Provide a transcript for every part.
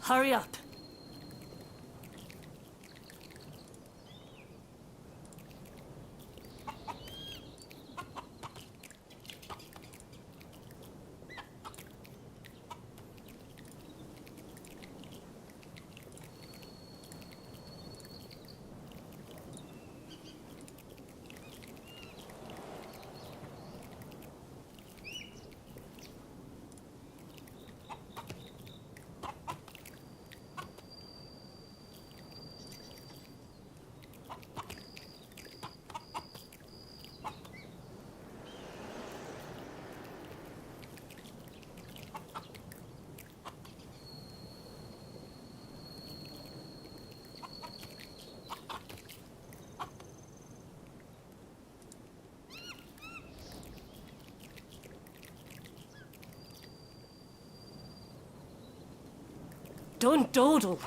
Hurry up. Don't dawdle.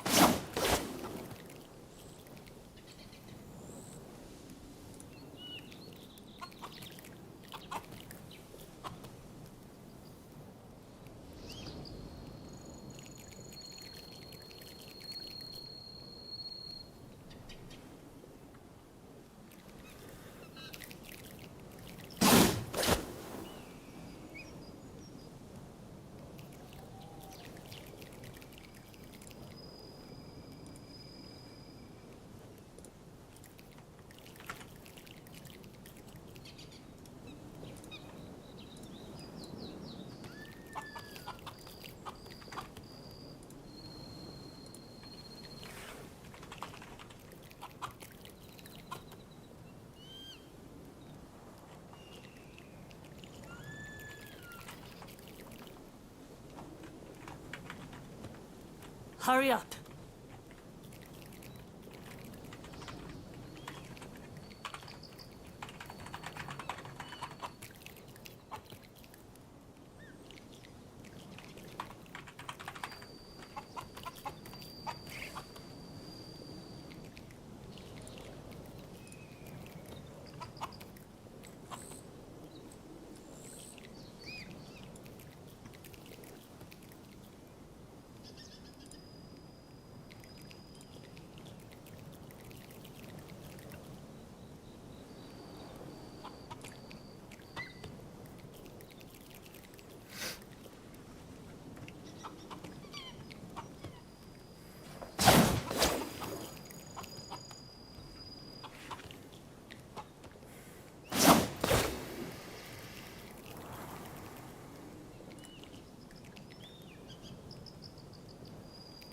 Hurry up.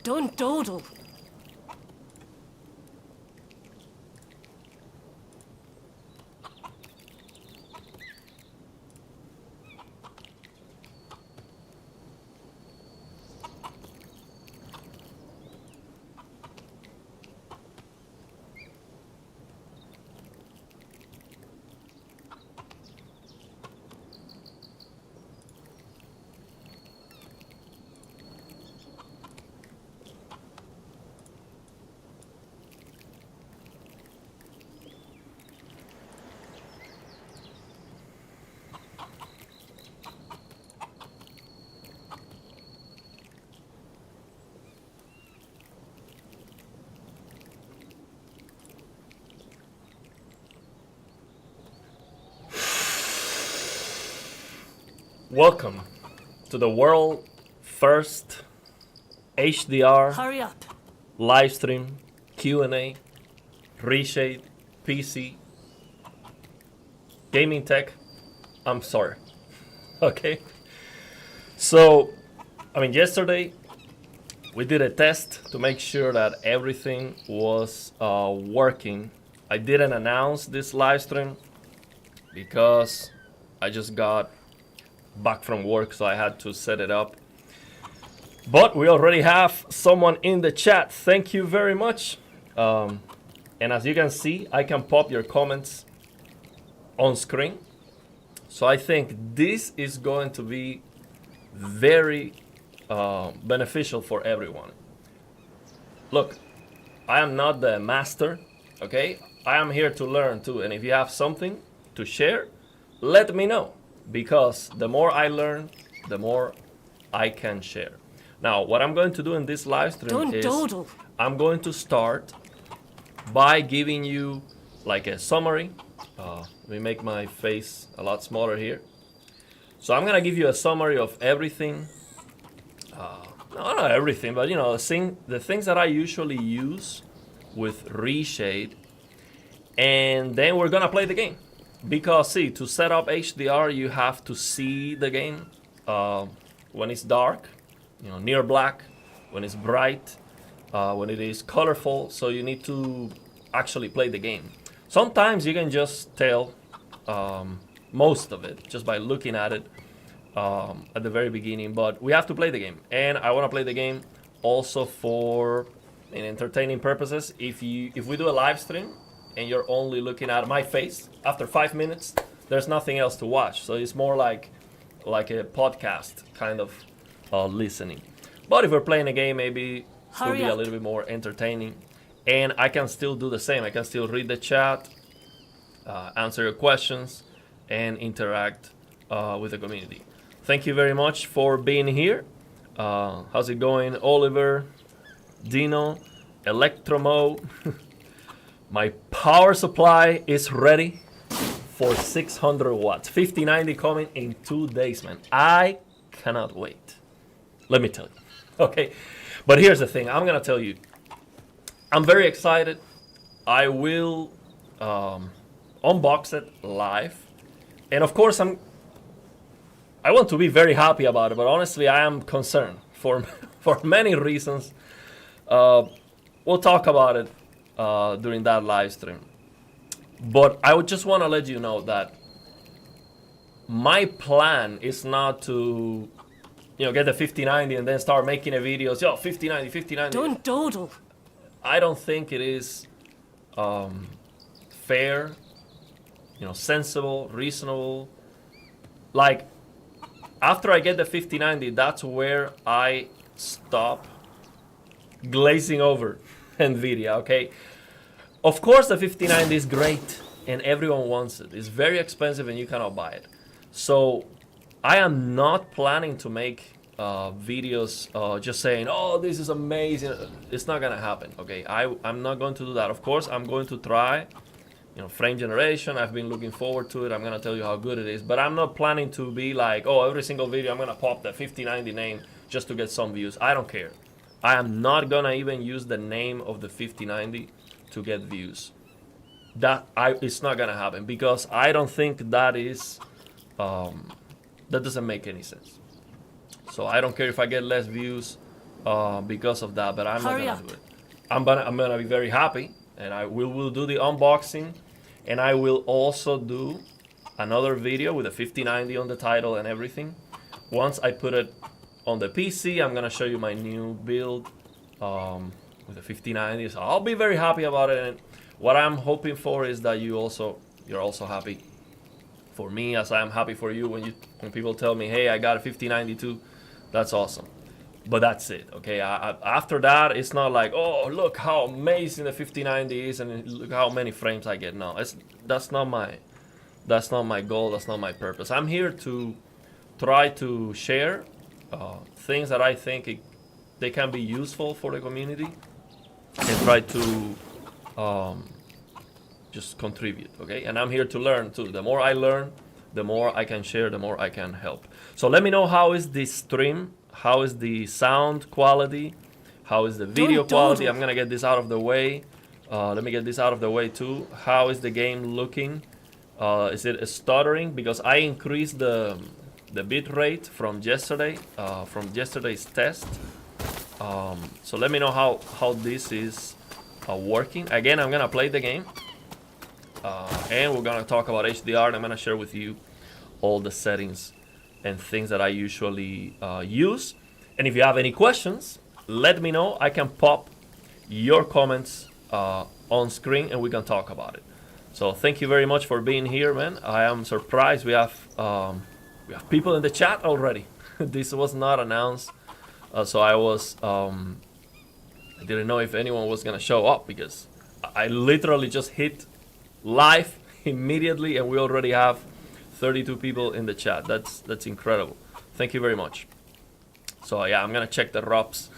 Don't dawdle. Welcome to the world first HDR Hurry up. live stream Q&A Reshade PC gaming tech. I'm sorry. Okay. So, yesterday we did a test to make sure that everything was working. I didn't announce this live stream because I just got back from work, so I had to set it up. But we already have someone in the chat. Thank you very much. And as you can see, I can pop your comments on screen. So I think this is going to be very beneficial for everyone. Look, I am not the master, okay? I am here to learn too. And if you have something to share, let me know. Because the more I learn, the more I can share. Now, what I'm going to do in this live stream Don't is dawdle. I'm going to start by giving you like a summary. Let me make my face a lot smaller here. So I'm gonna give you a summary of everything. No, not everything, but you know, the things that I usually use with Reshade, and then we're gonna play the game. Because see, to set up HDR, you have to see the game when it's dark, you know, near black, when it's bright, when it is colorful. So you need to actually play the game. Sometimes you can just tell most of it just by looking at it at the very beginning, but we have to play the game, and I want to play the game also for entertaining purposes. If we do a live stream and you're only looking at my face after 5 minutes, there's nothing else to watch, so it's more like a podcast kind of listening. But if we're playing a game, maybe it'll be a little bit more entertaining, and I can still do the same. I can still read the chat, answer your questions, and interact with the community. Thank you very much for being here. How's it going, Oliver, Dino, Electromo? My power supply is ready for 600 watts. 5090 coming in 2 days, man. I cannot wait. Let me tell you. Okay, but here's the thing. I'm gonna tell you. I'm very excited. I will unbox it live, and of course I want to be very happy about it, but honestly I am concerned for many reasons. We'll talk about it during that live stream, but I would just want to let you know that my plan is not to, you know, get the 5090 and then start making a videos. Yo, 5090. Don't dawdle. I don't think it is fair, you know, sensible, reasonable. Like, after I get the 5090, that's where I stop glazing over NVIDIA, okay? Of course, the 5090 is great and everyone wants it. It's very expensive and you cannot buy it. So I am not planning to make videos just saying, oh, this is amazing. It's not gonna happen, okay? I'm not going to do that. Of course, I'm going to try, you know, frame generation. I've been looking forward to it. I'm gonna tell you how good it is, but I'm not planning to be like, oh, every single video I'm gonna pop the 5090 name just to get some views. I don't care. I am not gonna even use the name of the 5090 to get views. It's not gonna happen, because I don't think that is that doesn't make any sense. So I don't care if I get less views because of that, but I'm not gonna do it. I'm gonna be very happy, and we'll do the unboxing, and I will also do another video with a 5090 on the title and everything. Once I put it on the PC, I'm gonna show you my new build with the 5090. So I'll be very happy about it, and what I'm hoping for is that you're also happy for me as I am happy for you when people tell me, hey, I got a 5092. That's awesome. But that's it, okay? After that, it's not like, oh, look how amazing the 5090 is and look how many frames I get. No, that's not my goal. That's not my purpose. I'm here to try to share things that I think they can be useful for the community, and try to just contribute, okay? And I'm here to learn too. The more I learn, the more I can share, the more I can help. So let me know, how is this stream? How is the sound quality? How is the video quality? I'm gonna get this out of the way. Let me get this out of the way too. How is the game looking? Is it stuttering? Because I increased the bit rate from yesterday's test. So let me know how this is working. Again, I'm gonna play the game, and we're gonna talk about HDR, and I'm gonna share with you all the settings and things that I usually use. And if you have any questions, let me know. I can pop your comments on screen and we can talk about it. So thank you very much for being here, man. I am surprised we have people in the chat already. This was not announced, so I didn't know if anyone was gonna show up, because I literally just hit live immediately and we already have 32 people in the chat. That's incredible. Thank you very much. So yeah, I'm gonna check the ROPS.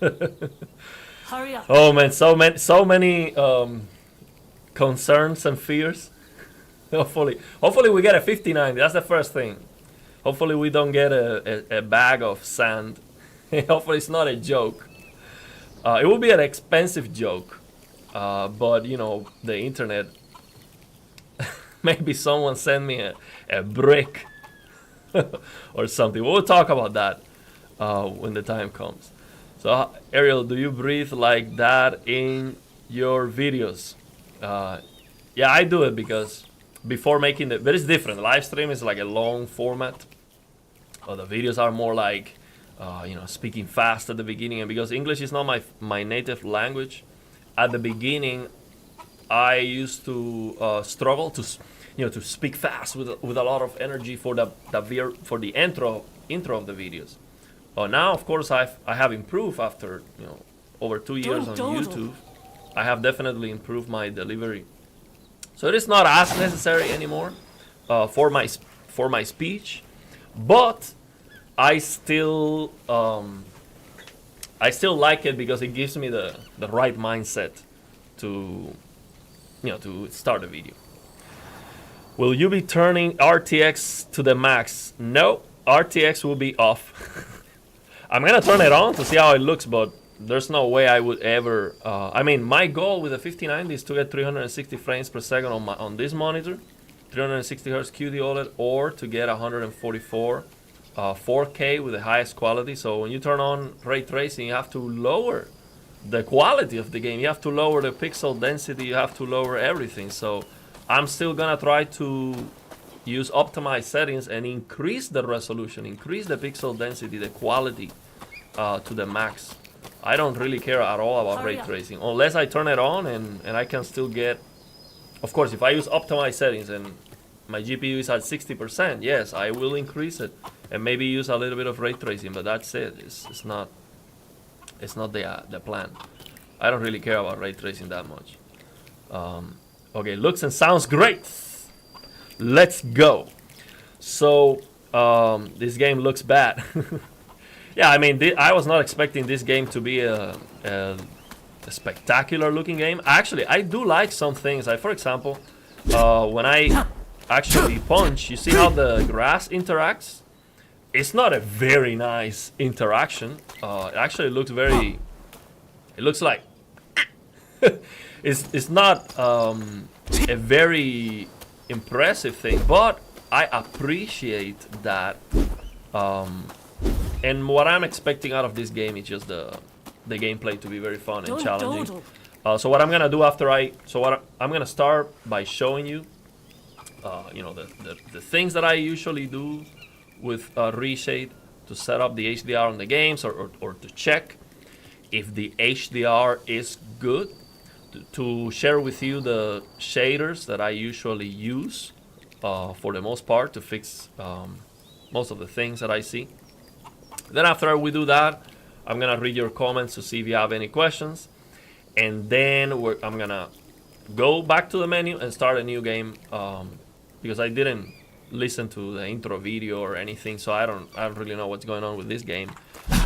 Hurry up. Oh man, so many concerns and fears. Hopefully we get a 59. That's the first thing. Hopefully we don't get a bag of sand. Hopefully it's not a joke. It will be an expensive joke, but you know, the internet. Maybe someone send me a brick or something. We'll talk about that when the time comes. So Ariel, do you breathe like that in your videos? Yeah, I do it because before making the, but it's different. Live stream is like a long format. The videos are more like, you know, speaking fast at the beginning, and because English is not my native language, at the beginning, I used to struggle to, you know, to speak fast with a lot of energy for the intro of the videos. Now, of course, I have improved after, you know, over 2 years on YouTube. I have definitely improved my delivery, so it is not as necessary anymore for my speech, but I still like it because it gives me the right mindset to, you know, to start a video. Will you be turning RTX to the max? No, RTX will be off. I'm gonna turn it on to see how it looks, but there's no way I would ever. I mean, my goal with the 5090 is to get 360 frames per second on this monitor, 360 Hz QD OLED, or to get 144 4K with the highest quality. So when you turn on ray tracing, you have to lower the quality of the game. You have to lower the pixel density. You have to lower everything. So I'm still gonna try to use optimized settings and increase the resolution, increase the pixel density, the quality to the max. I don't really care at all about ray tracing unless I turn it on and I can still get. Of course, if I use optimized settings and my GPU is at 60%, yes, I will increase it and maybe use a little bit of ray tracing, but that's it. It's not the plan. I don't really care about ray tracing that much. Okay, looks and sounds great. Let's go. So this game looks bad. Yeah, I mean, I was not expecting this game to be a spectacular looking game. Actually, I do like some things. Like, for example, when I actually punch, you see how the grass interacts? It's not a very nice interaction. It actually looks very. It looks like. It's not a very impressive thing, but I appreciate that. And what I'm expecting out of this game is just the gameplay to be very fun and challenging. So what I'm gonna do after I'm gonna start by showing you, you know, the things that I usually do with Reshade to set up the HDR on the games, or to check if the HDR is good, to share with you the shaders that I usually use for the most part to fix most of the things that I see. Then after we do that, I'm gonna read your comments to see if you have any questions, and then I'm gonna go back to the menu and start a new game because I didn't listen to the intro video or anything, so I don't really know what's going on with this game.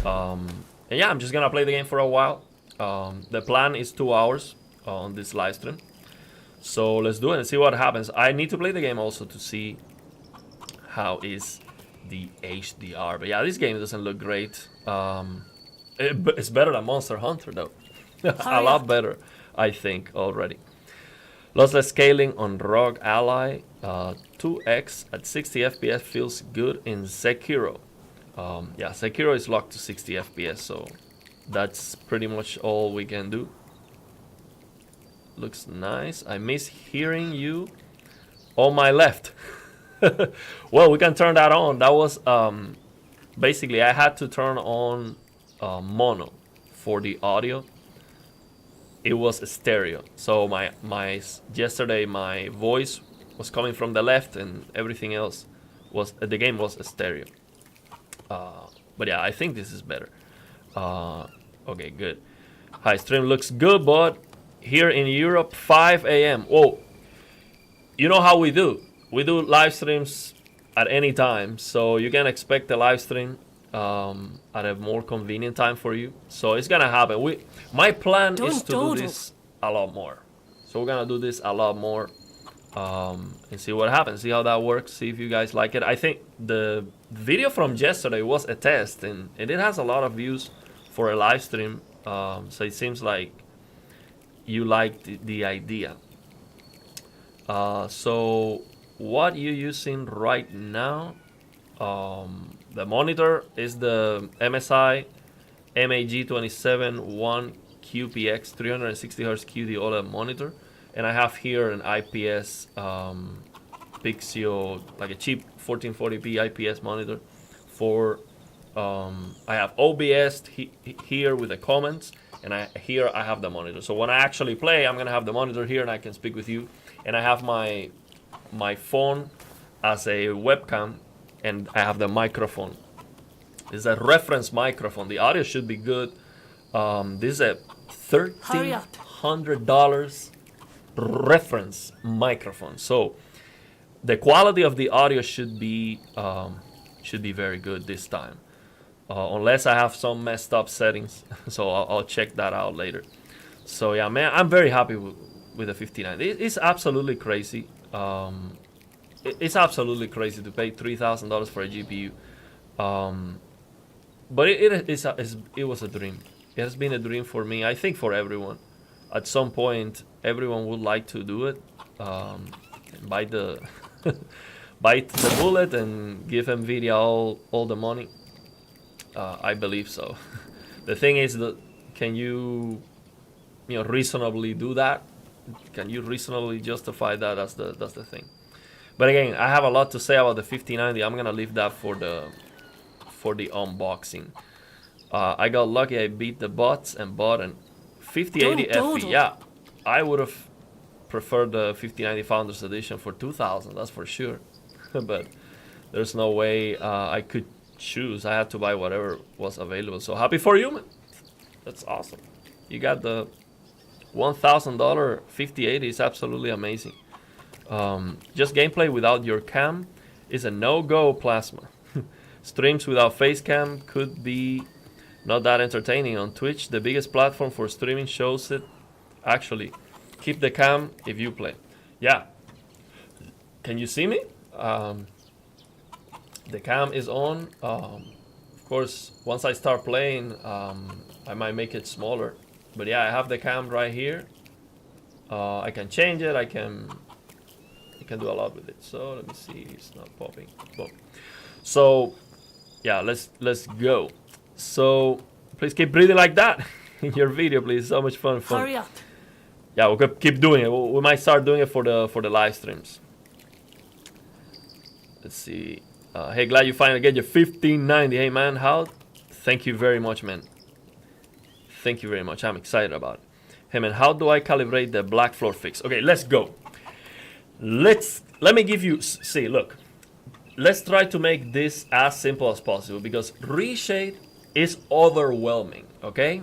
And yeah, I'm just gonna play the game for a while. The plan is 2 hours on this live stream, so let's do it and see what happens. I need to play the game also to see how is the HDR, but yeah, this game doesn't look great. It's better than Monster Hunter though. A lot better, I think, already. Lossless scaling on Rogue Ally, 2x at 60 FPS feels good in Sekiro. Yeah, Sekiro is locked to 60 FPS, so that's pretty much all we can do. Looks nice. I miss hearing you on my left. Well, we can turn that on. That was basically I had to turn on mono for the audio. It was a stereo, so yesterday my voice was coming from the left and everything else was the game was a stereo. But yeah, I think this is better. Okay, good. Hi, stream looks good, but here in Europe 5 a.m. Whoa, you know how we do. We do live streams at any time, so you can expect a live stream at a more convenient time for you. So it's gonna happen. My plan is Don't to do dawdle. this a lot more. So we're gonna do this a lot more, and see what happens. See how that works. See if you guys like it. I think the video from yesterday was a test, and it has a lot of views for a live stream. So it seems like you like the idea. So what you using right now? The monitor is the MSI MAG27 1 QPX 360 Hz QD OLED monitor, and I have here an IPS Pixio, like a cheap 1440p IPS monitor. For I have OBS here with the comments, and here I have the monitor. So when I actually play, I'm gonna have the monitor here, and I can speak with you. And I have my phone as a webcam, and I have the microphone. It's a reference microphone. The audio should be good. This is a $1,300 reference microphone. So the quality of the audio should be very good this time, unless I have some messed up settings. So I'll check that out later. So yeah, man, I'm very happy with the 59. It's absolutely crazy. It's absolutely crazy to pay $3,000 for a GPU. But it was a dream. It has been a dream for me. I think for everyone. At some point, everyone would like to do it. Bite the bite the bullet and give Nvidia all the money. I believe so. The thing is that, can you reasonably do that? Can you reasonably justify that? That's the thing. But again, I have a lot to say about the 5090. I'm gonna leave that for the unboxing. I got lucky. I beat the bots and bought an 5080 FE. Yeah, I would have preferred the 5090 Founders Edition for $2,000. That's for sure. But there's no way I could choose. I had to buy whatever was available. So happy for you, man. That's awesome. You got the $1,000 5080. Is absolutely amazing. Just gameplay without your cam is a no-go, Plasma. Streams without face cam could be not that entertaining. On Twitch, the biggest platform for streaming, shows it. Actually, keep the cam if you play. Yeah. Can you see me? The cam is on. Of course, once I start playing, I might make it smaller. But yeah, I have the cam right here. I can change it. I can do a lot with it. So let me see. It's not popping. Boom. So yeah, let's go. So please keep breathing like that in your video, please. So much fun. Hurry up. Yeah, we'll keep doing it. We might start doing it for the live streams. Let's see. Hey, glad you finally get your 1590. Hey man, how? Thank you very much, man. Thank you very much. I'm excited about it. Hey man, how do I calibrate the black floor fix? Okay, let's go. Let me give you. See, look. Let's try to make this as simple as possible, because Reshade is overwhelming, okay?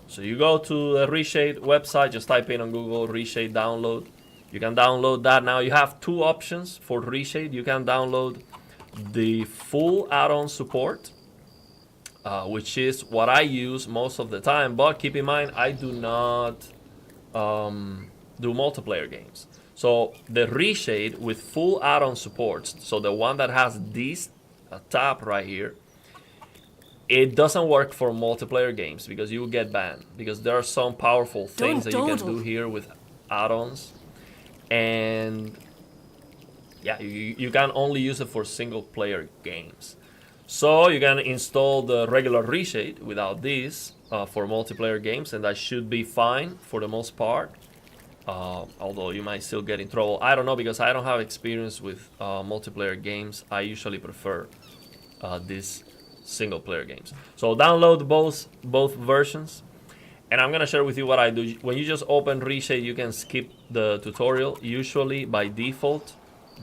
So you go to the Reshade website, just type in on Google Reshade download. You can download that. Now you have two options for Reshade. You can download the full add-on support, which is what I use most of the time. But keep in mind, I do not do multiplayer games. So the Reshade with full add-on supports, so the one that has this tab right here, it doesn't work for multiplayer games because you will get banned, because there are some powerful things that you can do here with add-ons, and yeah, you can only use it for single player games. So you can install the regular Reshade without this for multiplayer games, and that should be fine for the most part. Although you might still get in trouble. I don't know, because I don't have experience with multiplayer games. I usually prefer these single player games. So download both versions, and I'm gonna share with you what I do. When you just open Reshade, you can skip the tutorial. Usually by default,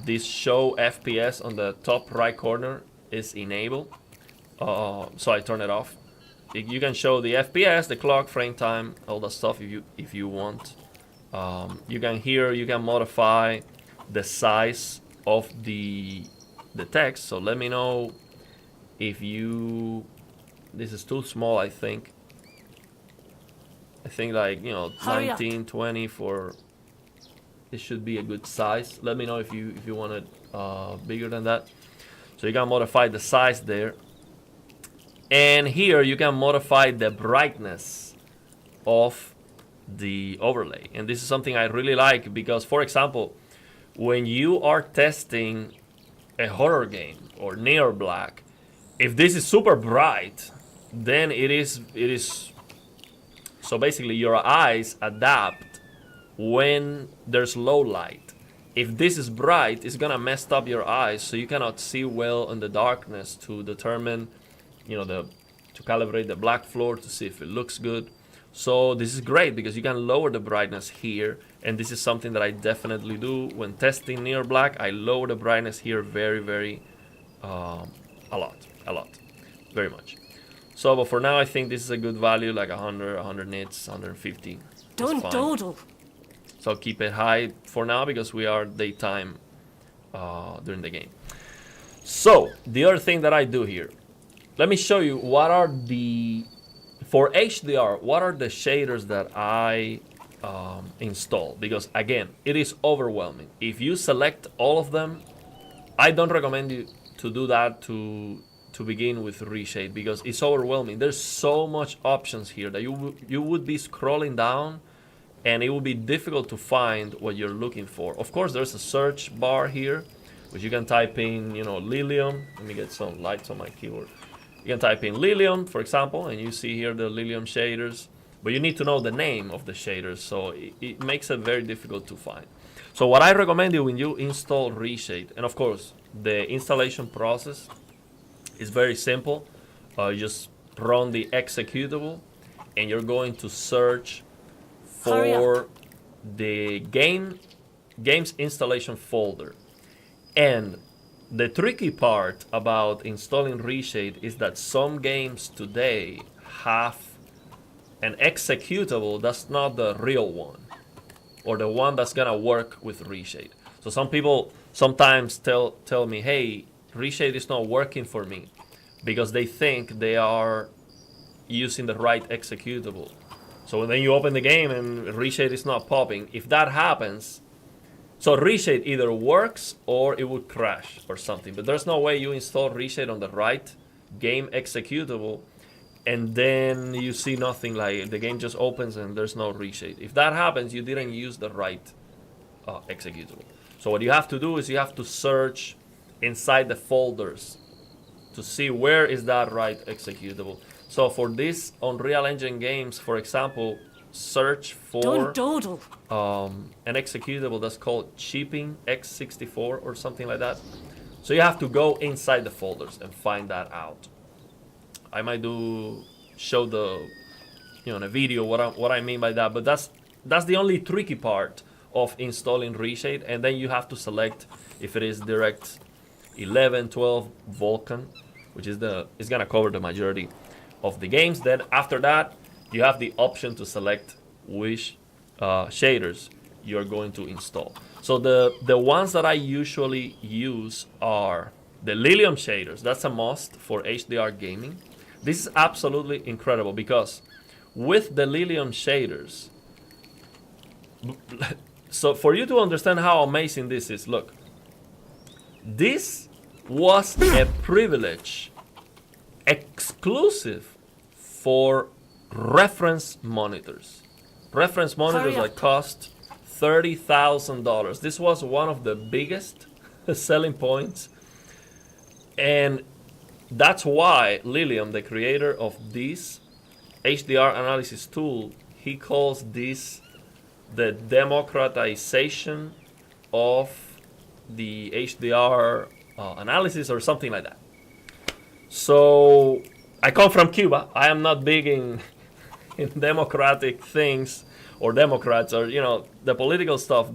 this show FPS on the top right corner is enabled, so I turn it off. You can show the FPS, the clock, frame time, all that stuff if you want. You can modify the size of the text. So let me know if you, this is too small, I think. I think like, you know, Hurry 19, 20 for, it should be a good size. Let me know if you want it bigger than that. So you can modify the size there. And here you can modify the brightness of the overlay. And this is something I really like because, for example, when you are testing a horror game or near black, if this is super bright, then it is so basically your eyes adapt when there's low light. If this is bright, it's gonna mess up your eyes, so you cannot see well in the darkness to determine, you know, to calibrate the black floor to see if it looks good. So this is great because you can lower the brightness here, and this is something that I definitely do when testing near black. I lower the brightness here very a lot, very much. So, but for now, I think this is a good value, like 100 nits, 150. Don't dawdle. So keep it high for now because we are daytime during the game. So the other thing that I do here, let me show you what are the, for HDR, what are the shaders that I install, because again, it is overwhelming. If you select all of them, I don't recommend you to do that to begin with Reshade because it's overwhelming. There's so much options here that you would be scrolling down and it will be difficult to find what you're looking for. Of course, there's a search bar here, which you can type in, you know, Lilium. Let me get some lights on my keyboard. You can type in Lilium, for example, and you see here the Lilium shaders, but you need to know the name of the shaders, so it makes it very difficult to find. So what I recommend you when you install Reshade, and of course, the installation process is very simple. You just run the executable, and you're going to search for the game's installation folder. And the tricky part about installing Reshade is that some games today have an executable that's not the real one, or the one that's gonna work with Reshade. So some people sometimes tell me, hey, Reshade is not working for me, because they think they are using the right executable. So then you open the game and Reshade is not popping. If that happens, so Reshade either works or it would crash or something. But there's no way you install Reshade on the right game executable and then you see nothing, like the game just opens and there's no Reshade. If that happens, you didn't use the right executable. So what you have to do is you have to search inside the folders to see where is that right executable. So for this Unreal Engine games, for example, search for Don't dawdle. An executable that's called Chipping X64 or something like that. So you have to go inside the folders and find that out. I might show the, you know, in a video what I mean by that, but that's the only tricky part of installing Reshade, and then you have to select if it is Direct 11, 12, Vulkan, which is gonna cover the majority of the games. Then after that, you have the option to select which shaders you're going to install. So the ones that I usually use are the Lilium shaders. That's a must for HDR Gaming. This is absolutely incredible because with the Lilium shaders, so for you to understand how amazing this is, look, this was a privilege exclusive for reference monitors. Reference monitors that cost $30,000. This was one of the biggest selling points, and that's why Lilium, the creator of this HDR analysis tool, he calls this the democratization of the HDR analysis or something like that. So I come from Cuba. I am not big in democratic things or Democrats or, you know, the political stuff.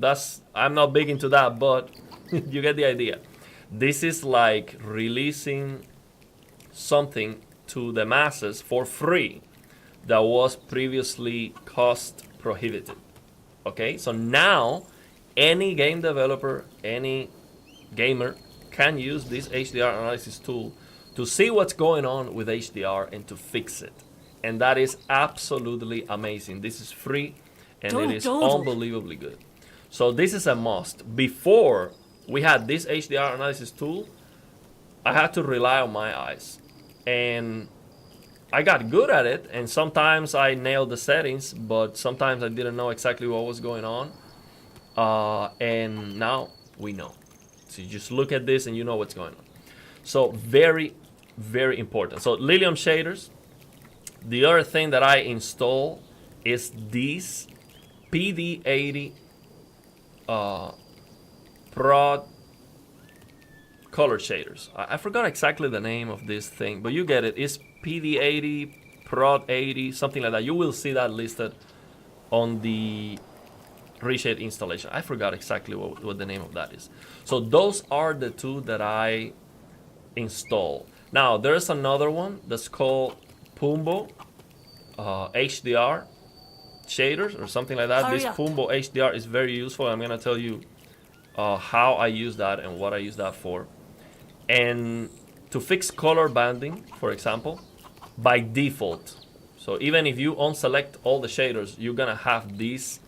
I'm not big into that, but you get the idea. This is like releasing something to the masses for free that was previously cost prohibitive. Okay, so now any game developer, any gamer can use this HDR analysis tool to see what's going on with HDR and to fix it. And that is absolutely amazing. This is free and it is unbelievably good. So this is a must. Before we had this HDR analysis tool, I had to rely on my eyes. And I got good at it, and sometimes I nailed the settings, but sometimes I didn't know exactly what was going on. And now we know. So you just look at this and you know what's going on. So very, very important. So Lilium shaders. The other thing that I install is these PD80 Prod color shaders. I forgot exactly the name of this thing, but you get it. It's PD80, Prod 80, something like that. You will see that listed on the Reshade installation. I forgot exactly what the name of that is. So those are the two that I install. Now there's another one that's called Pumbo HDR shaders or something like that. This Pumbo HDR is very useful. I'm gonna tell you how I use that and what I use that for. And to fix color banding, for example, by default, so even if you unselect all the shaders, you're gonna have this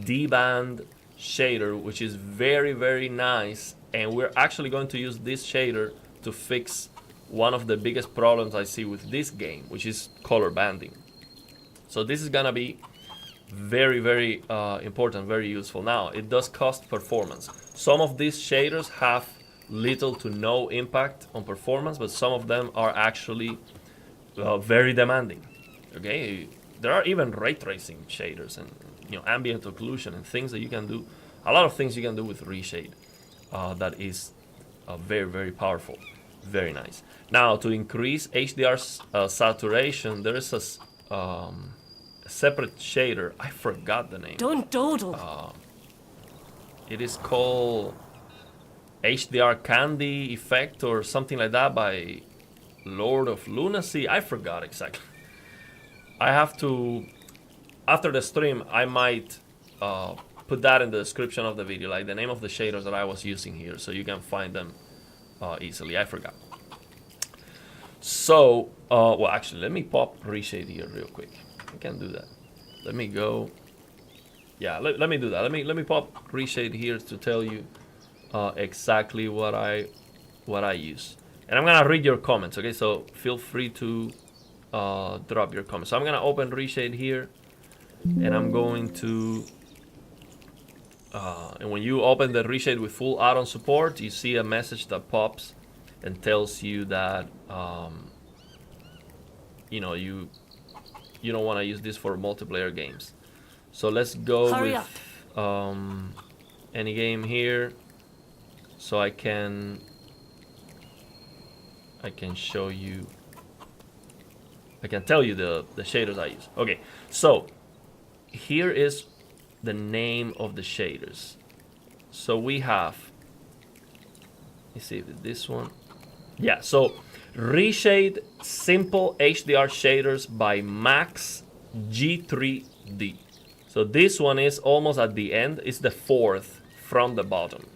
D-band shader, which is very, very nice. And we're actually going to use this shader to fix one of the biggest problems I see with this game, which is color banding. So this is gonna be very, very important, very useful. Now, it does cost performance. Some of these shaders have little to no impact on performance, but some of them are actually very demanding. Okay, there are even ray tracing shaders and ambient occlusion and things that you can do. A lot of things you can do with Reshade that is very, very powerful, very nice. Now, to increase HDR saturation, there is a separate shader. I forgot the name. Don't dawdle. It is called HDR Candy Effect or something like that by Lord of Lunacy. I forgot exactly. I have to, after the stream, I might put that in the description of the video, like the name of the shaders that I was using here, so you can find them easily. I forgot. So, well, actually, let me pop Reshade here real quick. I can do that. Let me go. Yeah, let me do that. Let me pop Reshade here to tell you exactly what I use. And I'm gonna read your comments. Okay, so feel free to drop your comments. So I'm gonna open Reshade here, and I'm going to. And when you open the Reshade with full add-on support, you see a message that pops and tells you that you don't want to use this for multiplayer games. So let's go with any game here, so I can show you. I can tell you the shaders I use. Okay, so here is the name of the shaders. So we have, let's see if it's this one. Yeah, so Reshade Simple HDR Shaders by Max G3D. So this one is almost at the end. It's the fourth from the bottom.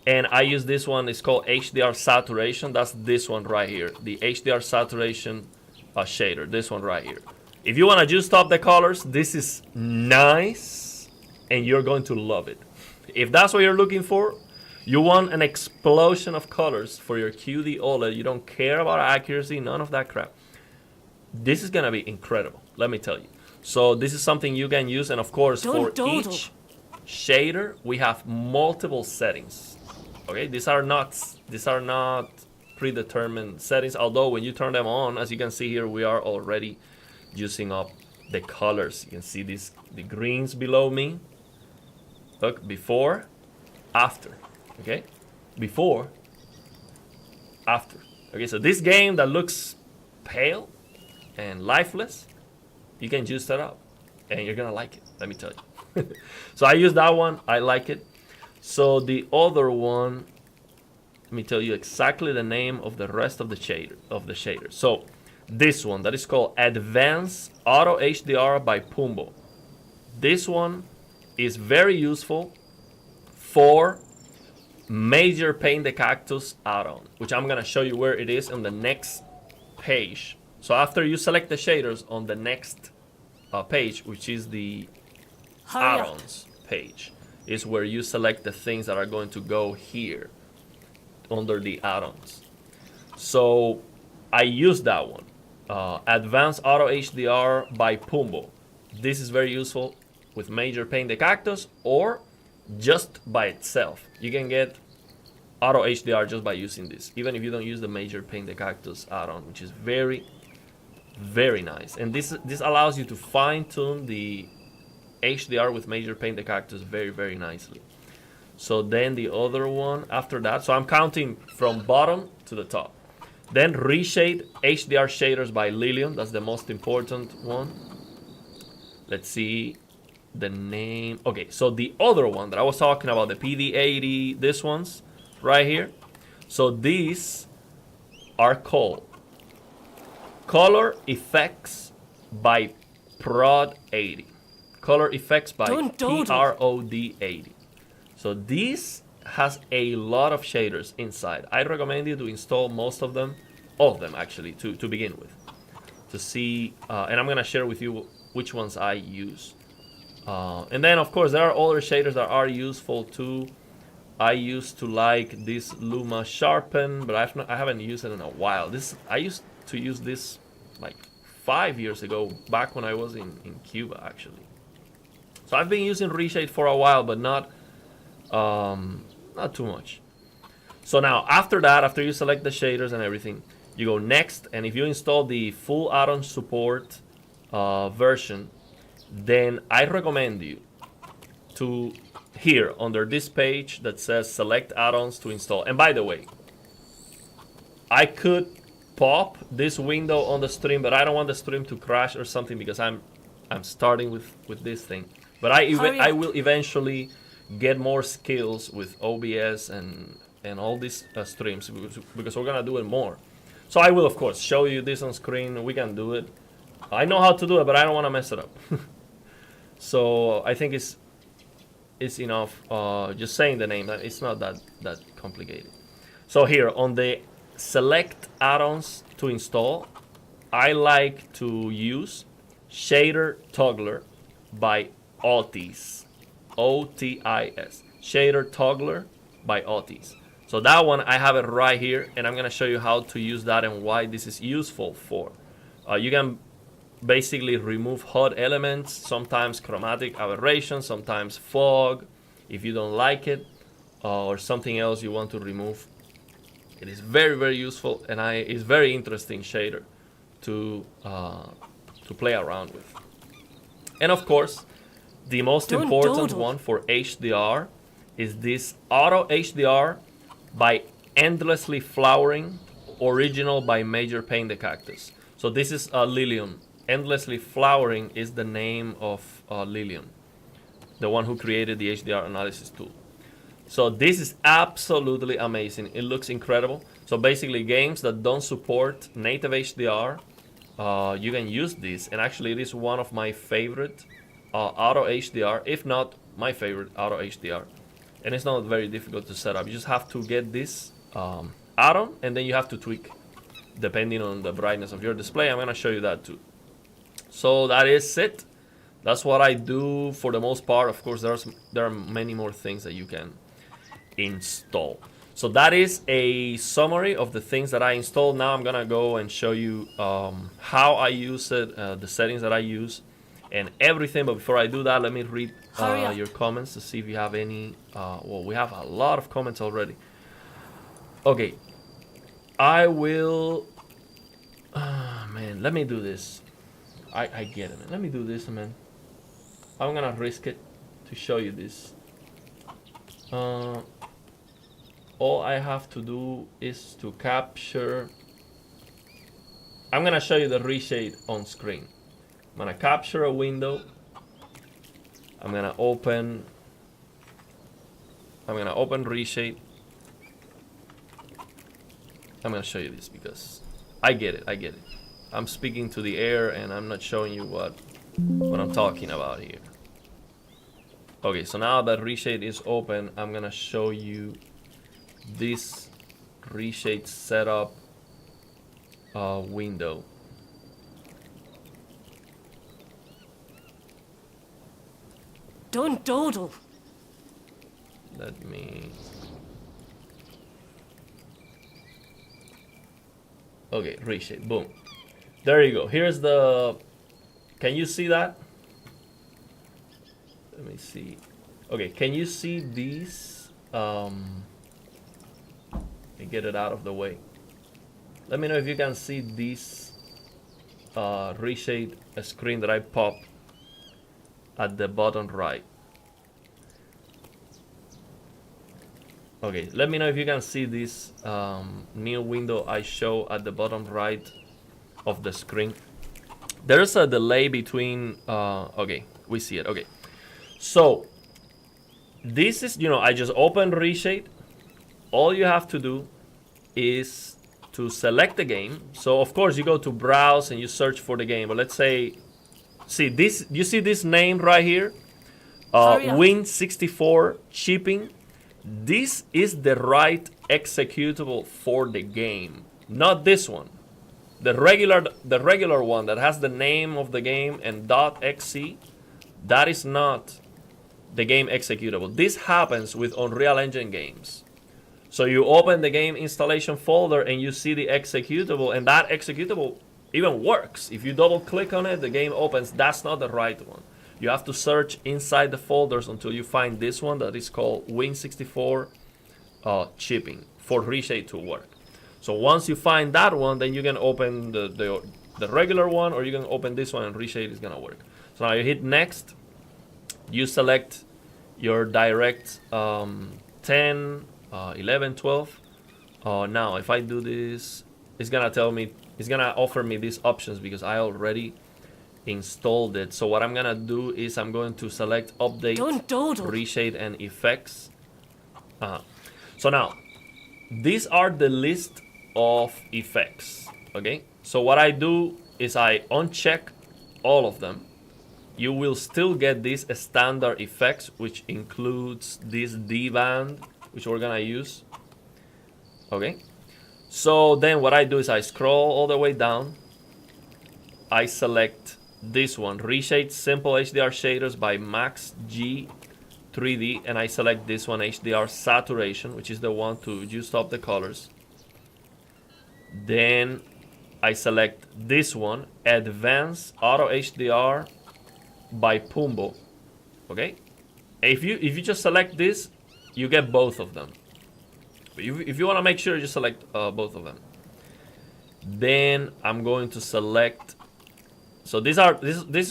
And I use this one. It's called HDR Saturation. That's this one right here. The HDR Saturation shader. This one right here. If you want to just top the colors, this is nice. And you're going to love it. If that's what you're looking for, you want an explosion of colors for your QD OLED. You don't care about accuracy, none of that crap. This is going to be incredible, let me tell you. So this is something you can use. And of course, for each shader, we have multiple settings. Okay, these are not predetermined settings. Although when you turn them on, as you can see here, we are already using up the colors. You can see the greens below me. Look, before, after. Okay, before, after. Okay, so this game that looks pale and lifeless, you can juice that up and you're gonna like it, let me tell you. So I use that one, I like it. So the other one, let me tell you exactly the name of the rest of the shader. So this one that is called Advanced Auto HDR by Pumbo. This one is very useful for Major Paint the Cactus add-on, which I'm gonna show you where it is on the next page. So after you select the shaders on the next page, which is the Hurry up. add-ons page, is where you select the things that are going to go here under the add-ons. So I use that one, Advanced Auto HDR by Pumbo. This is very useful with Major Paint the Cactus or just by itself. You can get Auto HDR just by using this, even if you don't use the Major Paint the Cactus add-on, which is very, very nice. And this allows you to fine-tune the HDR with Major Paint the Cactus very, very nicely. So then the other one after that, so I'm counting from bottom to the top. Then Reshade HDR Shaders by Lilium, that's the most important one. Let's see the name. Okay, so the other one that I was talking about, the PD80, this one's right here. So these are called Color Effects by Prod 80. Color Effects by PROD 80. So this has a lot of shaders inside. I recommend you to install most of them, all of them actually, to begin with, to see, and I'm gonna share with you which ones I use. And then of course there are other shaders that are useful too. I used to like this Luma Sharpen, but I haven't used it in a while. I used to use this like 5 years ago, back when I was in Cuba actually. So I've been using Reshade for a while, but not too much. So now after that, after you select the shaders and everything, you go next, and if you install the full add-on support version, then I recommend you to here under this page that says select add-ons to install. And by the way, I could pop this window on the stream, but I don't want the stream to crash or something because I'm starting with this thing. But I will eventually get more skills with OBS and all these streams because we're gonna do it more. So I will of course show you this on screen. We can do it. I know how to do it, but I don't want to mess it up. So I think it's enough just saying the name. It's not that complicated. So here on the select add-ons to install, I like to use Shader Toggler by Otis. O-T-I-S. Shader Toggler by Otis. So that one, I have it right here, and I'm going to show you how to use that and why this is useful for. You can basically remove HUD elements, sometimes chromatic aberration, sometimes fog, if you don't like it, or something else you want to remove. It is very, very useful, and it's very interesting shader to play around with. And of course, the most important one for HDR is this Auto HDR by Endlessly Flowering, original by Major Paint the Cactus. So this is Lilium. Endlessly Flowering is the name of Lilium, the one who created the HDR analysis tool. So this is absolutely amazing. It looks incredible. So basically games that don't support native HDR, you can use this. And actually it is one of my favorite Auto HDR, if not my favorite Auto HDR. And it's not very difficult to set up. You just have to get this add-on, and then you have to tweak depending on the brightness of your display. I'm gonna show you that too. So that is it. That's what I do for the most part. Of course, there are many more things that you can install. So that is a summary of the things that I installed. Now I'm gonna go and show you how I use it, the settings that I use, and everything. But before I do that, let me read your comments to see if you have any. Well, we have a lot of comments already. Okay, I will. Man, let me do this. I get it, man. Let me do this, man. I'm gonna risk it to show you this. All I have to do is to capture. I'm gonna show you the reshade on screen. I'm gonna capture a window. I'm gonna open reshade. I'm gonna show you this because I get it. I'm speaking to the air and I'm not showing you what I'm talking about here. Okay, so now that reshade is open, I'm gonna show you this reshade setup window. Don't dawdle. Let me... Okay, reshade, boom. There you go. Here's the... Can you see that? Let me see. Okay, can you see these? Let me get it out of the way. Let me know if you can see this reshade screen that I pop at the bottom right. Okay, let me know if you can see this new window I show at the bottom right of the screen. There's a delay between, okay, we see it, okay. So, this is, I just opened Reshade. All you have to do is to select the game. So, of course, you go to browse and you search for the game. But let's say, see this, you see this name right here? Win64 shipping. This is the right executable for the game, not this one. The regular one that has the name of the game and .xc, that is not the game executable. This happens with Unreal Engine games. So you open the game installation folder and you see the executable, and that executable even works. If you double click on it, the game opens. That's not the right one. You have to search inside the folders until you find this one that is called Win64 shipping for Reshade to work. So once you find that one, then you can open the regular one, or you can open this one and Reshade is gonna work. So now you hit next. You select your direct 10, 11, 12. Now if I do this, it's gonna tell me, it's gonna offer me these options because I already installed it. So what I'm gonna do is I'm going to select update, reshade and effects. So now these are the list of effects. Okay, so what I do is I uncheck all of them. You will still get these standard effects, which includes this D band, which we're gonna use. Okay, so then what I do is I scroll all the way down. I select this one, Reshade Simple HDR Shaders by Max G 3D, and I select this one, HDR Saturation, which is the one to juice up the colors. Then I select this one, Advanced Auto HDR by Pumbo. Okay, if you just select this, you get both of them. But if you want to make sure, you select both of them. Then I'm going to select. So this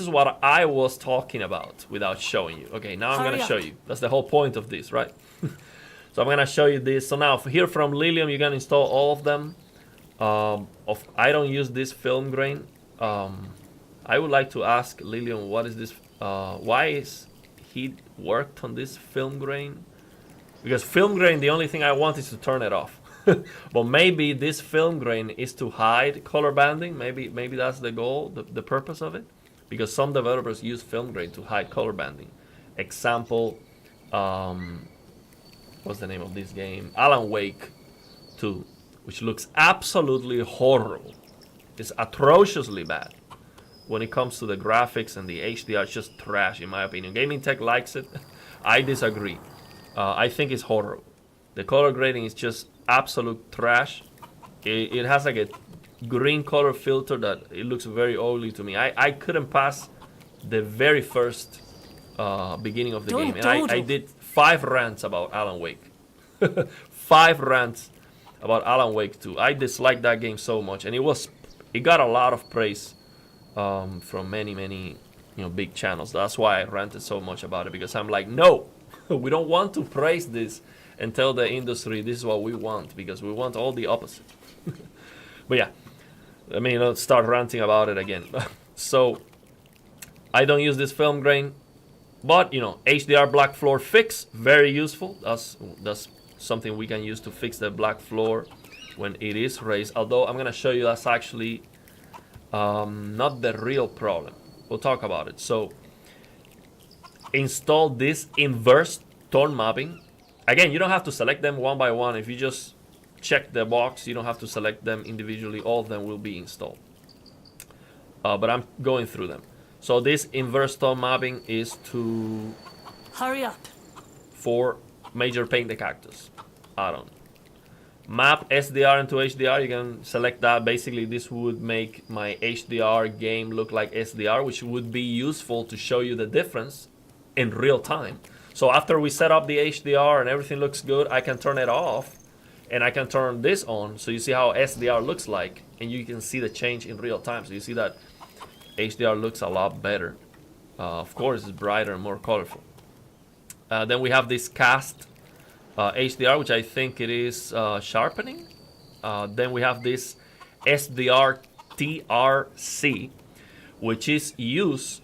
is what I was talking about without showing you. Okay, now I'm gonna show you. That's the whole point of this, right? So I'm gonna show you this. So now here from Lilium, you can install all of them. I don't use this film grain. I would like to ask Lilium, what is this? Why is he worked on this film grain? Because film grain, the only thing I want is to turn it off. But maybe this film grain is to hide color banding. Maybe that's the goal, the purpose of it. Because some developers use film grain to hide color banding. Example, what's the name of this game? Alan Wake 2, which looks absolutely horrible. It's atrociously bad. When it comes to the graphics and the HDR, it's just trash in my opinion. Gaming Tech likes it. I disagree. I think it's horrible. The color grading is just absolute trash. It has like a green color filter that it looks very ugly to me. I couldn't pass the very first beginning of the game. And I did 5 rants about Alan Wake. 5 rants about Alan Wake 2. I disliked that game so much. And it got a lot of praise from many big channels. That's why I ranted so much about it, because I'm like, no, we don't want to praise this and tell the industry this is what we want, because we want all the opposite. But yeah, let me not start ranting about it again. So I don't use this film grain, but HDR black floor fix, very useful. That's something we can use to fix the black floor when it is raised. Although I'm gonna show you that's actually not the real problem. We'll talk about it. So install this inverse tone mapping. Again, you don't have to select them one by one. If you just check the box, you don't have to select them individually. All of them will be installed. But I'm going through them. So this inverse tone mapping is to Hurry up. for major paint the cactus add-on. Map SDR into HDR, you can select that. Basically, this would make my HDR game look like SDR, which would be useful to show you the difference in real time. So after we set up the HDR and everything looks good, I can turn it off and I can turn this on. So you see how SDR looks like, and you can see the change in real time. So you see that HDR looks a lot better. Of course, it's brighter and more colorful. Then we have this cast HDR, which I think it is sharpening. Then we have this SDR TRC, which is used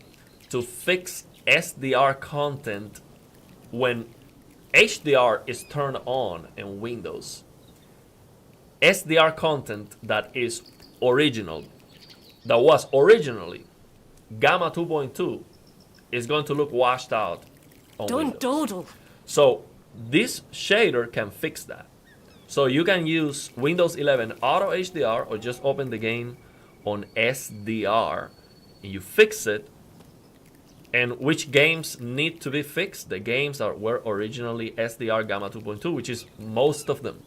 to fix SDR content when HDR is turned on in Windows. SDR content that is original, that was originally Gamma 2.2, is going to look washed out on Don't Windows. dawdle. So this shader can fix that. So you can use Windows 11 Auto HDR or just open the game on SDR and you fix it. And which games need to be fixed? The games that were originally SDR Gamma 2.2, which is most of them.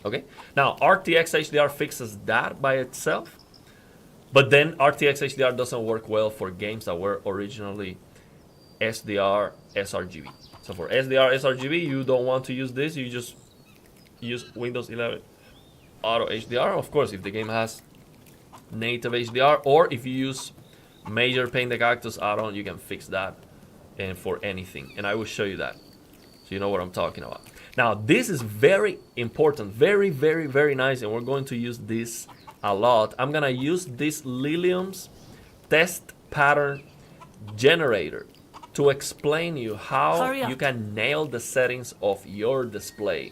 Okay. Now RTX HDR fixes that by itself, but then RTX HDR doesn't work well for games that were originally SDR sRGB. So for SDR sRGB, you don't want to use this. You just use Windows 11 Auto HDR. Of course, if the game has native HDR, or if you use Major Paint the Cactus add-on, you can fix that and for anything. And I will show you that, so you know what I'm talking about. Now, this is very important, very, very, very nice, and we're going to use this a lot. I'm gonna use this Lilium's test pattern generator to explain you how you can nail the settings of your display.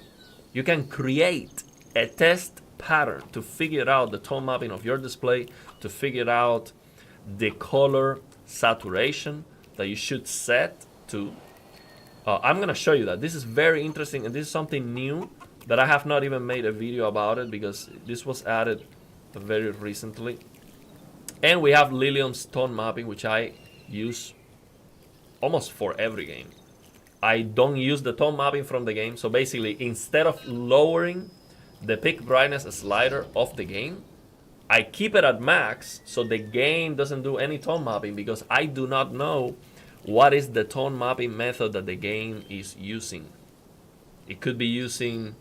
You can create a test pattern to figure out the tone mapping of your display, to figure out the color saturation that you should set to. I'm gonna show you that. This is very interesting, and this is something new that I have not even made a video about it because this was added very recently. And we have Lilium's tone mapping, which I use almost for every game. I don't use the tone mapping from the game. So basically, instead of lowering the peak brightness slider of the game, I keep it at max so the game doesn't do any tone mapping, because I do not know what is the tone mapping method that the game is using. It could be using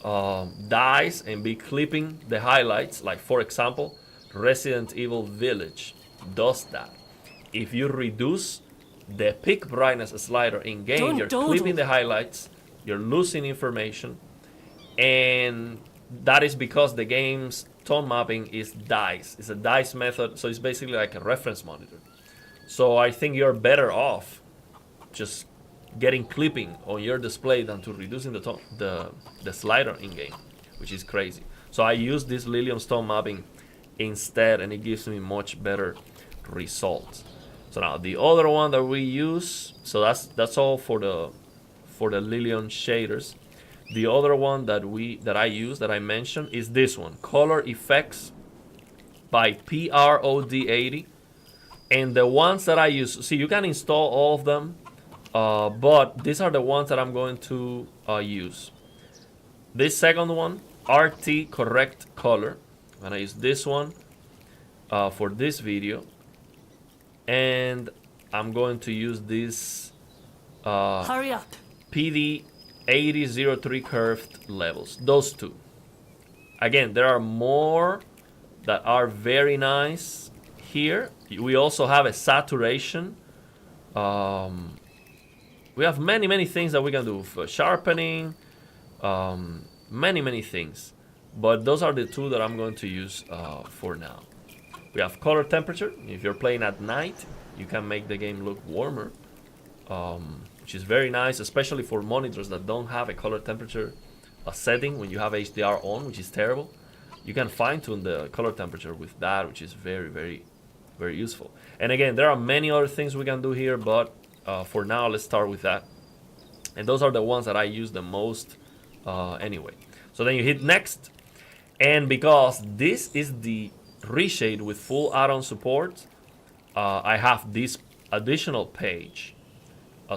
dyes and be clipping the highlights. Like for example, Resident Evil Village does that. If you reduce the peak brightness slider in game, you're clipping the highlights, you're losing information, and that is because the game's tone mapping is dyes. It's a dyes method, so it's basically like a reference monitor. So I think you're better off just getting clipping on your display than to reducing the slider in game, which is crazy. So I use this Lilium's tone mapping instead, and it gives me much better results. So now the other one that we use, so that's all for the Lilium shaders. The other one that I use, that I mentioned, is this one, Color Effects by PROD80. And the ones that I use, see, you can install all of them, but these are the ones that I'm going to use. This second one, RT Correct Color. I'm gonna use this one for this video. And I'm going to use this Hurry up. PD8003 curved levels. Those two. Again, there are more that are very nice here. We also have a saturation. We have many things that we can do for sharpening. Many things. But those are the two that I'm going to use for now. We have color temperature. If you're playing at night, you can make the game look warmer, which is very nice, especially for monitors that don't have a color temperature setting when you have HDR on, which is terrible. You can fine-tune the color temperature with that, which is very useful. And again, there are many other things we can do here, but for now, let's start with that. And those are the ones that I use the most anyway. So then you hit next. And because this is the Reshade with full add-on support, I have this additional page.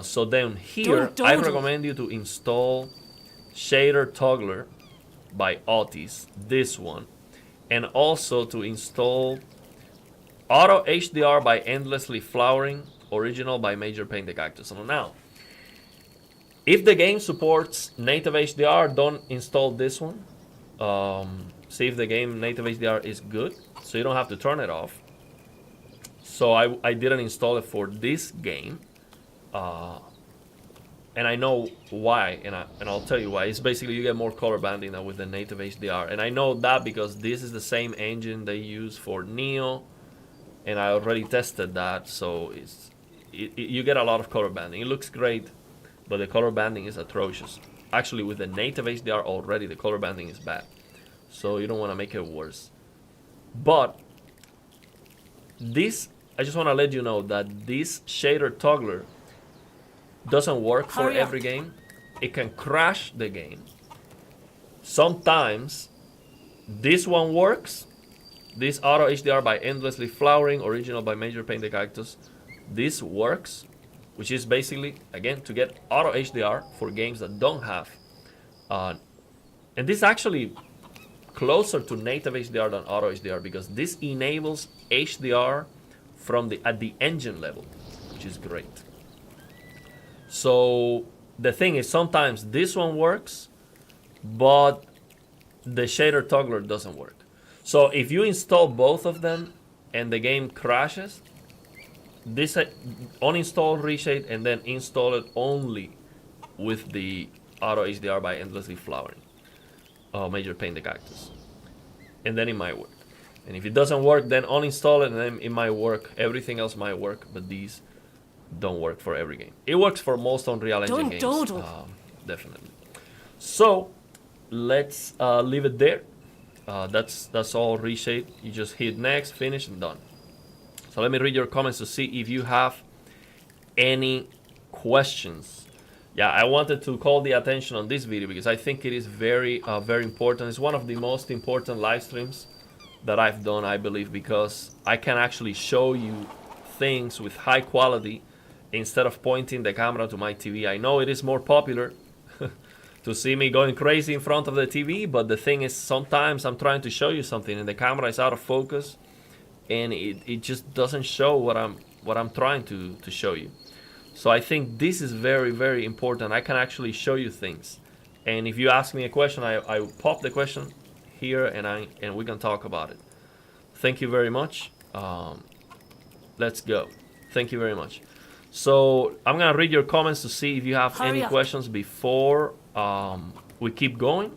So then here, I recommend you to install Shader Toggler by Otis, this one. And also to install Auto HDR by Endlessly Flowering, original by Major Pain the Cactus. So now, if the game supports native HDR, don't install this one. See if the game native HDR is good, so you don't have to turn it off. So I didn't install it for this game, and I know why, and I'll tell you why. It's basically you get more color banding than with the native HDR, and I know that because this is the same engine they use for Neo, and I already tested that. So you get a lot of color banding. It looks great, but the color banding is atrocious. Actually, with the native HDR already, the color banding is bad. So you don't want to make it worse. But this, I just want to let you know that this shader toggler doesn't work for every game. It can crash the game. Sometimes this one works. This Auto HDR by Endlessly Flowering, original by Major Pain the Cactus. This works, which is basically, again, to get Auto HDR for games that don't have. And this is actually closer to native HDR than Auto HDR because this enables HDR from at the engine level, which is great. So the thing is, sometimes this one works, but the shader toggler doesn't work. So if you install both of them and the game crashes, this uninstall Reshade and then install it only with the Auto HDR by Endlessly Flowering. Major Pain the Cactus, and then it might work. And if it doesn't work, then uninstall it and then it might work. Everything else might work, but these don't work for every game. It works for most Unreal Engine games, definitely. So let's leave it there. That's all Reshade. You just hit next, finish, and done. So let me read your comments to see if you have any questions. Yeah, I wanted to call the attention on this video because I think it is very, very important. It's one of the most important live streams that I've done, I believe, because I can actually show you things with high quality instead of pointing the camera to my TV. I know it is more popular to see me going crazy in front of the TV, but the thing is, sometimes I'm trying to show you something and the camera is out of focus and it just doesn't show what I'm trying to show you. So I think this is very, very important. I can actually show you things. And if you ask me a question, I pop the question here and we can talk about it. Thank you very much. Let's go. Thank you very much. So I'm gonna read your comments to see if you have any questions before we keep going.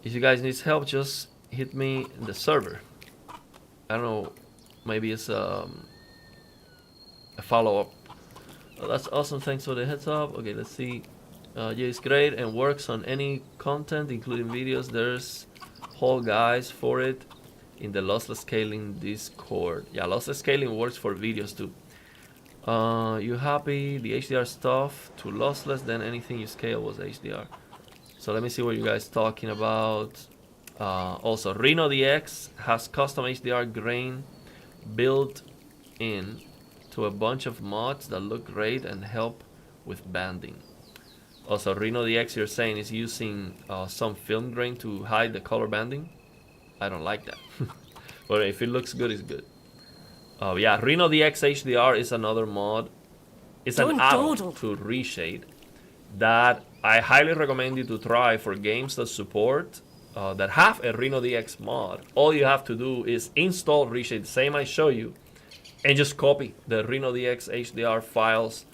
If you guys need help, just hit me in the server. I don't know, maybe it's a follow-up. Oh, that's awesome, thanks for the heads up. Okay, let's see. Yeah, it's great and works on any content, including videos. There's whole guides for it in the lossless scaling Discord. Yeah, lossless scaling works for videos too. You happy the HDR stuff to lossless, then anything you scale was HDR. So let me see what you guys talking about. Also, Reno DX has custom HDR grain built in to a bunch of mods that look great and help with banding. Also, Reno DX, you're saying, is using some film grain to hide the color banding. I don't like that. But if it looks good, it's good. Yeah, Reno DX HDR is another mod. It's an add-on to Reshade that I highly recommend you to try for games that support, that have a Reno DX mod. All you have to do is install Reshade, same I show you, and just copy the Reno DX HDR files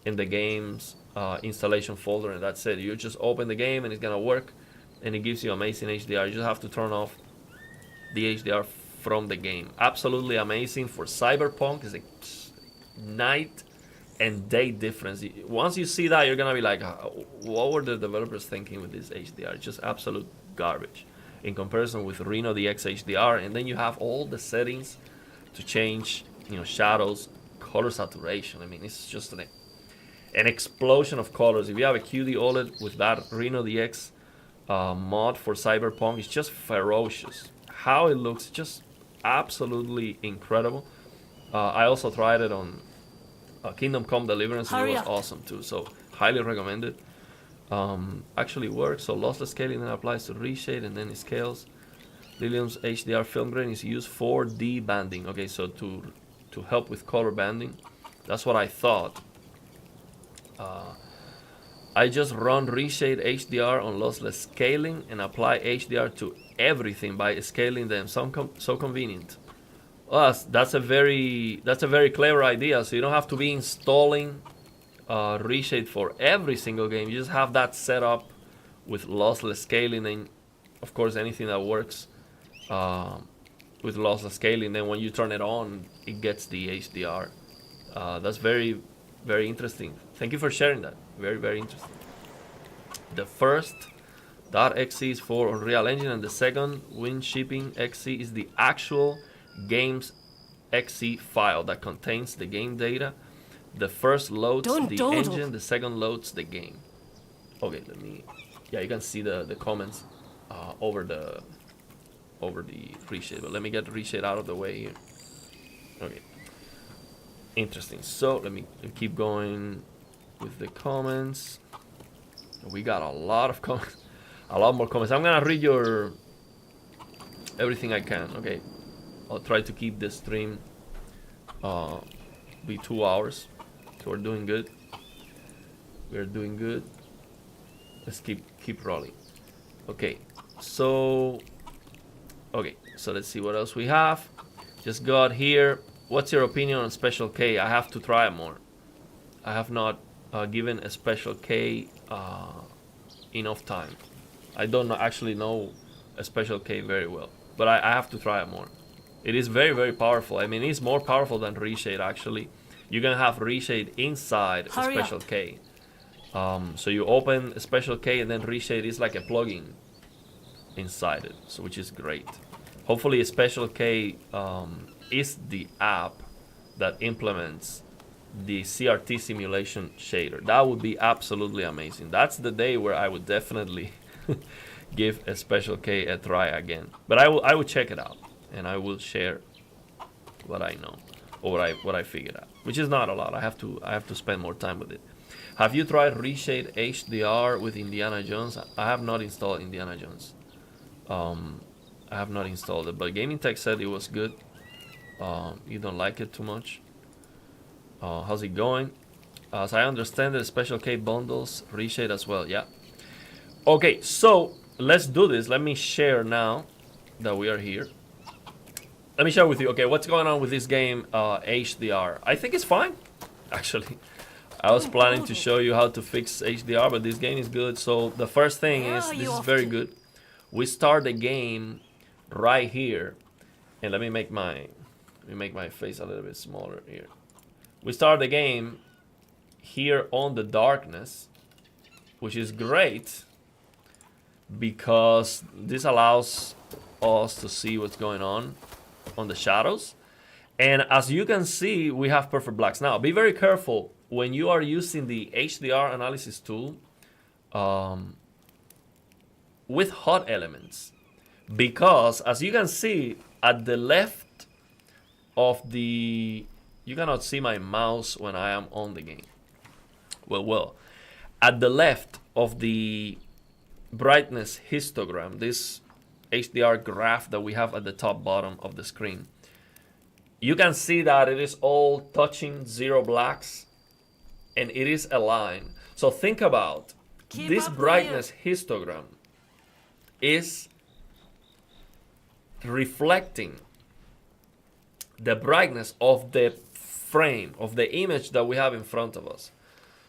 in the game's installation folder, and that's it. You just open the game and it's gonna work, and it gives you amazing HDR. You just have to turn off the HDR from the game. Absolutely amazing for Cyberpunk. It's a night and day difference. Once you see that, you're gonna be like, what were the developers thinking with this HDR? It's just absolute garbage in comparison with Reno DX HDR. And then you have all the settings to change, you know, shadows, color saturation. I mean, it's just an explosion of colors. If you have a QD OLED with that Reno DX mod for Cyberpunk, it's just ferocious. How it looks, just absolutely incredible. I also tried it on Kingdom Come Deliverance, and it was awesome too. So highly recommended. Actually works. So lossless scaling then applies to reshade, and then it scales. Lilium's HDR film grain is used for banding. Okay, so to help with color banding. That's what I thought. I just run Reshade HDR on lossless scaling and apply HDR to everything by scaling them. So convenient. Well, that's a very clever idea. So you don't have to be installing Reshade for every single game. You just have that set up with lossless scaling, and of course anything that works with lossless scaling. Then when you turn it on, it gets the HDR. That's very, very interesting. Thank you for sharing that. Very, very interesting. The first .exe is for Unreal Engine, and the second WinShipping.exe is the actual game's exe file that contains the game data. The first loads the engine, the second loads the game. Okay, let me. Yeah, you can see the comments over the reshade, but let me get the reshade out of the way here. Okay. Interesting. So let me keep going with the comments. We got a lot of comments, a lot more comments. I'm gonna read your everything I can. Okay, I'll try to keep the stream be 2 hours. So we're doing good. We're doing good. Let's keep rolling. Okay, so let's see what else we have. Just got here. What's your opinion on Special K? I have to try it more. I have not given a Special K enough time. I don't actually know a Special K very well, but I have to try it more. It is very, very powerful. I mean, it's more powerful than Reshade actually. You can have Reshade inside a Special K. So you open a Special K and then Reshade is like a plugin inside it, so which is great. Hopefully a Special K is the app that implements the CRT simulation shader. That would be absolutely amazing. That's the day where I would definitely give a Special K a try again. But I will check it out and I will share what I know or what I figured out, which is not a lot. I have to spend more time with it. Have you tried Reshade HDR with Indiana Jones? I have not installed Indiana Jones. I have not installed it, but Gaming Tech said it was good. You don't like it too much. How's it going? As I understand it, Special K bundles Reshade as well. Yeah. Okay, so let's do this. Let me share now that we are here. Let me share with you. Okay, what's going on with this game HDR? I think it's fine, actually. I was planning to show you how to fix HDR, but this game is good. So the first thing is, this is very good. We start the game right here, and let me make my face a little bit smaller here. We start the game here on the darkness, which is great because this allows us to see what's going on the shadows. And as you can see, we have perfect blacks. Now, be very careful when you are using the HDR analysis tool with hot elements, because as you can see at the left of the, you cannot see my mouse when I am on the game. Well, at the left of the brightness histogram, this HDR graph that we have at the top bottom of the screen, you can see that it is all touching zero blacks and it is aligned. So think about this brightness histogram is reflecting the brightness of the frame, of the image that we have in front of us.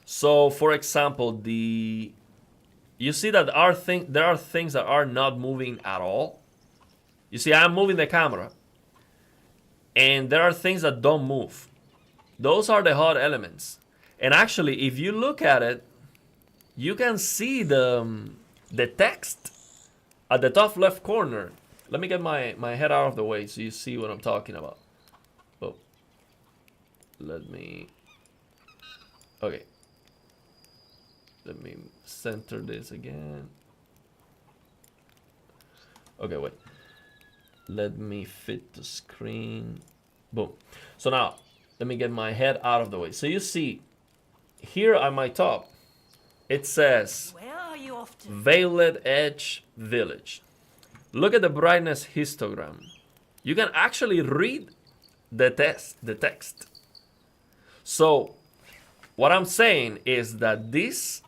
So for example, you see that there are things that are not moving at all. You see, I'm moving the camera and there are things that don't move. Those are the hot elements. And actually, if you look at it, you can see the text at the top left corner. Let me get my head out of the way so you see what I'm talking about. Oh, let me. Okay, Let me center this again. Okay, wait. Let me fit the screen. Boom. So now, let me get my head out of the way. So you see, here on my top, it says Where are you off to? Veiled Edge Village. Look at the brightness histogram. You can actually read the text. So what I'm saying is that this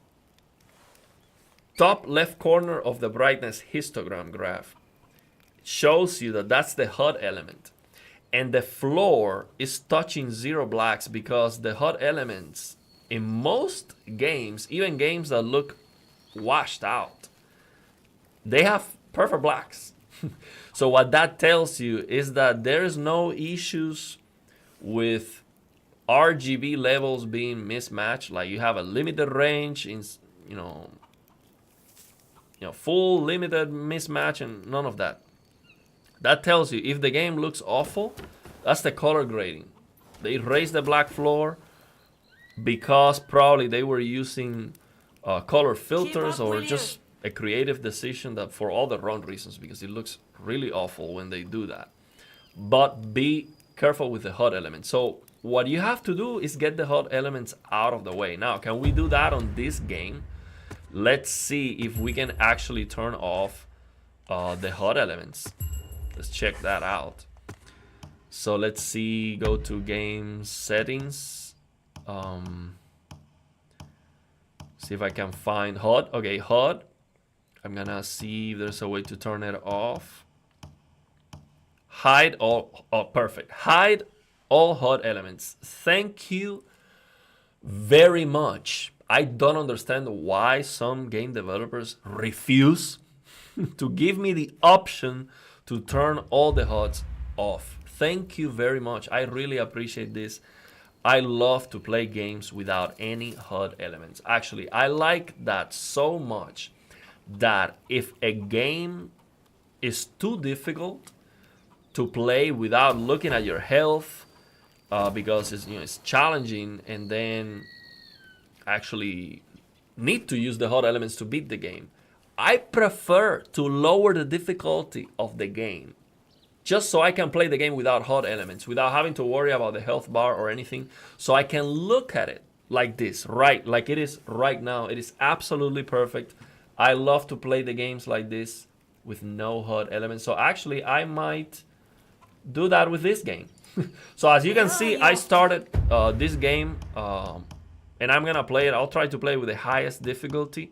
top left corner of the brightness histogram graph shows you that that's the HUD element. And the floor is touching 0 blacks because the HUD elements in most games, even games that look washed out, they have perfect blacks. So what that tells you is that there is no issues with RGB levels being mismatched. Like you have a limited range in, you know, full limited mismatch and none of that. That tells you if the game looks awful, that's the color grading. They raised the black floor because probably they were using color filters or just a creative decision that for all the wrong reasons, because it looks really awful when they do that. But be careful with the HUD elements. So what you have to do is get the HUD elements out of the way. Now, can we do that on this game? Let's see if we can actually turn off the HUD elements. Let's check that out. So let's see, go to game settings. See if I can find HUD. Okay, HUD. I'm gonna see if there's a way to turn it off. Hide all, oh, perfect. Hide all HUD elements. Thank you very much. I don't understand why some game developers refuse to give me the option to turn all the HUDs off. Thank you very much. I really appreciate this. I love to play games without any HUD elements. Actually, I like that so much that if a game is too difficult to play without looking at your health, because it's challenging, and then actually need to use the HUD elements to beat the game, I prefer to lower the difficulty of the game just so I can play the game without HUD elements, without having to worry about the health bar or anything, so I can look at it like this, right? Like it is right now. It is absolutely perfect. I love to play the games like this with no HUD elements. So actually, I might do that with this game. So as you can see, I started this game, and I'm gonna play it. I'll try to play with the highest difficulty,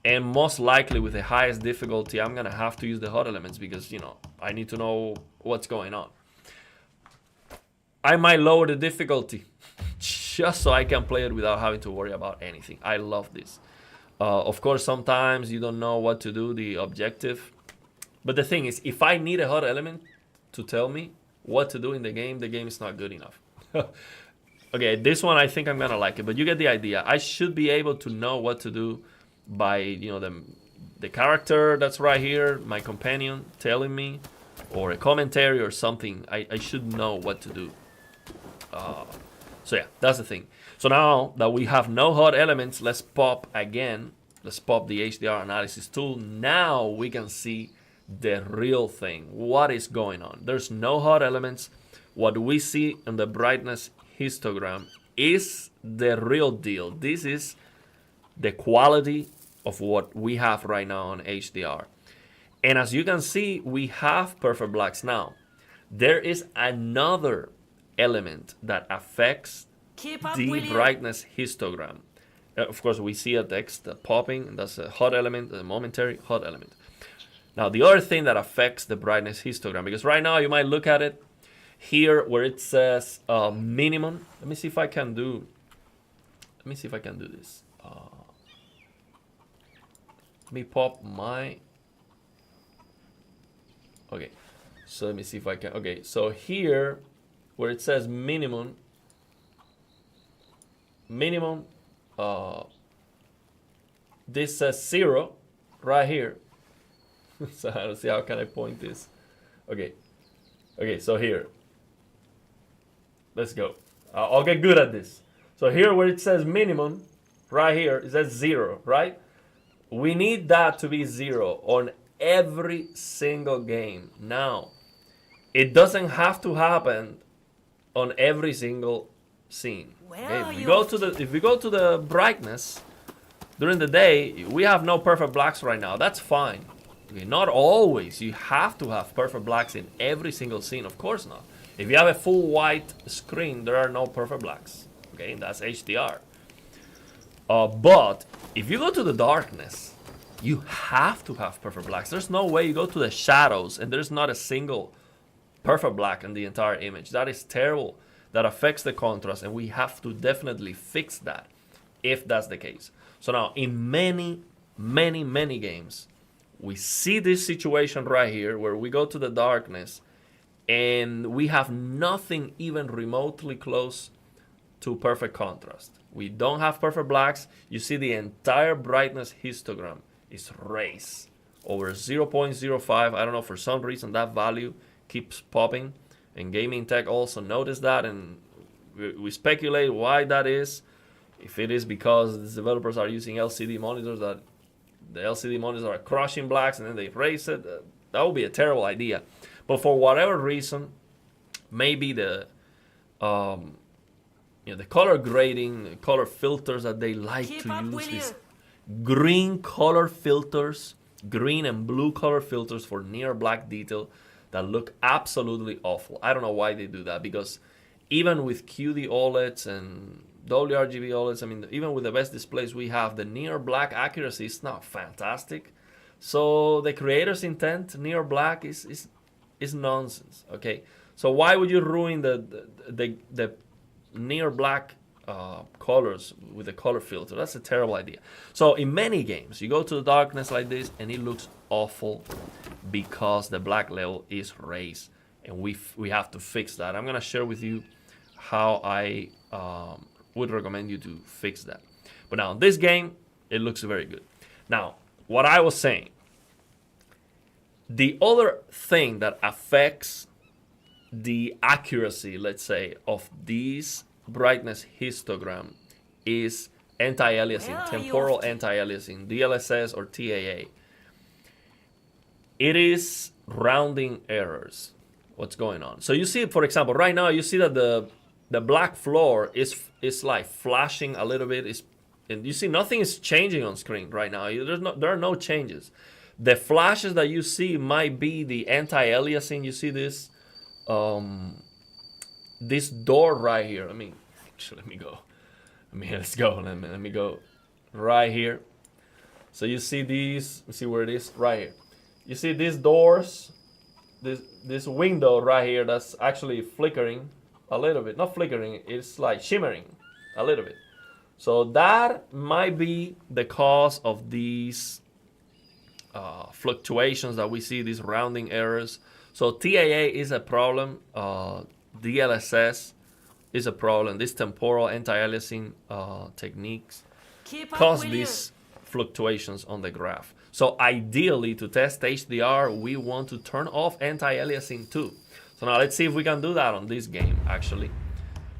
and most likely with the highest difficulty, I'm gonna have to use the HUD elements because I need to know what's going on. I might lower the difficulty just so I can play it without having to worry about anything. I love this. Of course, sometimes you don't know what to do, the objective. But the thing is, if I need a HUD element to tell me what to do in the game is not good enough. Okay, this one I think I'm gonna like it, but you get the idea. I should be able to know what to do by the character that's right here, my companion telling me, or a commentary or something. I should know what to do. So yeah, that's the thing. So now that we have no HUD elements, let's pop again. Let's pop the HDR analysis tool. Now we can see the real thing. What is going on? There's no HUD elements. What we see in the brightness histogram is the real deal. This is the quality of what we have right now on HDR. And as you can see, we have perfect blacks now. There is another element that affects the brightness histogram. Of course, we see a text popping, and that's a HUD element, a momentary HUD element. Now, the other thing that affects the brightness histogram, because right now you might look at it here where it says minimum. Let me see if I can do this. Let me pop my. Okay, so let me see if I can. Okay, so here where it says minimum, this says 0 right here. So let's see, how can I point this? Okay, so here, let's go. I'll get good at this. So here where it says minimum, right here, it says 0, right? We need that to be 0 on every single game. Now, it doesn't have to happen on every single scene. Okay? If we go to the brightness during the day, we have no perfect blacks right now. That's fine. Okay, not always. You have to have perfect blacks in every single scene. Of course not. If you have a full white screen, there are no perfect blacks. Okay, and that's HDR. But if you go to the darkness, you have to have perfect blacks. There's no way you go to the shadows and there's not a single perfect black in the entire image. That is terrible. That affects the contrast, and we have to definitely fix that if that's the case. So now, in many games, we see this situation right here where we go to the darkness and we have nothing even remotely close to perfect contrast. We don't have perfect blacks. You see the entire brightness histogram is raised over 0.05. I don't know, for some reason that value keeps popping, and gaming tech also noticed that, and we speculate why that is. If it is because the developers are using LCD monitors, that the LCD monitors are crushing blacks and then they raise it, that would be a terrible idea. But for whatever reason, maybe the the color grading, the color filters that they like to use, these green color filters, green and blue color filters for near black detail that look absolutely awful. I don't know why they do that, because even with QD OLEDs and WRGB OLEDs, I mean, even with the best displays we have, the near black accuracy is not fantastic. So the creator's intent, near black, is nonsense. Okay, so why would you ruin the near black colors with the color filter? That's a terrible idea. So in many games, you go to the darkness like this, and it looks awful because the black level is raised, and we have to fix that. I'm gonna share with you how I would recommend you to fix that. But now this game, it looks very good. Now, what I was saying, the other thing that affects the accuracy, let's say, of this brightness histogram is anti-aliasing, temporal anti-aliasing, DLSS or TAA. It is rounding errors. What's going on? So you see, for example, right now you see that the black floor is like flashing a little bit. And you see nothing is changing on screen right now. There are no changes. The flashes that you see might be the anti-aliasing. You see this this door right here. Let me go. Let's go. Let me go right here. So you see these. You see where it is? Right here. You see these doors. This window right here that's actually flickering a little bit. Not flickering. It's like shimmering a little bit. So that might be the cause of these fluctuations that we see. These rounding errors. So TAA is a problem. DLSS is a problem. These temporal anti-aliasing techniques cause these fluctuations on the graph. So ideally, to test HDR, we want to turn off anti-aliasing too. So now let's see if we can do that on this game, actually.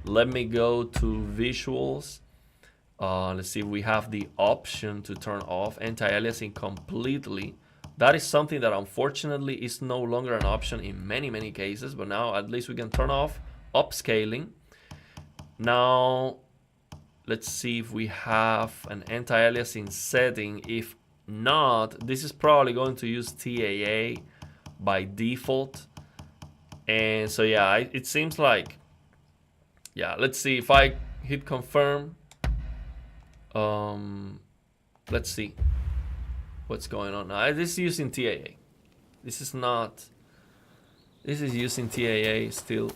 Let me go to visuals. Let's see if we have the option to turn off anti-aliasing completely. That is something that unfortunately is no longer an option in many cases, but now at least we can turn off upscaling. Now, let's see if we have an anti-aliasing setting. If not, this is probably going to use TAA by default. And so yeah, it seems like, yeah, let's see if I hit confirm. Let's see what's going on now. This is using TAA. This is using TAA still.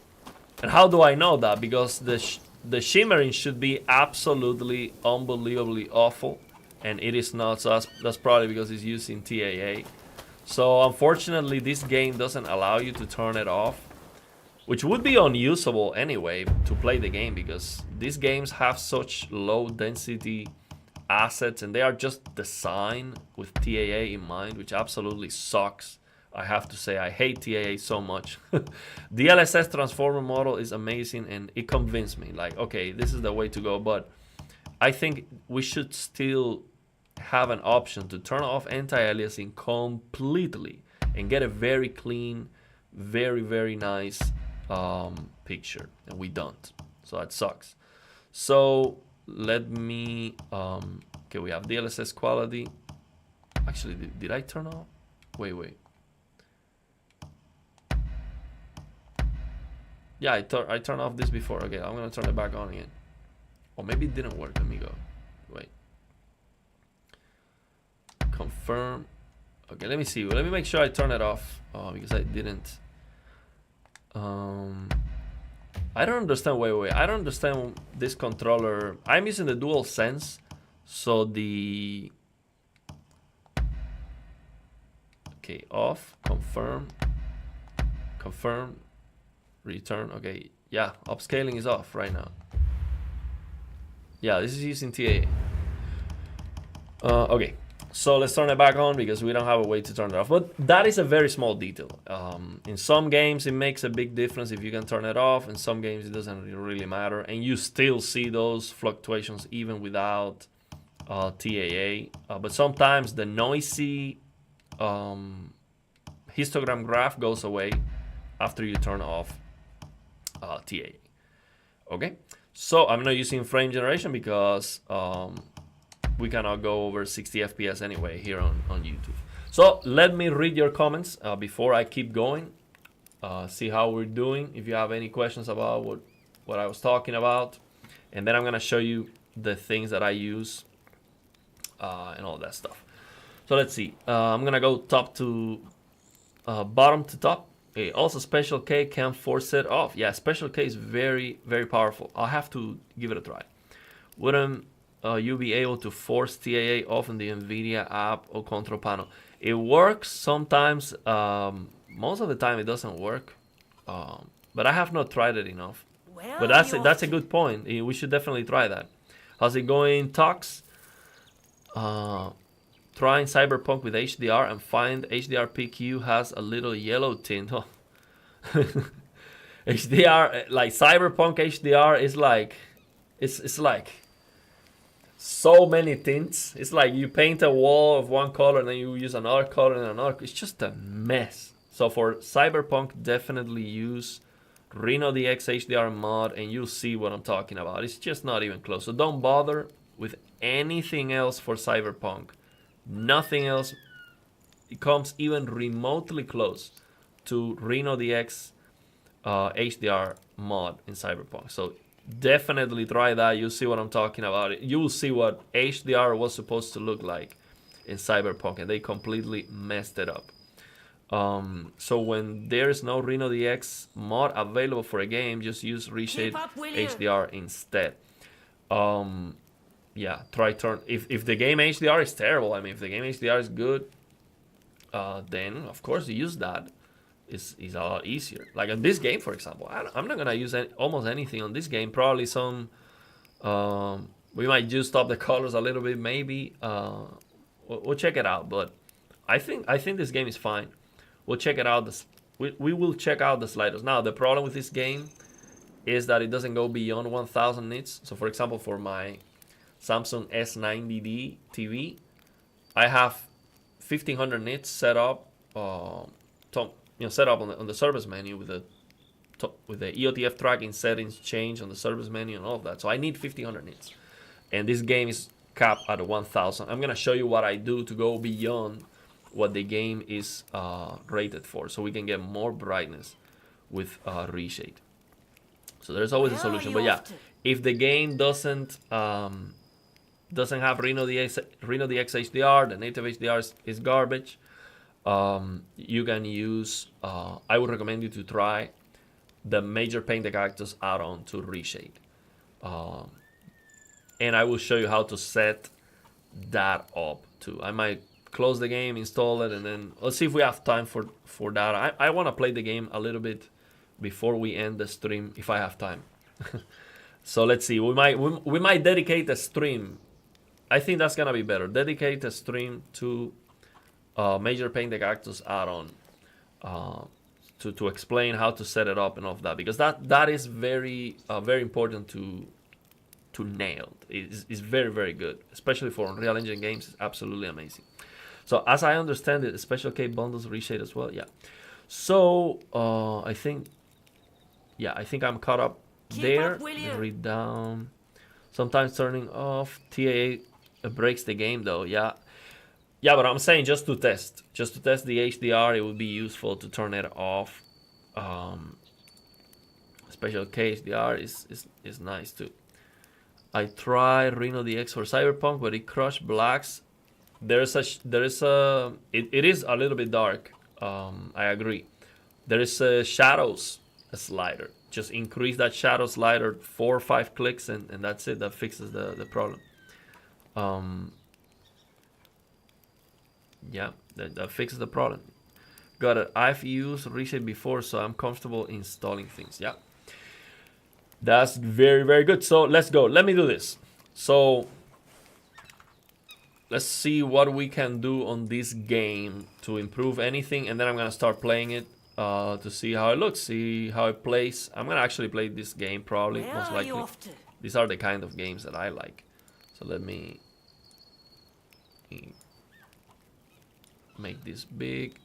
And how do I know that? Because the shimmering should be absolutely unbelievably awful, and it is not. So that's probably because it's using TAA. So unfortunately, this game doesn't allow you to turn it off, which would be unusable anyway to play the game, because these games have such low density assets and they are just designed with TAA in mind, which absolutely sucks. I have to say, I hate TAA so much. The DLSS transformer model is amazing and it convinced me, like, okay, this is the way to go. But I think we should still have an option to turn off anti-aliasing completely and get a very clean, very nice picture, and we don't, so that sucks. So let me okay, we have DLSS quality. Actually, did I turn off? Wait. Yeah, I turned off this before. Okay, I'm gonna turn it back on again. Or maybe it didn't work. Let me go. Wait. Confirm. Okay, let me see. Let me make sure I turn it off because I didn't. I don't understand. Wait. I don't understand this controller. I'm using the Dual Sense, so the. Okay, off. Confirm. Return. Okay, yeah, upscaling is off right now. Yeah, this is using TAA. Okay, so let's turn it back on because we don't have a way to turn it off. But that is a very small detail. In some games, it makes a big difference if you can turn it off. In some games, it doesn't really matter. And you still see those fluctuations even without TAA. But sometimes the noisy histogram graph goes away after you turn off TAA. Okay, so I'm not using frame generation because we cannot go over 60 FPS anyway here on YouTube. So let me read your comments before I keep going. See how we're doing. If you have any questions about what I was talking about, and then I'm gonna show you the things that I use and all that stuff. So let's see. I'm gonna go top to bottom to top. Okay, also Special K can force it off. Yeah, Special K is very powerful. I'll have to give it a try. Wouldn't you be able to force TAA off in the NVIDIA app or control panel? It works sometimes. Most of the time it doesn't work. But I have not tried it enough. But that's a good point. We should definitely try that. How's it going, Tox? Trying Cyberpunk with HDR and find HDR PQ has a little yellow tint. Oh. HDR, like Cyberpunk HDR is like, it's like so many tints. It's like you paint a wall of one color and then you use another color and another. It's just a mess. So for Cyberpunk, definitely use Reno DX HDR mod and you'll see what I'm talking about. It's just not even close. So don't bother with anything else for Cyberpunk. Nothing else comes even remotely close to Reno DX HDR mod in Cyberpunk. So definitely try that. You'll see what I'm talking about. You'll see what HDR was supposed to look like in Cyberpunk, and they completely messed it up. So when there's no Reno DX mod available for a game, just use Reshade HDR instead. Yeah, try turn. If the game HDR is terrible, I mean, if the game HDR is good, then of course you use that. Is a lot easier. Like in this game, for example, I'm not gonna use almost anything on this game. Probably some. We might just up the colors a little bit, maybe. We'll check it out. But I think this game is fine. We'll check it out. We will check out the sliders. Now the problem with this game is that it doesn't go beyond 1000 nits. So for example, for my Samsung S90D TV, I have 1500 nits set up, set up on the service menu with the EOTF tracking settings change on the service menu and all of that. So I need 1500 nits, and this game is capped at 1000. I'm gonna show you what I do to go beyond what the game is rated for, so we can get more brightness with Reshade. So there's always a solution. But yeah, if the game doesn't have Reno DX HDR, the native HDR is garbage. You can use, I would recommend you to try the Major Paint the Cactus add-on to Reshade. And I will show you how to set that up too. I might close the game, install it, and then let's see if we have time for that. I want to play the game a little bit before we end the stream if I have time. So let's see, we might dedicate a stream. I think that's gonna be better. Dedicate a stream to Major Paint the Cactus add-on to explain how to set it up and all of that, because that is very important to nailed. It's very, very good, especially for Unreal Engine games. It's absolutely amazing. So as I understand it, special K bundles reshade as well. Yeah. So I think I'm caught up there. Read down. Sometimes turning off TAA breaks the game though. Yeah. Yeah, but I'm saying just to test the HDR, it would be useful to turn it off. Special K HDR is nice too. I tried Reno DX for Cyberpunk, but it crushed blacks. It is a little bit dark. I agree. There is a shadows slider. Just increase that shadow slider 4 or 5 clicks, and that's it. That fixes the problem. Yeah, that fixes the problem. Got it. I've used Reshade before, so I'm comfortable installing things. Yeah, that's very, very good. So let's go. Let me do this. So let's see what we can do on this game to improve anything, and then I'm gonna start playing it to see how it looks, see how it plays. I'm gonna actually play this game probably, most likely. These are the kind of games that I like. So let me make this big,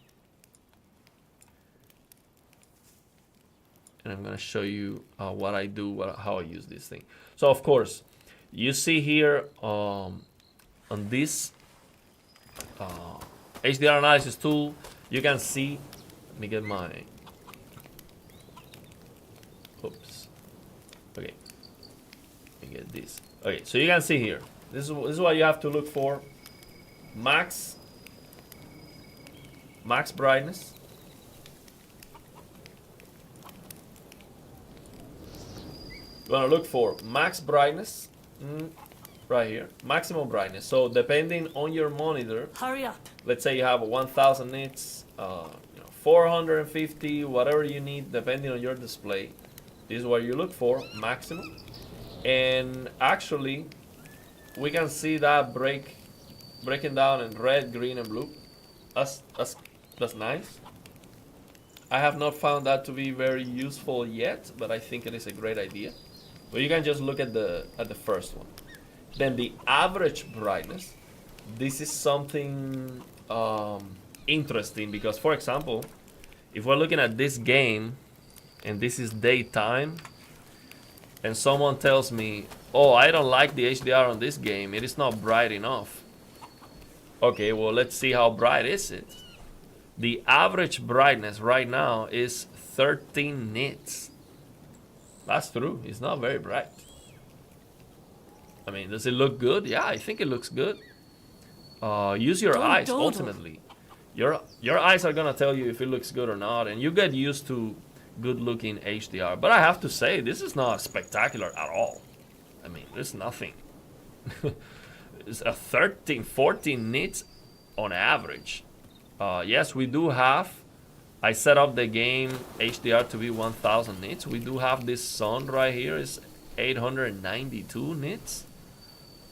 and I'm gonna show you what I do, how I use this thing. So of course, you see here on this HDR analysis tool, you can see. Let me get my. Oops. Okay. Let me get this. Okay, so you can see here. This is what you have to look for. Max brightness. You want to look for max brightness right here, maximum brightness. So depending on your monitor, hurry up. Let's say you have 1000 nits, 450, whatever you need, depending on your display. This is what you look for, maximum. And actually, we can see that breaking down in red, green, and blue. That's nice. I have not found that to be very useful yet, but I think it is a great idea. But you can just look at the first one. Then the average brightness. This is something interesting because, for example, if we're looking at this game and this is daytime, and someone tells me, "Oh, I don't like the HDR on this game. It is not bright enough." Okay, well, let's see how bright is it. The average brightness right now is 13 nits. That's true. It's not very bright. I mean, does it look good? Yeah, I think it looks good. Use your eyes, ultimately. Your eyes are gonna tell you if it looks good or not, and you get used to good-looking HDR. But I have to say, this is not spectacular at all. I mean, there's nothing. It's a 13, 14 nits on average. Yes, we do have. I set up the game HDR to be 1000 nits. We do have this sun right here is 892 nits.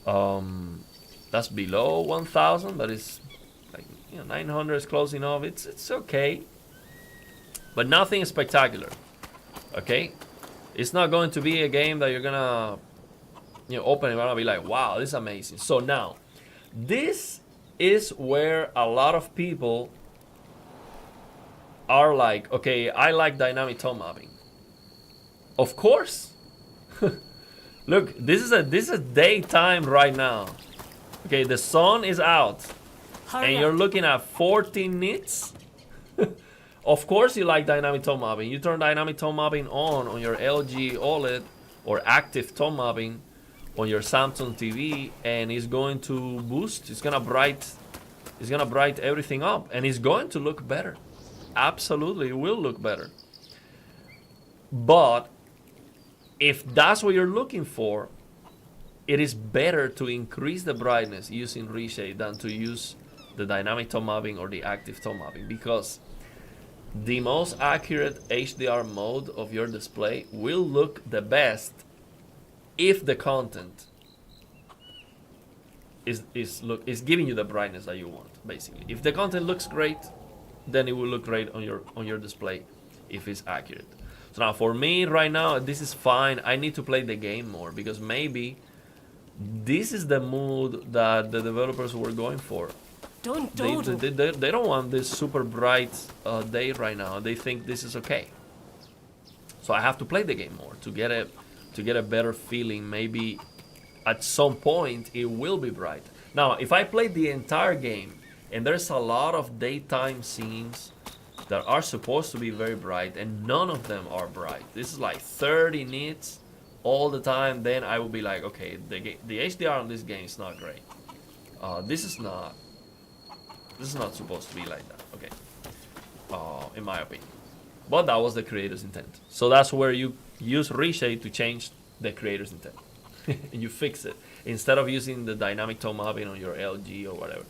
That's below 1000, but it's like 900 is close enough. It's okay, but nothing spectacular. Okay, it's not going to be a game that you're gonna open and gonna be like, wow, this is amazing. So now, this is where a lot of people are like, okay, I like dynamic tone mapping. Of course. Look, this is a daytime right now. Okay, the sun is out, and you're looking at 14 nits. Of course you like dynamic tone mapping. You turn dynamic tone mapping on your LG OLED or active tone mapping on your Samsung TV, and it's going to boost. It's gonna bright everything up, and it's going to look better. Absolutely, it will look better. But if that's what you're looking for, it is better to increase the brightness using Reshade than to use the dynamic tone mapping or the active tone mapping, because the most accurate HDR mode of your display will look the best if the content is giving you the brightness that you want. Basically, if the content looks great, then it will look great on your display if it's accurate. So now for me right now, this is fine. I need to play the game more because maybe This is the mood that the developers were going for. Don't They, dawdle. they don't want this super bright day right now. They think this is okay. So I have to play the game more to get a better feeling. Maybe at some point it will be bright. Now, if I play the entire game and there's a lot of daytime scenes that are supposed to be very bright and none of them are bright, this is like 30 nits all the time, then I will be like, okay, the HDR on this game is not great. This is not supposed to be like that, okay, in my opinion. But that was the creator's intent. So that's where you use Reshade to change the creator's intent. You fix it instead of using the dynamic tone mapping on your LG or whatever.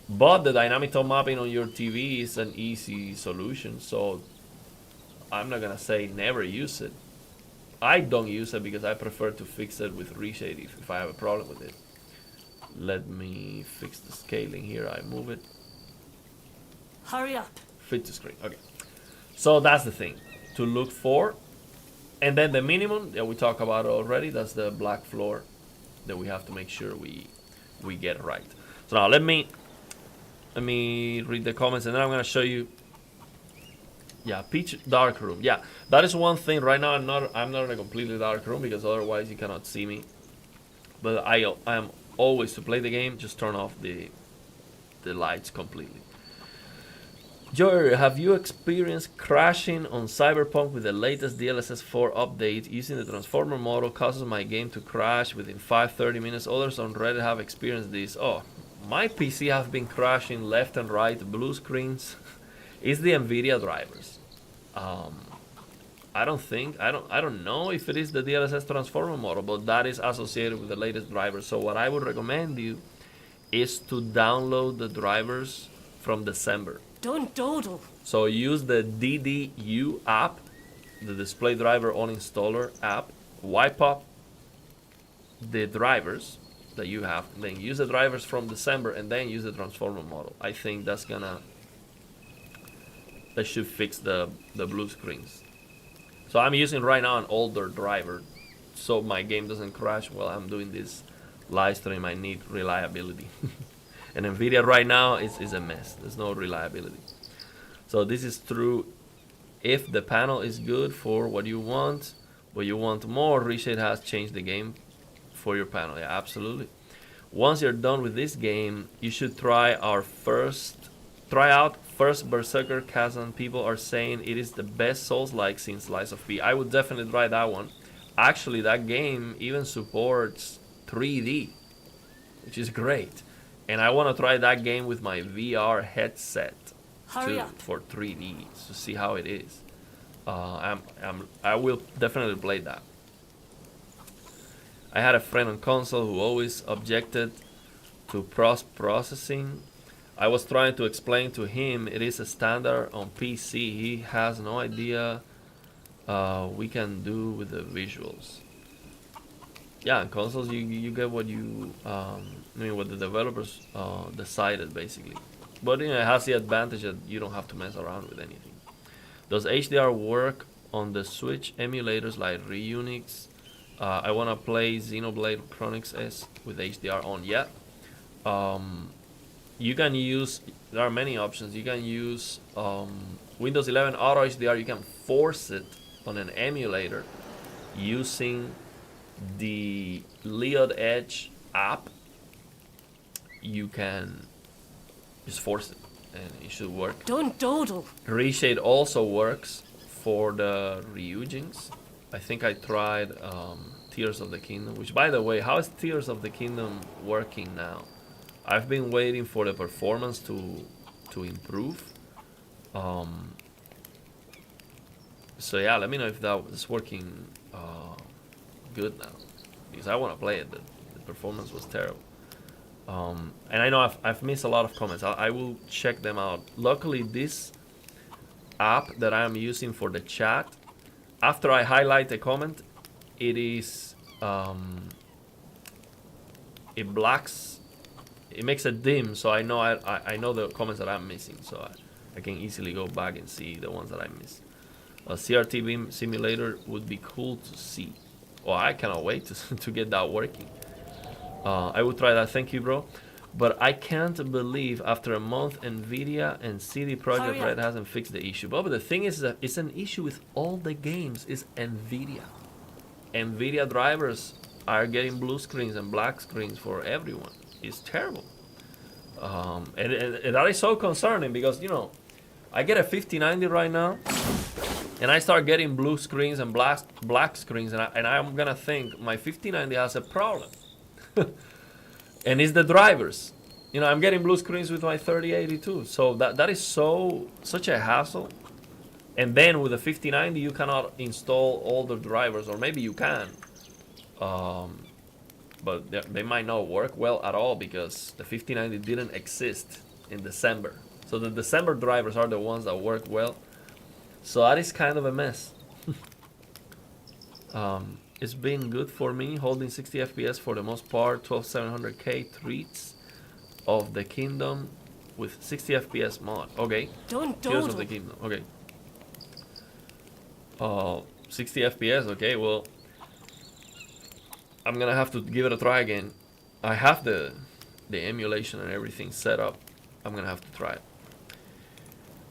But the dynamic tone mapping on your TV is an easy solution, so I'm not gonna say never use it. I don't use it because I prefer to fix it with Reshade if I have a problem with it. Let me fix the scaling here. I move it. Hurry up. Fit to screen. Okay. So that's the thing to look for. And then the minimum that we talked about already, that's the black floor that we have to make sure we get right. So now let me read the comments and then I'm gonna show you. Yeah, pitch dark room. Yeah, that is one thing. Right now I'm not in a completely dark room because otherwise you cannot see me. But I am always, to play the game, just turn off the lights completely. Joy, have you experienced crashing on Cyberpunk with the latest DLSS 4 update? Using the transformer model causes my game to crash within 5-30 minutes. Others on Reddit have experienced this. Oh, my PC have been crashing left and right, blue screens. It's the Nvidia drivers. I don't know if it is the DLSS transformer model, but that is associated with the latest drivers. So what I would recommend you is to download the drivers from December. Don't dawdle. So use the DDU app, the display driver uninstaller app, wipe up the drivers that you have, and then use the drivers from December and then use the transformer model. I think that should fix the blue screens. So I'm using right now an older driver so my game doesn't crash while I'm doing this live stream. I need reliability. And Nvidia right now is a mess. There's no reliability. So this is true if the panel is good for what you want, but you want more. Reshade has changed the game for your panel. Yeah, absolutely. Once you're done with this game, you should try out First Berserker Kazan. People are saying it is the best Souls-like since Lies of P. I would definitely try that one. Actually, that game even supports 3D, which is great. And I want to try that game with my VR headset Hurry too, up. for 3D to see how it is. I will definitely play that. I had a friend on console who always objected to processing. I was trying to explain to him it is a standard on PC. He has no idea we can do with the visuals. Yeah, in consoles you get what what the developers decided basically. But it has the advantage that you don't have to mess around with anything. Does HDR work on the Switch emulators like Reunix? I want to play Xenoblade Chronicles S with HDR on. Yeah. You can use, there are many options. You can use Windows 11 Auto HDR. You can force it on an emulator using the Leod Edge app. You can just force it and it should work. Don't dawdle. Reshade also works for the Ryujins. I think I tried Tears of the Kingdom, which, by the way, how is Tears of the Kingdom working now? I've been waiting for the performance to improve. So yeah, let me know if that is working good now, because I want to play it. The performance was terrible. And I know I've missed a lot of comments. I will check them out. Luckily, this app that I am using for the chat, after I highlight a comment, it is it makes it dim, so I know I know the comments that I'm missing, so I can easily go back and see the ones that I missed. A CRT beam simulator would be cool to see. Oh, I cannot wait to get that working. I would try that. Thank you, bro. But I can't believe after a month Nvidia and CD Projekt Red hasn't fixed the issue. But the thing is that it's an issue with all the games. Is Nvidia. Nvidia drivers are getting blue screens and black screens for everyone. It's terrible. And that is so concerning because, you know, I get a 5090 right now and I start getting blue screens and black screens, and I'm gonna think my 5090 has a problem. And it's the drivers. You know, I'm getting blue screens with my 3080 too. So that is such a hassle. And then with the 5090 you cannot install all the drivers, or maybe you can. But they might not work well at all because the 5090 didn't exist in December. So the December drivers are the ones that work well. So that is kind of a mess. It's been good for me, holding 60 FPS for the most part, 12700K treats of the Kingdom with 60 FPS mod. Okay. Tears of the Kingdom. Okay. 60 FPS. Okay. Well, I'm gonna have to give it a try again. I have the emulation and everything set up. I'm gonna have to try it.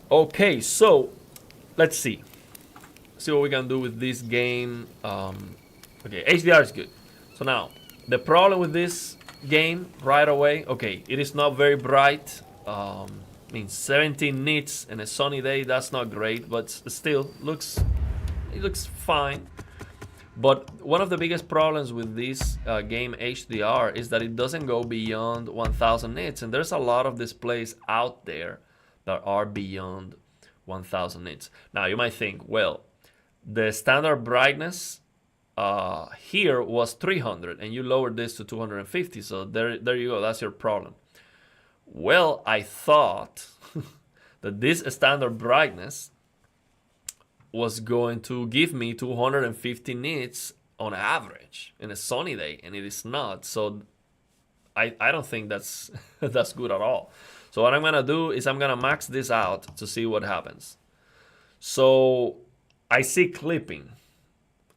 Okay. So let's see what we can do with this game. Okay, HDR is good. So now, the problem with this game right away, okay, it is not very bright. I mean, 17 nits in a sunny day, that's not great, but still, it looks fine. But one of the biggest problems with this game HDR is that it doesn't go beyond 1000 nits, and there's a lot of displays out there that are beyond 1000 nits. Now, you might think, well, the standard brightness here was 300 and you lowered this to 250, so there you go, that's your problem. Well, I thought that this standard brightness was going to give me 250 nits on average in a sunny day, and it is not. So I don't think that's that's good at all. So what I'm gonna do is I'm gonna max this out to see what happens. So I see clipping.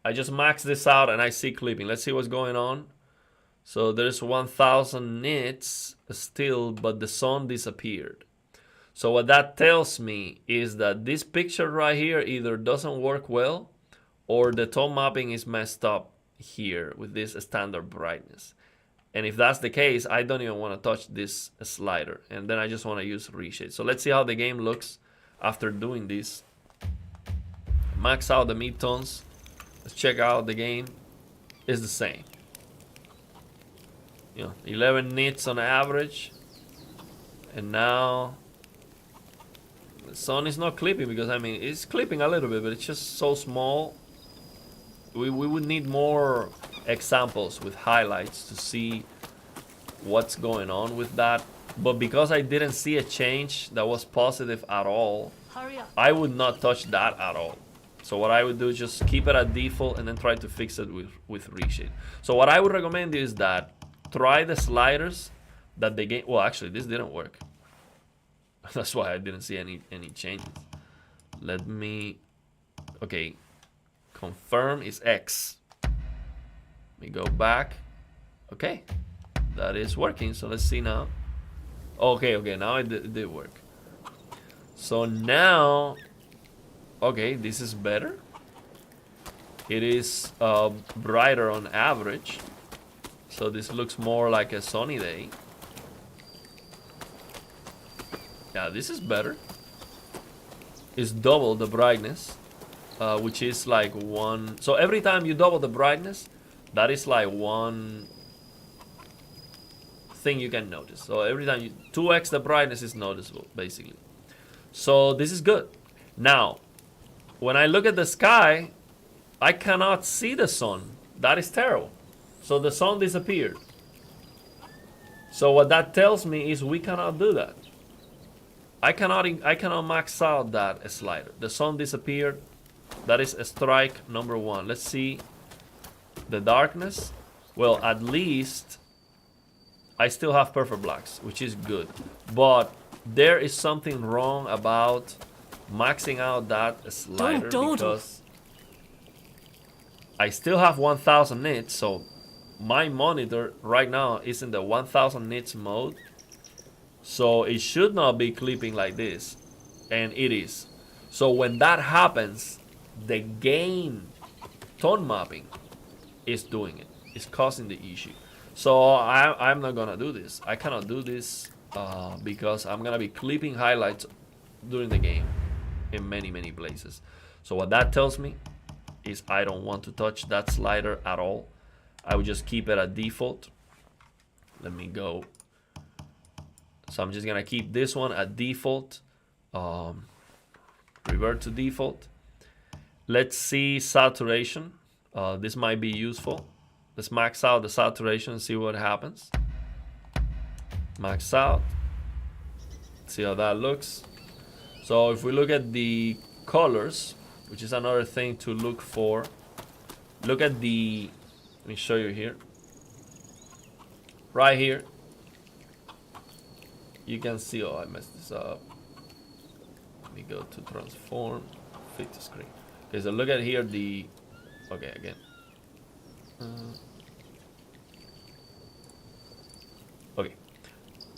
I just max this out and I see clipping. Let's see what's going on. So there's 1000 nits still, but the sun disappeared. So what that tells me is that this picture right here either doesn't work well or the tone mapping is messed up here with this standard brightness. And if that's the case, I don't even want to touch this slider. And then I just want to use Reshade. So let's see how the game looks after doing this. Max out the midtones. Let's check out the game. It's the same. You know, 11 nits on average. And now the sun is not clipping because, I mean, it's clipping a little bit, but it's just so small. We would need more examples with highlights to see what's going on with that. But because I didn't see a change that was positive at all, I would not touch that at all. So what I would do is just keep it at default and then try to fix it with Reshade. So what I would recommend is that try the sliders that the game. Well, actually, this didn't work. That's why I didn't see any changes. Let me. Okay, confirm is X. Let me go back. Okay, that is working. So let's see now. Okay, now it did work. So now. Okay, this is better. It is brighter on average. So this looks more like a sunny day. Yeah, this is better. It's double the brightness, which is like one. So every time you double the brightness, that is like one thing you can notice. So every time you 2x the brightness is noticeable, basically. So this is good. Now, when I look at the sky, I cannot see the sun. That is terrible. So the sun disappeared. So what that tells me is we cannot do that. I cannot max out that slider. The sun disappeared. That is a strike number one. Let's see the darkness. Well, at least I still have perfect blacks, which is good. But there is something wrong about maxing out that slider because I still have 1000 nits, so my monitor right now is in the 1000 nits mode, so it should not be clipping like this, and it is. So when that happens, the game tone mapping is doing it. It's causing the issue. So I'm not gonna do this. I cannot do this because I'm gonna be clipping highlights during the game in many places. So what that tells me is I don't want to touch that slider at all. I would just keep it at default. Let me go. So I'm just gonna keep this one at default. Revert to default. Let's see saturation. This might be useful. Let's max out the saturation and see what happens. Max out. See how that looks. So if we look at the colors, which is another thing to look for. Look at the, let me show you here. Right here. You can see, oh, I messed this up. Let me go to transform, fit to screen. Okay, so look at here the, okay, again. Okay,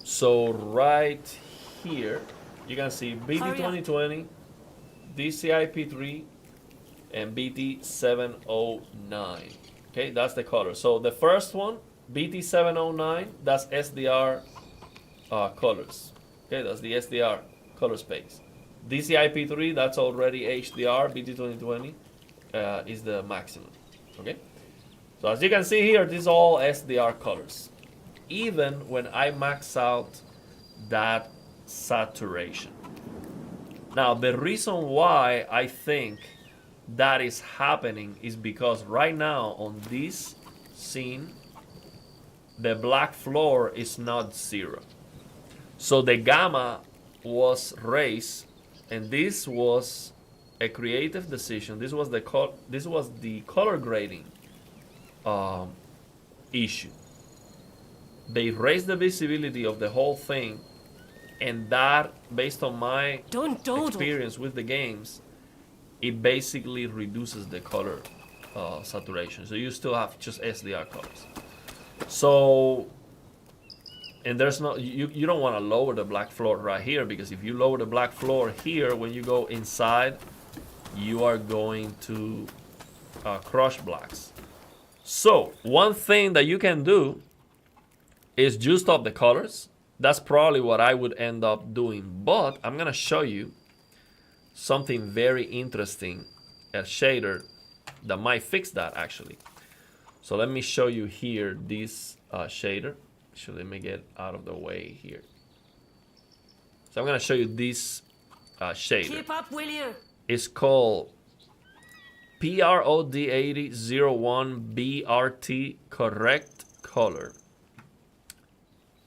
so right here, you can see BT2020, DCI-P3, and BT709. Okay, that's the color. So the first one, BT709, that's SDR colors. Okay, that's the SDR color space. DCI-P3, that's already HDR. BT2020 is the maximum. Okay, so as you can see here, these are all SDR colors. Even when I max out that saturation. Now, the reason why I think that is happening is because right now on this scene, the black floor is not 0. So the gamma was raised, and this was a creative decision. This was the color grading issue. They raised the visibility of the whole thing, and that, based on my experience with the games, it basically reduces the color saturation. So you still have just SDR colors. So, and there's no, you don't want to lower the black floor right here, because if you lower the black floor here, when you go inside, you are going to crush blacks. So one thing that you can do is juice up the colors. That's probably what I would end up doing, but I'm gonna show you something very interesting, a shader that might fix that actually. So let me show you here this shader. So let me get out of the way here. So I'm gonna show you this shader. Keep up, will you? It's called PROD8001BRT correct color.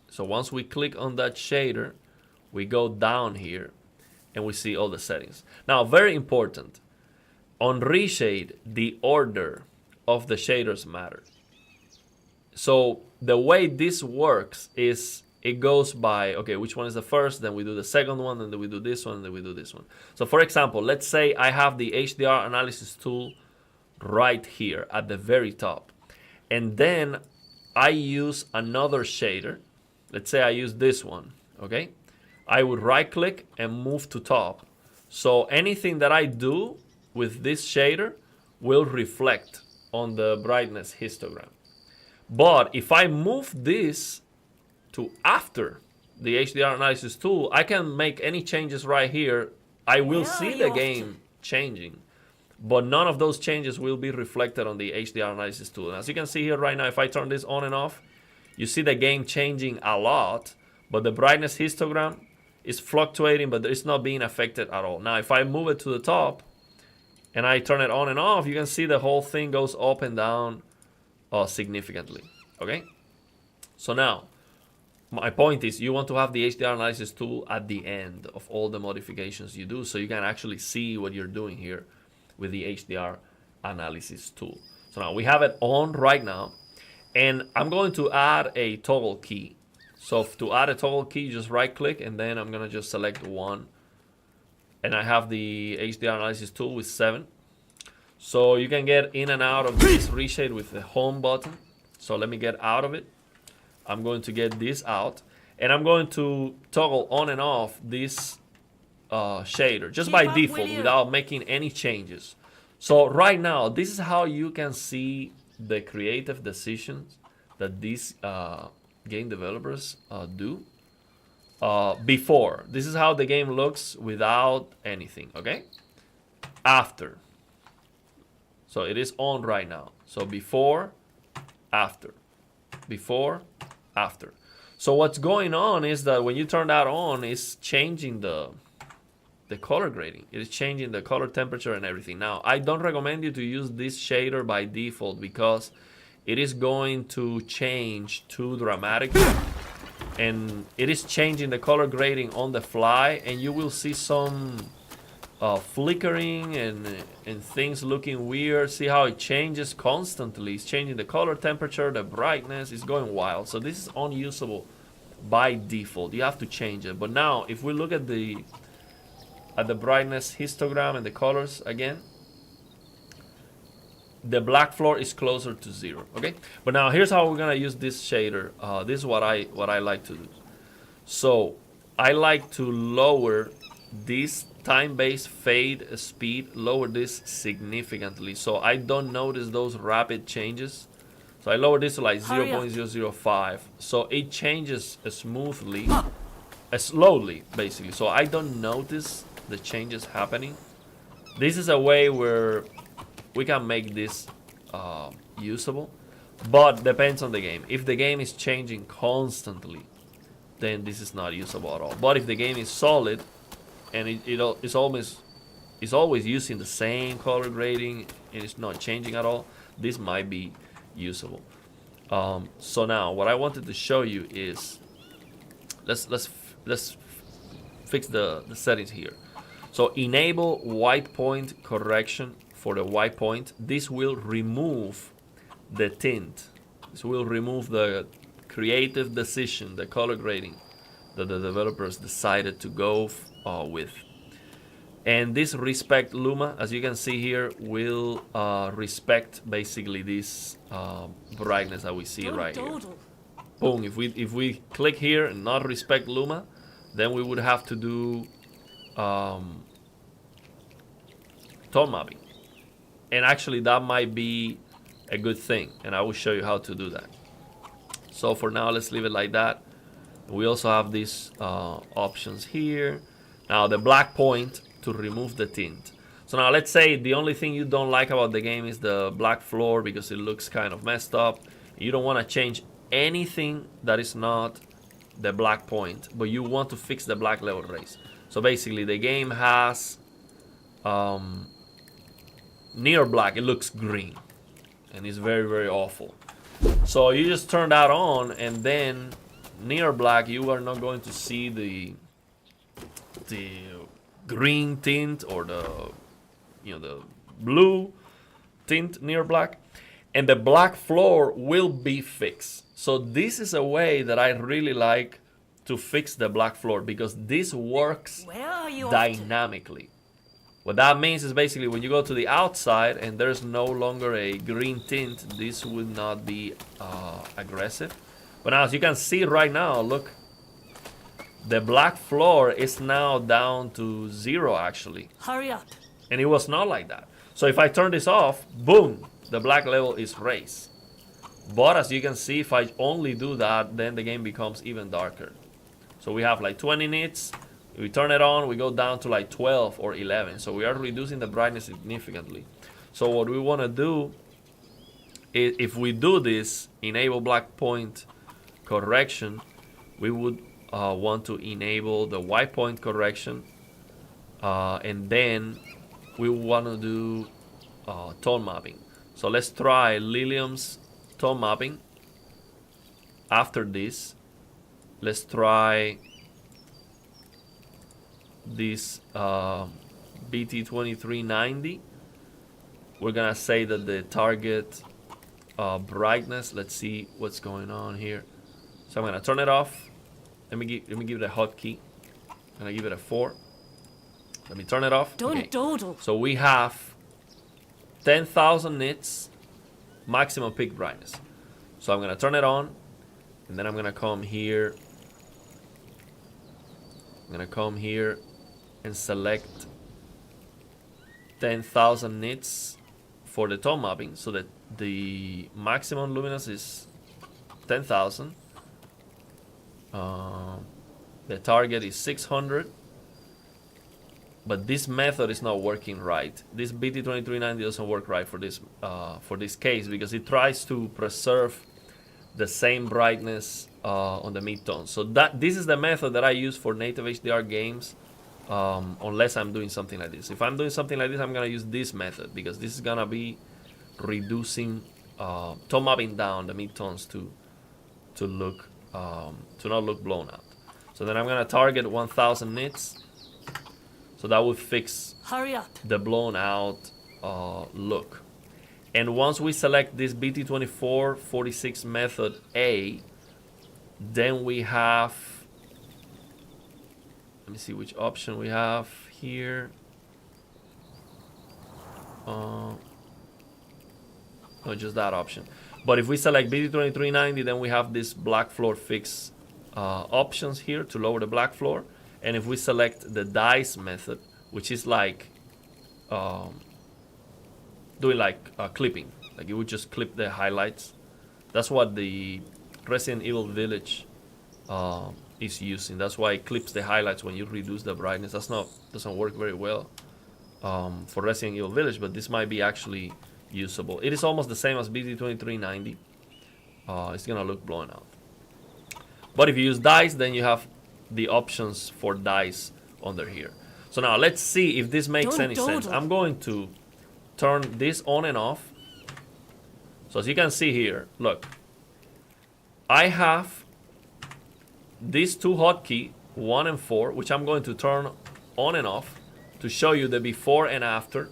So once we click on that shader, we go down here and we see all the settings. Now, very important, on Reshade, the order of the shaders matter. So the way this works is it goes by, okay, which one is the first, then we do the second one, and then we do this one, and then we do this one. So for example, let's say I have the HDR analysis tool right here at the very top. And then I use another shader. Let's say I use this one, okay? I would right click and move to top. So anything that I do with this shader will reflect on the brightness histogram. But if I move this to after the HDR analysis tool, I can make any changes right here. I will see the game changing, but none of those changes will be reflected on the HDR analysis tool. And as you can see here right now, if I turn this on and off, you see the game changing a lot, but the brightness histogram is fluctuating, but it's not being affected at all. Now, if I move it to the top and I turn it on and off, you can see the whole thing goes up and down significantly, okay? So now, my point is you want to have the HDR analysis tool at the end of all the modifications you do, so you can actually see what you're doing here with the HDR analysis tool. So now we have it on right now. And I'm going to add a toggle key. So to add a toggle key, just right click, and then I'm gonna just select one. And I have the HDR analysis tool with 7. So you can get in and out of this reshade with the home button. So let me get out of it. I'm going to get this out. And I'm going to toggle on and off this shader just by default without making any changes. So right now, this is how you can see the creative decisions that these game developers do before. This is how the game looks without anything, okay? After. So it is on right now. So before, after. Before, after. So what's going on is that when you turn that on, it's changing the color grading. It is changing the color temperature and everything. Now, I don't recommend you to use this shader by default because it is going to change too dramatically. And it is changing the color grading on the fly, and you will see some flickering and things looking weird. See how it changes constantly. It's changing the color temperature, the brightness. It's going wild. So this is unusable by default. You have to change it. But now, if we look at the brightness histogram and the colors again, the black floor is closer to 0. Okay, but now here's how we're gonna use this shader. This is what I like to do. So I like to lower this time-based fade speed, lower this significantly so I don't notice those rapid changes. So I lower this to like 0.005 so it changes smoothly, slowly basically, so I don't notice the changes happening. This is a way where we can make this usable, but depends on the game. If the game is changing constantly, then this is not usable at all. But if the game is solid and it's always using the same color grading and it's not changing at all, this might be usable. So now what I wanted to show you is let's fix the settings here. So enable white point correction for the white point. This will remove the tint. This will remove the creative decision, the color grading that the developers decided to go with. And this respect luma, as you can see here, will respect basically this brightness that we see right here. Boom. If we click here and not respect luma, then we would have to do tone mapping. And actually that might be a good thing, and I will show you how to do that. So for now, let's leave it like that. We also have these options here. Now the black point to remove the tint. So now let's say the only thing you don't like about the game is the black floor because it looks kind of messed up. You don't want to change anything that is not the black point, but you want to fix the black level race. So basically the game has near black, it looks green and it's very, very awful. So you just turn that on, and then near black you are not going to see the green tint or the blue tint near black, and the black floor will be fixed. So this is a way that I really like to fix the black floor because this works dynamically. What that means is basically when you go to the outside and there's no longer a green tint, this would not be aggressive. But now as you can see right now, look, the black floor is now down to 0 actually. Hurry up. And it was not like that. So if I turn this off, boom, the black level is raised. But as you can see, if I only do that, then the game becomes even darker. So we have like 20 nits. If we turn it on, we go down to like 12 or 11. So we are reducing the brightness significantly. So what we want to do is, if we do this, enable black point correction, we would want to enable the white point correction. And then we want to do tone mapping. So let's try Lilium's tone mapping. After this, let's try this BT2390. We're gonna say that the target brightness, let's see what's going on here. So I'm gonna turn it off. Let me give it a hotkey. I'm gonna give it a 4. Let me turn it off. Don't dawdle. So we have 10,000 nits maximum peak brightness. So I'm gonna turn it on, and then I'm gonna come here. I'm gonna come here and select 10,000 nits for the tone mapping, so that the maximum luminance is 10,000. The target is 600, but this method is not working right. This BT2390 doesn't work right for this case, because it tries to preserve the same brightness on the mid-tone. So this is the method that I use for native HDR games, unless I'm doing something like this. If I'm doing something like this, I'm gonna use this method, because this is gonna be reducing, tone mapping down the mid-tones to not look blown out. So then I'm gonna target 1000 nits. So that would fix Hurry up. the blown out look. And once we select this BT2446 method A, then we have, let me see which option we have here. No, just that option. But if we select BT2390, then we have this black floor fix options here to lower the black floor. And if we select the dice method, which is like doing like clipping, like you would just clip the highlights. That's what the Resident Evil Village is using. That's why it clips the highlights when you reduce the brightness. Doesn't work very well for Resident Evil Village, but this might be actually usable. It is almost the same as BT2390. It's gonna look blown out. But if you use dice, then you have the options for dice under here. So now let's see if this makes any sense. I'm going to turn this on and off. So as you can see here, look, I have these two hotkeys, 1 and 4, which I'm going to turn on and off to show you the before and after.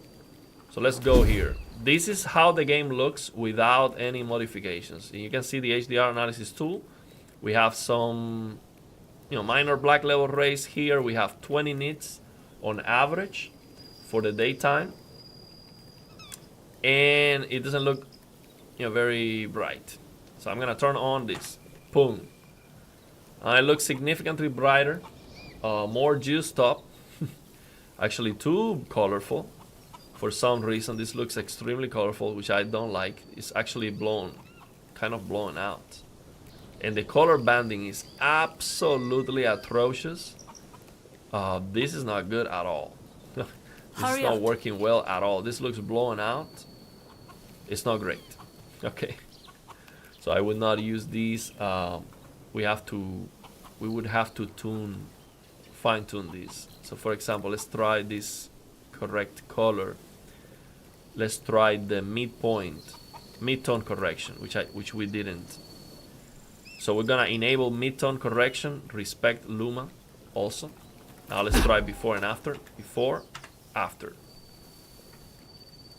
So let's go here. This is how the game looks without any modifications. And you can see the HDR analysis tool. We have some, minor black level rays here. We have 20 nits on average for the daytime, and it doesn't look, very bright. So I'm gonna turn on this. Boom. It looks significantly brighter, more juiced up. Actually, too colorful. For some reason, this looks extremely colorful, which I don't like. It's actually kind of blown out. And the color banding is absolutely atrocious. This is not good at all. This is not working well at all. This looks blown out. It's not great. Okay. So I would not use these. We would have to fine tune these. So for example, let's try this correct color. Let's try the mid-tone correction, which we didn't. So we're gonna enable mid-tone correction, respect Luma also. Now let's try before and after. Before, after.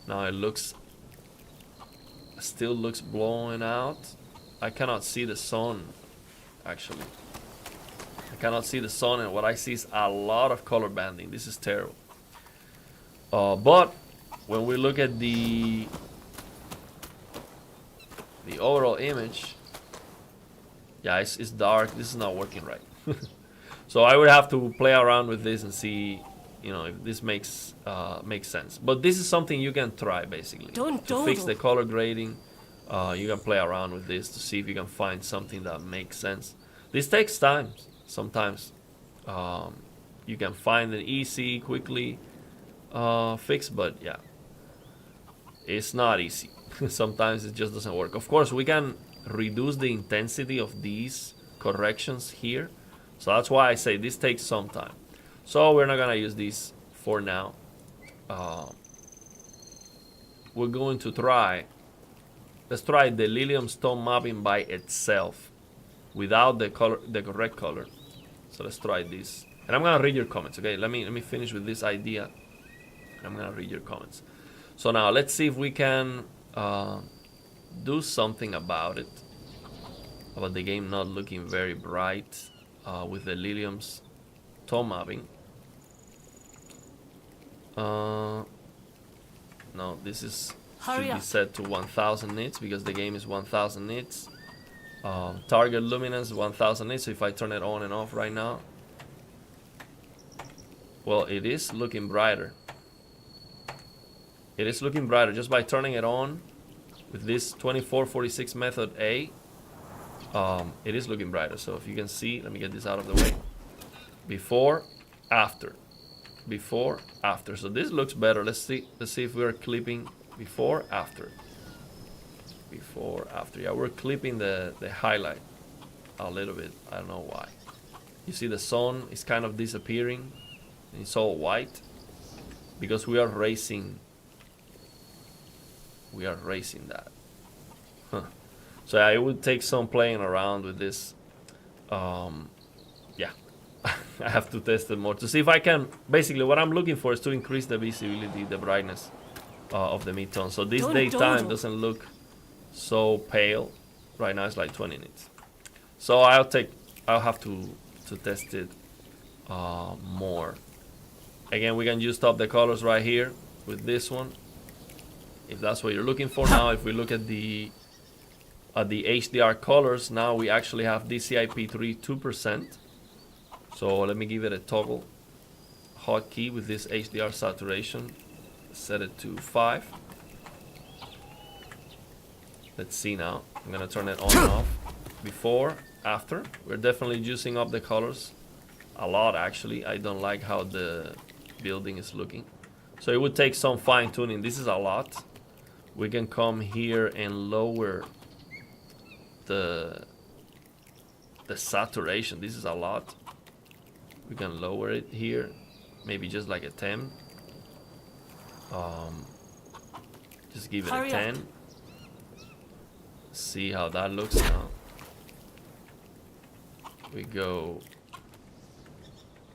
Now it still looks blown out. I cannot see the sun, actually. I cannot see the sun, and what I see is a lot of color banding. This is terrible. But when we look at the overall image, yeah, it's dark. This is not working right. So I would have to play around with this and see, if this makes sense. But this is something you can try, basically. To fix the color grading, you can play around with this to see if you can find something that makes sense. This takes time. Sometimes you can find an easy, quickly fix, but yeah, it's not easy. Sometimes it just doesn't work. Of course, we can reduce the intensity of these corrections here. So that's why I say this takes some time. So we're not gonna use these for now. We're going to let's try the Lilium Stone mapping by itself without the correct color. So let's try this. And I'm gonna read your comments, okay? Let me finish with this idea, and I'm gonna read your comments. So now let's see if we can do something about it, about the game not looking very bright with the Lilium's tone mapping. No, this should be set to 1000 nits because the game is 1000 nits. Target luminance 1000 nits. So if I turn it on and off right now, well, it is looking brighter. It is looking brighter just by turning it on with this 2446 method A. It is looking brighter. So if you can see, let me get this out of the way. Before, after, before, after. So this looks better. Let's see if we're clipping before, after, before, after. Yeah, we're clipping the highlight a little bit. I don't know why. You see the sun is kind of disappearing. It's all white because we are racing. We are racing that. Huh. So I would take some playing around with this. Yeah, I have to test it more to see if I can. Basically, what I'm looking for is to increase the visibility, the brightness of the midtone. So this daytime doesn't look so pale. Right now it's like 20 nits. So I'll have to test it more. Again, we can just top the colors right here with this one, if that's what you're looking for. Now, if we look at the HDR colors, now we actually have DCI-P3 2%. So let me give it a toggle hotkey with this HDR saturation. Set it to 5. Let's see now. I'm gonna turn it on and off. Before, after. We're definitely juicing up the colors a lot, actually. I don't like how the building is looking. So it would take some fine tuning. This is a lot. We can come here and lower the saturation. This is a lot. We can lower it here, maybe just like a 10. Just give it a 10. See how that looks now. We go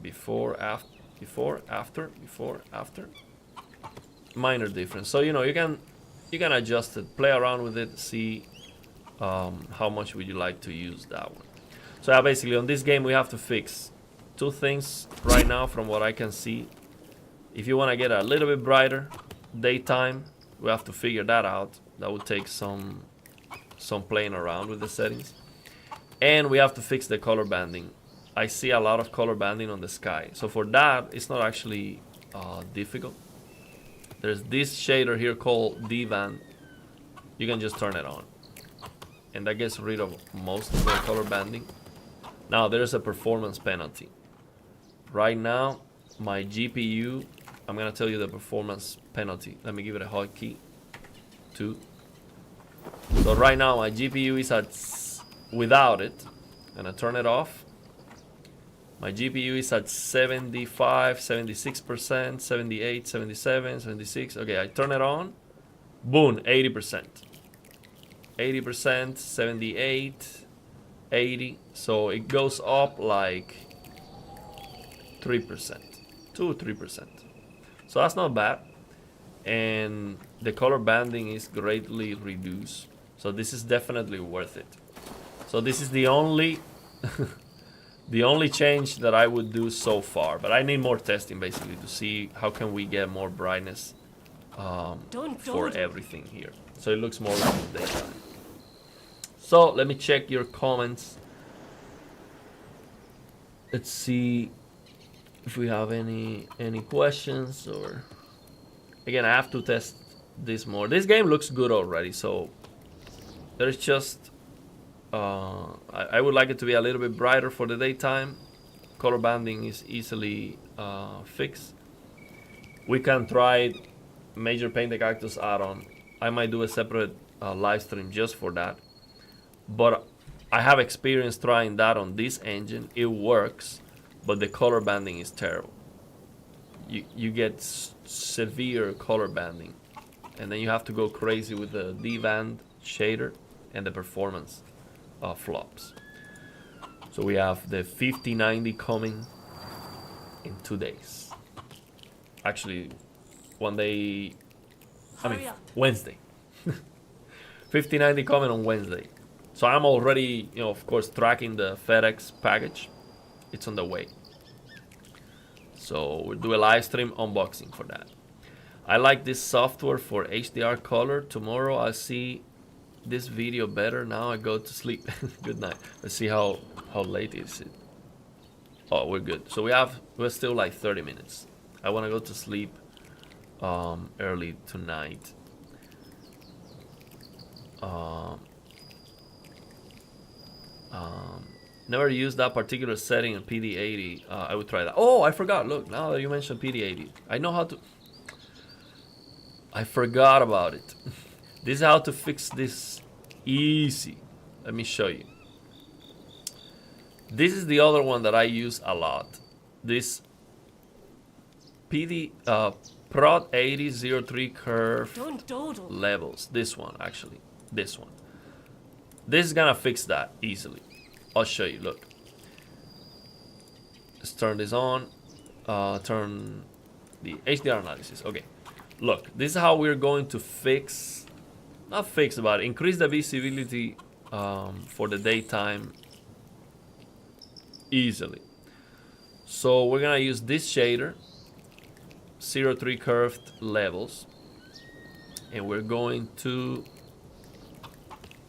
before, after, before, after, before, after. Minor difference. So you know you can adjust it, play around with it, see how much would you like to use that one. So yeah, basically on this game we have to fix 2 things right now from what I can see. If you want to get a little bit brighter daytime, we have to figure that out. That would take some playing around with the settings. And we have to fix the color banding. I see a lot of color banding on the sky. So for that, it's not actually difficult. There's this shader here called D-Band. You can just turn it on. And that gets rid of most of the color banding. Now there's a performance penalty. Right now, my GPU, I'm gonna tell you the performance penalty. Let me give it a hotkey. 2. So right now my GPU is at, without it, I'm gonna turn it off. My GPU is at 75, 76%, 78, 77, 76. Okay, I turn it on. Boom, 80%. 80%, 78, 80. So it goes up like 3%, 2 or 3%. So that's not bad. And the color banding is greatly reduced. So this is definitely worth it. So this is the only the only change that I would do so far. But I need more testing basically to see how can we get more brightness for everything here. So it looks more like daytime. So let me check your comments. Let's see if we have any questions, or again I have to test this more. This game looks good already, so there's just I would like it to be a little bit brighter for the daytime. Color banding is easily fixed. We can try Major Paint the Cactus add-on. I might do a separate live stream just for that. But I have experience trying that on this engine. It works, but the color banding is terrible. You get severe color banding, and then you have to go crazy with the D-Band shader and the performance flops. So we have the 5090 coming in 2 days. Actually, one day, Wednesday. 5090 coming on Wednesday. So I'm already, of course, tracking the FedEx package. It's on the way. So we'll do a live stream unboxing for that. I like this software for HDR color. Tomorrow I'll see this video better. Now I go to sleep. Good night. Let's see how late is it. Oh, we're good. So we're still like 30 minutes. I want to go to sleep early tonight. Never used that particular setting in PD80. I would try that. Oh, I forgot. Look, now that you mentioned PD80, I know how to. I forgot about it. This is how to fix this easy. Let me show you. This is the other one that I use a lot. This PD Prod 8003 curve Don't dawdle. levels. This one actually. This one. This is gonna fix that easily. I'll show you. Look. Let's turn this on. Turn the HDR analysis. Okay. Look, this is how we're going to fix, not fix, but increase the visibility for the daytime easily. So we're gonna use this shader, 03 curved levels, and we're going to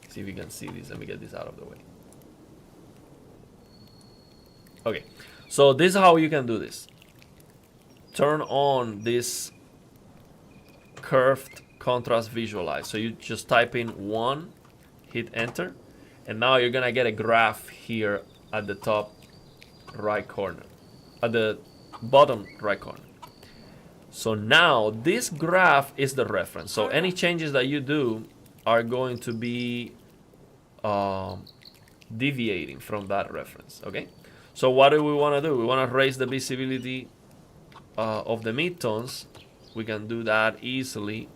see if you can see this. Let me get this out of the way. Okay, so this is how you can do this. Turn on this curved contrast visualize. So you just type in 1, hit enter, and now you're gonna get a graph here at the top right corner, at the bottom right corner. So now this graph is the reference. So any changes that you do are going to be deviating from that reference. Okay. So what do we want to do? We want to raise the visibility of the midtones. We can do that easily.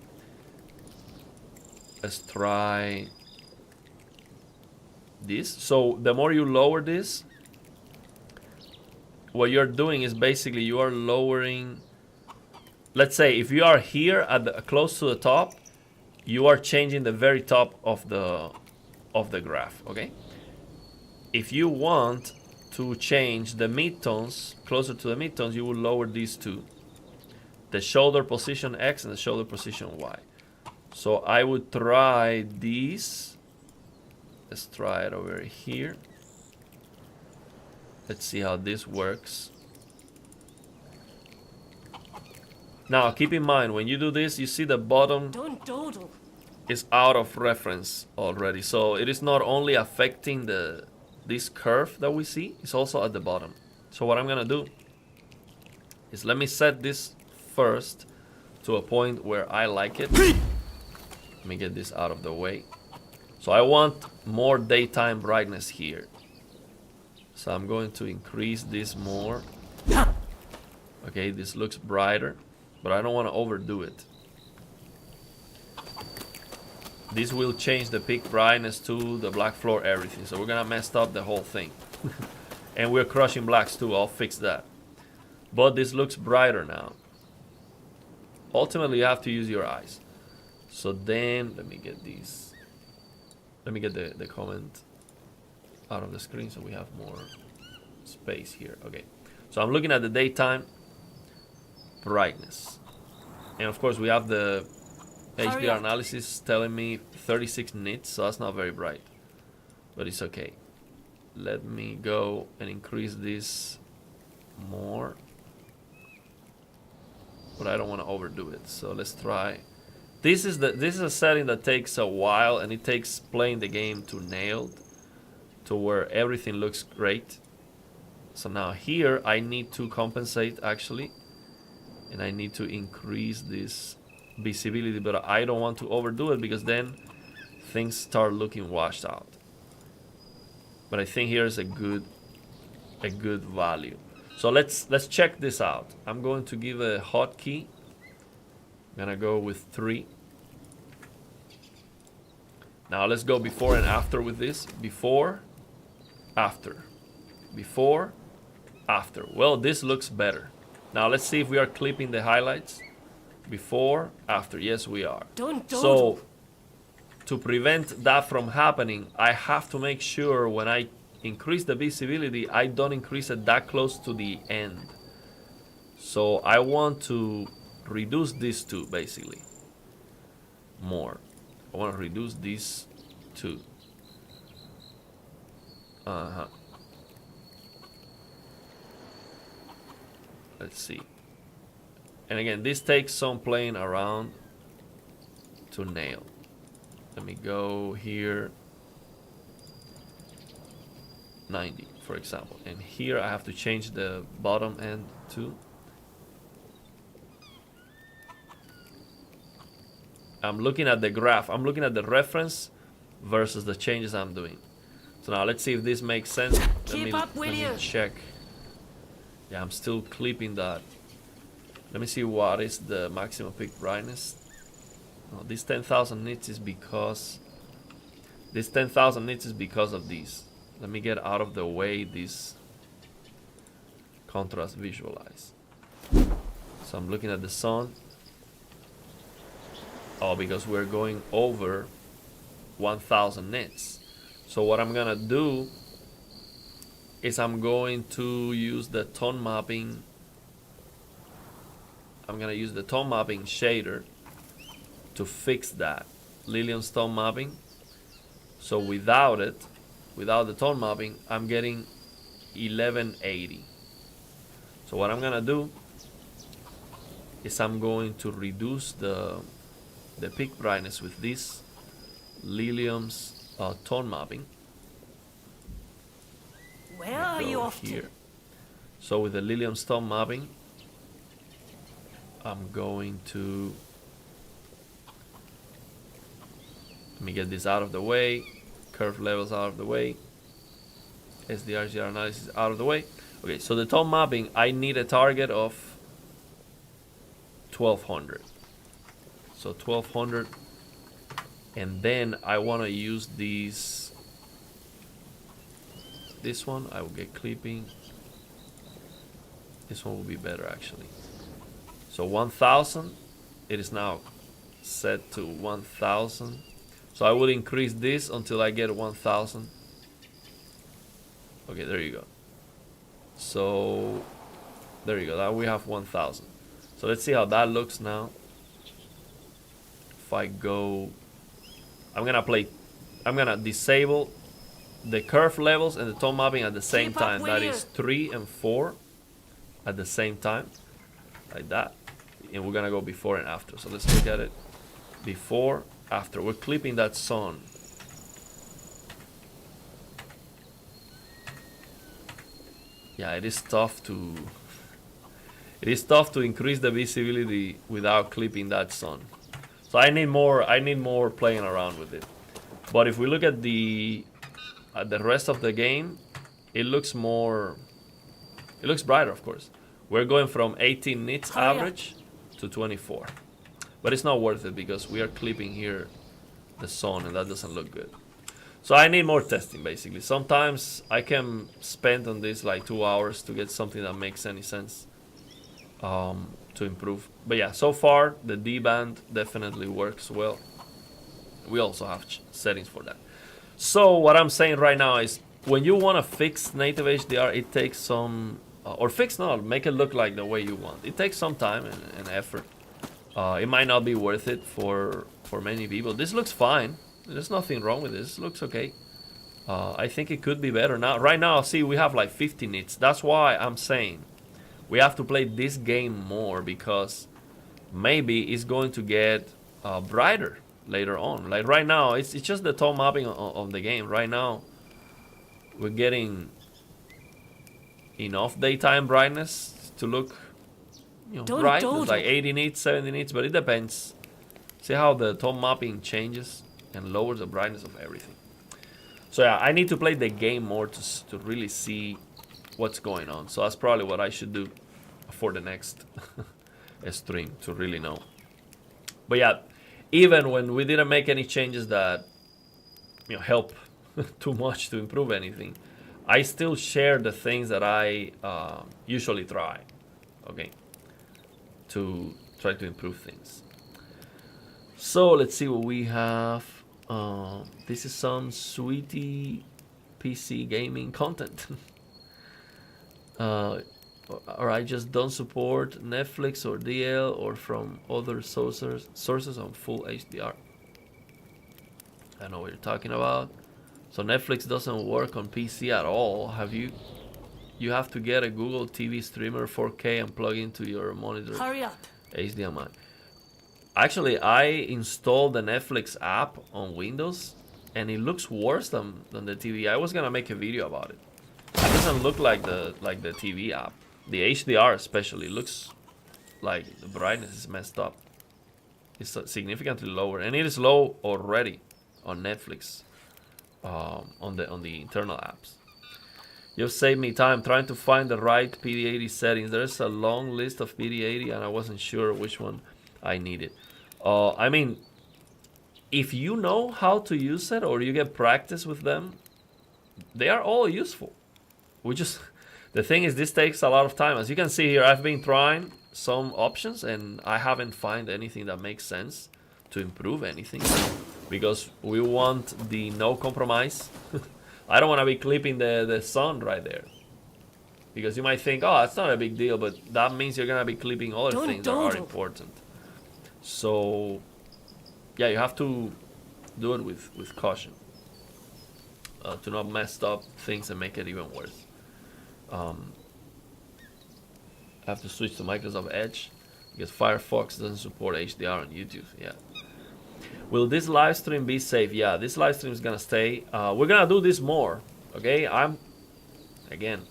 Let's try this. So the more you lower this, what you're doing is basically you are lowering. Let's say if you are here at the, close to the top, you are changing the very top of the graph. Okay. If you want to change the midtones closer to the midtones, you will lower these two, the shoulder position X and the shoulder position Y. So I would try these. Let's try it over here. Let's see how this works. Now keep in mind, when you do this, you see the bottom Don't dawdle. is out of reference already. So it is not only affecting this curve that we see, it's also at the bottom. So what I'm gonna do is let me set this first to a point where I like it. Let me get this out of the way. So I want more daytime brightness here. So I'm going to increase this more. Okay, this looks brighter, but I don't want to overdo it. This will change the peak brightness to the black floor, everything. So we're gonna mess up the whole thing. And we're crushing blacks too, I'll fix that. But this looks brighter now. Ultimately, you have to use your eyes. So then, let me get these. Let me get the comment out of the screen so we have more space here. Okay, so I'm looking at the daytime brightness. And of course, we have the HDR analysis telling me 36 nits, so that's not very bright, but it's okay. Let me go and increase this more, but I don't want to overdo it. So let's try. This is a setting that takes a while, and it takes playing the game to nail to where everything looks great. So now here I need to compensate actually, and I need to increase this visibility, but I don't want to overdo it because then things start looking washed out. But I think here is a good value. So let's check this out. I'm going to give a hotkey. I'm gonna go with 3. Now let's go before and after with this. Before, after, before, after. Well, this looks better. Now let's see if we are clipping the highlights. Before, after. Yes, we are. Don't dawdle. So to prevent that from happening, I have to make sure when I increase the visibility, I don't increase it that close to the end. So I want to reduce these two basically more. I want to reduce these 2. Let's see. And again, this takes some playing around to nail. Let me go here. 90, for example. And here I have to change the bottom end to. I'm looking at the graph. I'm looking at the reference versus the changes I'm doing. So now let's see if this makes sense. Let me check. Yeah, I'm still clipping that. Let me see what is the maximum peak brightness. Oh, this 10,000 nits is because of these. Let me get out of the way this contrast visualize. So I'm looking at the sun. Oh, because we're going over 1,000 nits. So what I'm gonna do is I'm going to use the tone mapping. I'm gonna use the tone mapping shader to fix that Lilium's tone mapping. So without the tone mapping, I'm getting 1180. So what I'm gonna do is I'm going to reduce the peak brightness with this Lilium's tone mapping. Where are you off here. to? So with the Lilium's tone mapping, I'm going to let me get this out of the way, curve levels out of the way, HDR HDR analysis out of the way. Okay, so the tone mapping, I need a target of 1200. So 1200, and then I want to use this one. I will get clipping. This one will be better actually. So 1000, it is now set to 1000. So I will increase this until I get 1000. Okay, there you go. So there you go. Now we have 1000. So let's see how that looks now. If I go, I'm gonna disable the curve levels and the tone mapping at the same time. That is 3 and 4 at the same time, like that. And we're gonna go before and after. So let's look at it. Before, after. We're clipping that sun. Yeah, it is tough to increase the visibility without clipping that sun. So I need more playing around with it. But if we look at the rest of the game, it looks brighter, of course. We're going from 18 nits average to 24. But it's not worth it because we are clipping here the sun and that doesn't look good. So I need more testing basically. Sometimes I can spend on this like 2 hours to get something that makes any sense to improve. But yeah, so far the D band definitely works well. We also have settings for that. So what I'm saying right now is when you want to fix native HDR, it takes some, make it look like the way you want. It takes some time and effort. It might not be worth it for many people. This looks fine. There's nothing wrong with this. It looks okay. I think it could be better now. Right now, see, we have like 50 nits. That's why I'm saying we have to play this game more because maybe it's going to get brighter later on. Like right now, it's just the tone mapping of the game. Right now, we're getting enough daytime brightness to look, bright. It's like 80 nits, 70 nits, but it depends. See how the tone mapping changes and lowers the brightness of everything. So yeah, I need to play the game more to really see what's going on. So that's probably what I should do for the next stream to really know. But yeah, even when we didn't make any changes that help too much to improve anything, I still share the things that I usually try, okay, to try to improve things. So let's see what we have. This is some sweetie PC gaming content. Or I just don't support Netflix or DL or from other sources on full HDR. I know what you're talking about. So Netflix doesn't work on PC at all. Have you? You have to get a Google TV streamer 4K and plug into your monitor. Hurry up. HDMI. Actually, I installed the Netflix app on Windows, and it looks worse than the TV. I was gonna make a video about it. It doesn't look like the TV app. The HDR especially looks like the brightness is messed up. It's significantly lower, and it is low already on Netflix, on the internal apps. You've saved me time trying to find the right PD80 settings. There's a long list of PD80, and I wasn't sure which one I needed. I mean, if you know how to use it or you get practice with them, they are all useful. The thing is, this takes a lot of time. As you can see here, I've been trying some options, and I haven't found anything that makes sense to improve anything, because we want the no compromise. I don't want to be clipping the sun right there, because you might think, oh, it's not a big deal, but that means you're gonna be clipping other things that are important. So yeah, you have to do it with caution, to not mess up things and make it even worse. I have to switch to Microsoft Edge because Firefox doesn't support HDR on YouTube. Yeah. Will this live stream be safe? Yeah, this live stream is gonna stay. We're gonna do this more. Okay, again,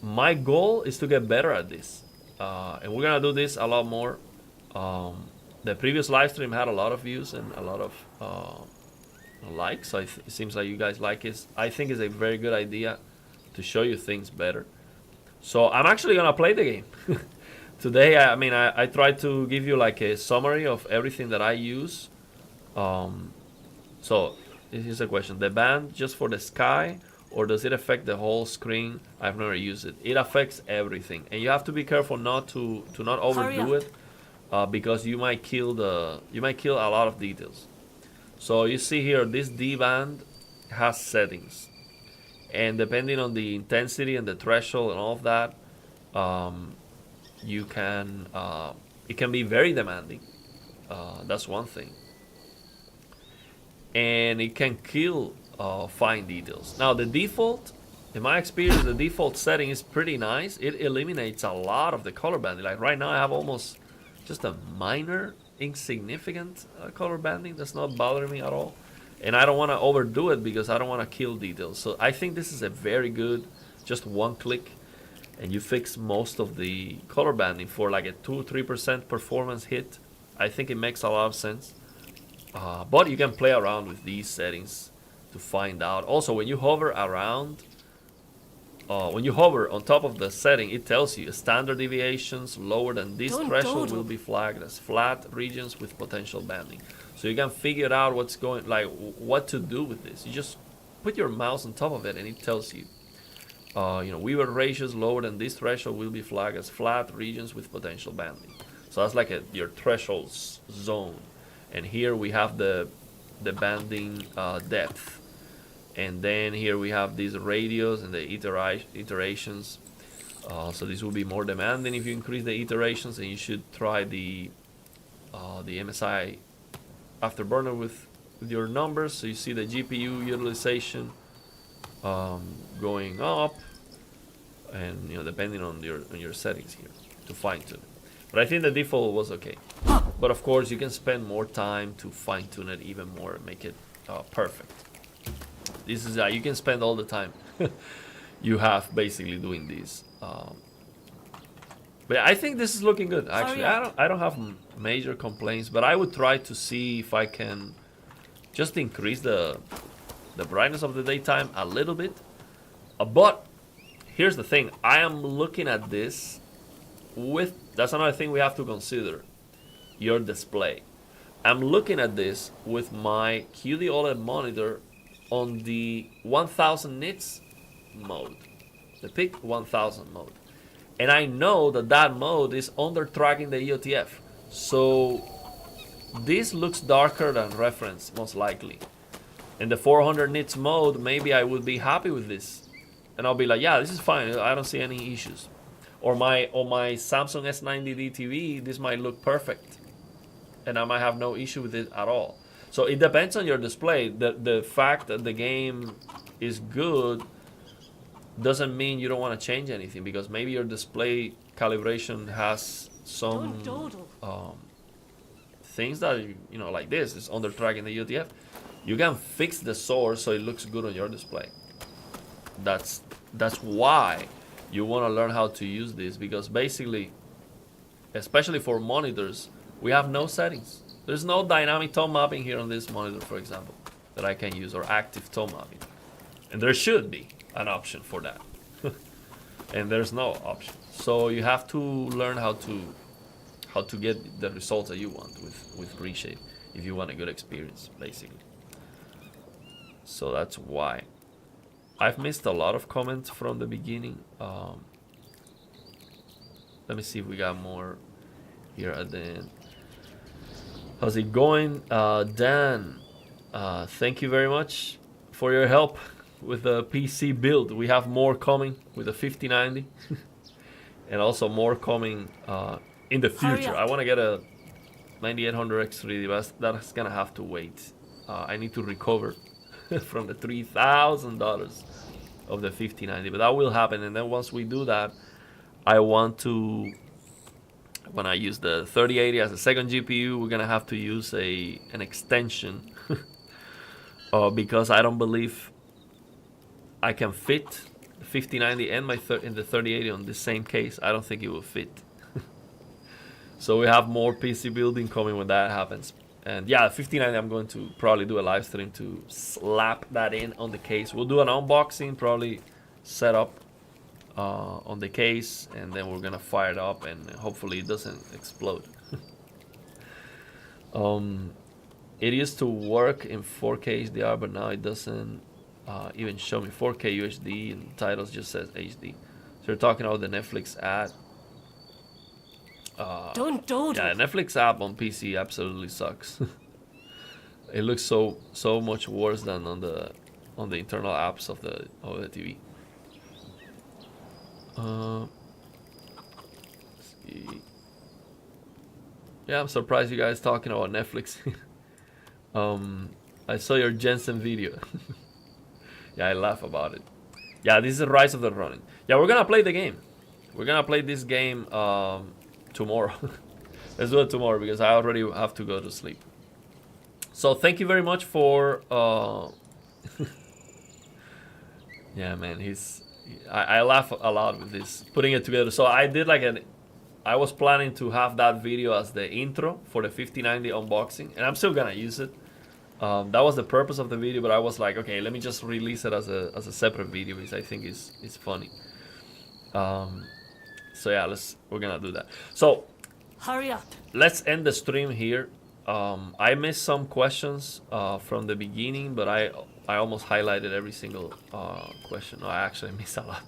my goal is to get better at this, and we're gonna do this a lot more. The previous live stream had a lot of views and a lot of likes. So it seems like you guys like it. I think it's a very good idea to show you things better. So I'm actually gonna play the game today. I tried to give you like a summary of everything that I use. So here's a question: the band just for the sky, or does it affect the whole screen? I've never used it. It affects everything, and you have to be careful not to not overdo it, because you might kill a lot of details. So you see here, this D band has settings, and depending on the intensity and the threshold and all of that, you can it can be very demanding. That's one thing, and it can kill fine details. Now the default, in my experience, the default setting is pretty nice. It eliminates a lot of the color banding. Like right now, I have almost just a minor, insignificant color banding that's not bothering me at all. And I don't want to overdo it because I don't want to kill details. So I think this is a very good, just one click, and you fix most of the color banding for like a 2-3% performance hit. I think it makes a lot of sense. But you can play around with these settings to find out. Also, when you hover around, when you hover on top of the setting, it tells you standard deviations lower than this threshold will be flagged as flat regions with potential banding. So you can figure out what's going, like what to do with this. You just put your mouse on top of it, and it tells you, weaver ratios lower than this threshold will be flagged as flat regions with potential banding. So that's like your threshold zone. And here we have the banding depth. And then here we have these radios and the iterations. So this will be more demanding if you increase the iterations, and you should try the MSI afterburner with your numbers. So you see the GPU utilization going up, and depending on your settings here to fine tune it. But I think the default was okay. But of course, you can spend more time to fine tune it even more and make it perfect. This is you can spend all the time you have basically doing these. But I think this is looking good. Actually, I don't have major complaints, but I would try to see if I can just increase the brightness of the daytime a little bit. But here's the thing: I am looking at this with. That's another thing we have to consider. Your display. I'm looking at this with my QD OLED monitor on the 1000 nits mode, the PIC 1000 mode, and I know that mode is under tracking the EOTF, so this looks darker than reference most likely. In the 400 nits mode, maybe I would be happy with this, and I'll be like, yeah, this is fine, I don't see any issues. Or my Samsung S90D TV, this might look perfect, and I might have no issue with it at all. So it depends on your display. The fact that the game is good doesn't mean you don't want to change anything, because maybe your display calibration has some Don't dawdle. things that you know, like this is under tracking the UTF. You can fix the source so it looks good on your display. That's why you want to learn how to use this, because basically, especially for monitors, we have no settings. There's no dynamic tone mapping here on this monitor, for example, that I can use, or active tone mapping. And there should be an option for that. And there's no option. So you have to learn how to get the results that you want with Reshade if you want a good experience, basically. So that's why. I've missed a lot of comments from the beginning. Let me see if we got more here at the end. How's it going? Dan, thank you very much for your help with the PC build. We have more coming with the 5090 and also more coming in the future. I want to get a 9800X3D, but that's gonna have to wait. I need to recover from the $3,000 of the 5090, but that will happen. And then once we do that, I want to, when I use the 3080 as a second GPU, we're gonna have to use an extension because I don't believe I can fit the 5090 and in the 3080 on the same case. I don't think it will fit. So we have more PC building coming when that happens. And yeah, 5090, I'm going to probably do a live stream to slap that in on the case. We'll do an unboxing, probably set up on the case, and then we're gonna fire it up, and hopefully it doesn't explode. It used to work in 4K HDR, but now it doesn't even show me 4K UHD, and the titles just says HD. So you're talking about the Netflix ad. Don't dawdle. Yeah, Netflix app on PC absolutely sucks. It looks so much worse than on the internal apps of the TV. Let's see. Yeah, I'm surprised you guys talking about Netflix. I saw your Jensen video. Yeah, I laugh about it. Yeah, this is the Rise of the Ronin. Yeah, we're gonna play the game. We're gonna play this game tomorrow. Let's do it tomorrow because I already have to go to sleep. So thank you very much for yeah, man, I laugh a lot with this, putting it together. So I did I was planning to have that video as the intro for the 5090 unboxing, and I'm still gonna use it. That was the purpose of the video, but I was like, okay, let me just release it as a separate video because I think it's funny. So yeah, we're gonna do that. So Hurry up. let's end the stream here. I missed some questions from the beginning, but I almost highlighted every single question. No, I actually missed a lot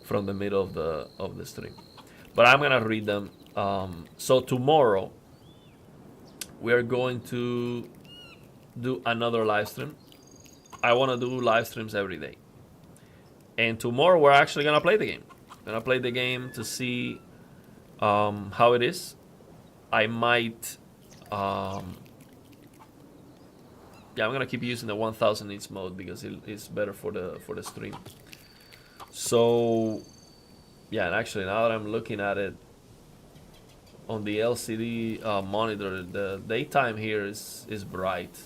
from the middle of the stream, but I'm gonna read them. So tomorrow we are going to do another live stream. I want to do live streams every day, and tomorrow we're actually gonna play the game. Gonna play the game to see how it is. I might yeah, I'm gonna keep using the 1000 nits mode because it's better for the stream. So yeah, and actually now that I'm looking at it on the LCD monitor, the daytime here is bright.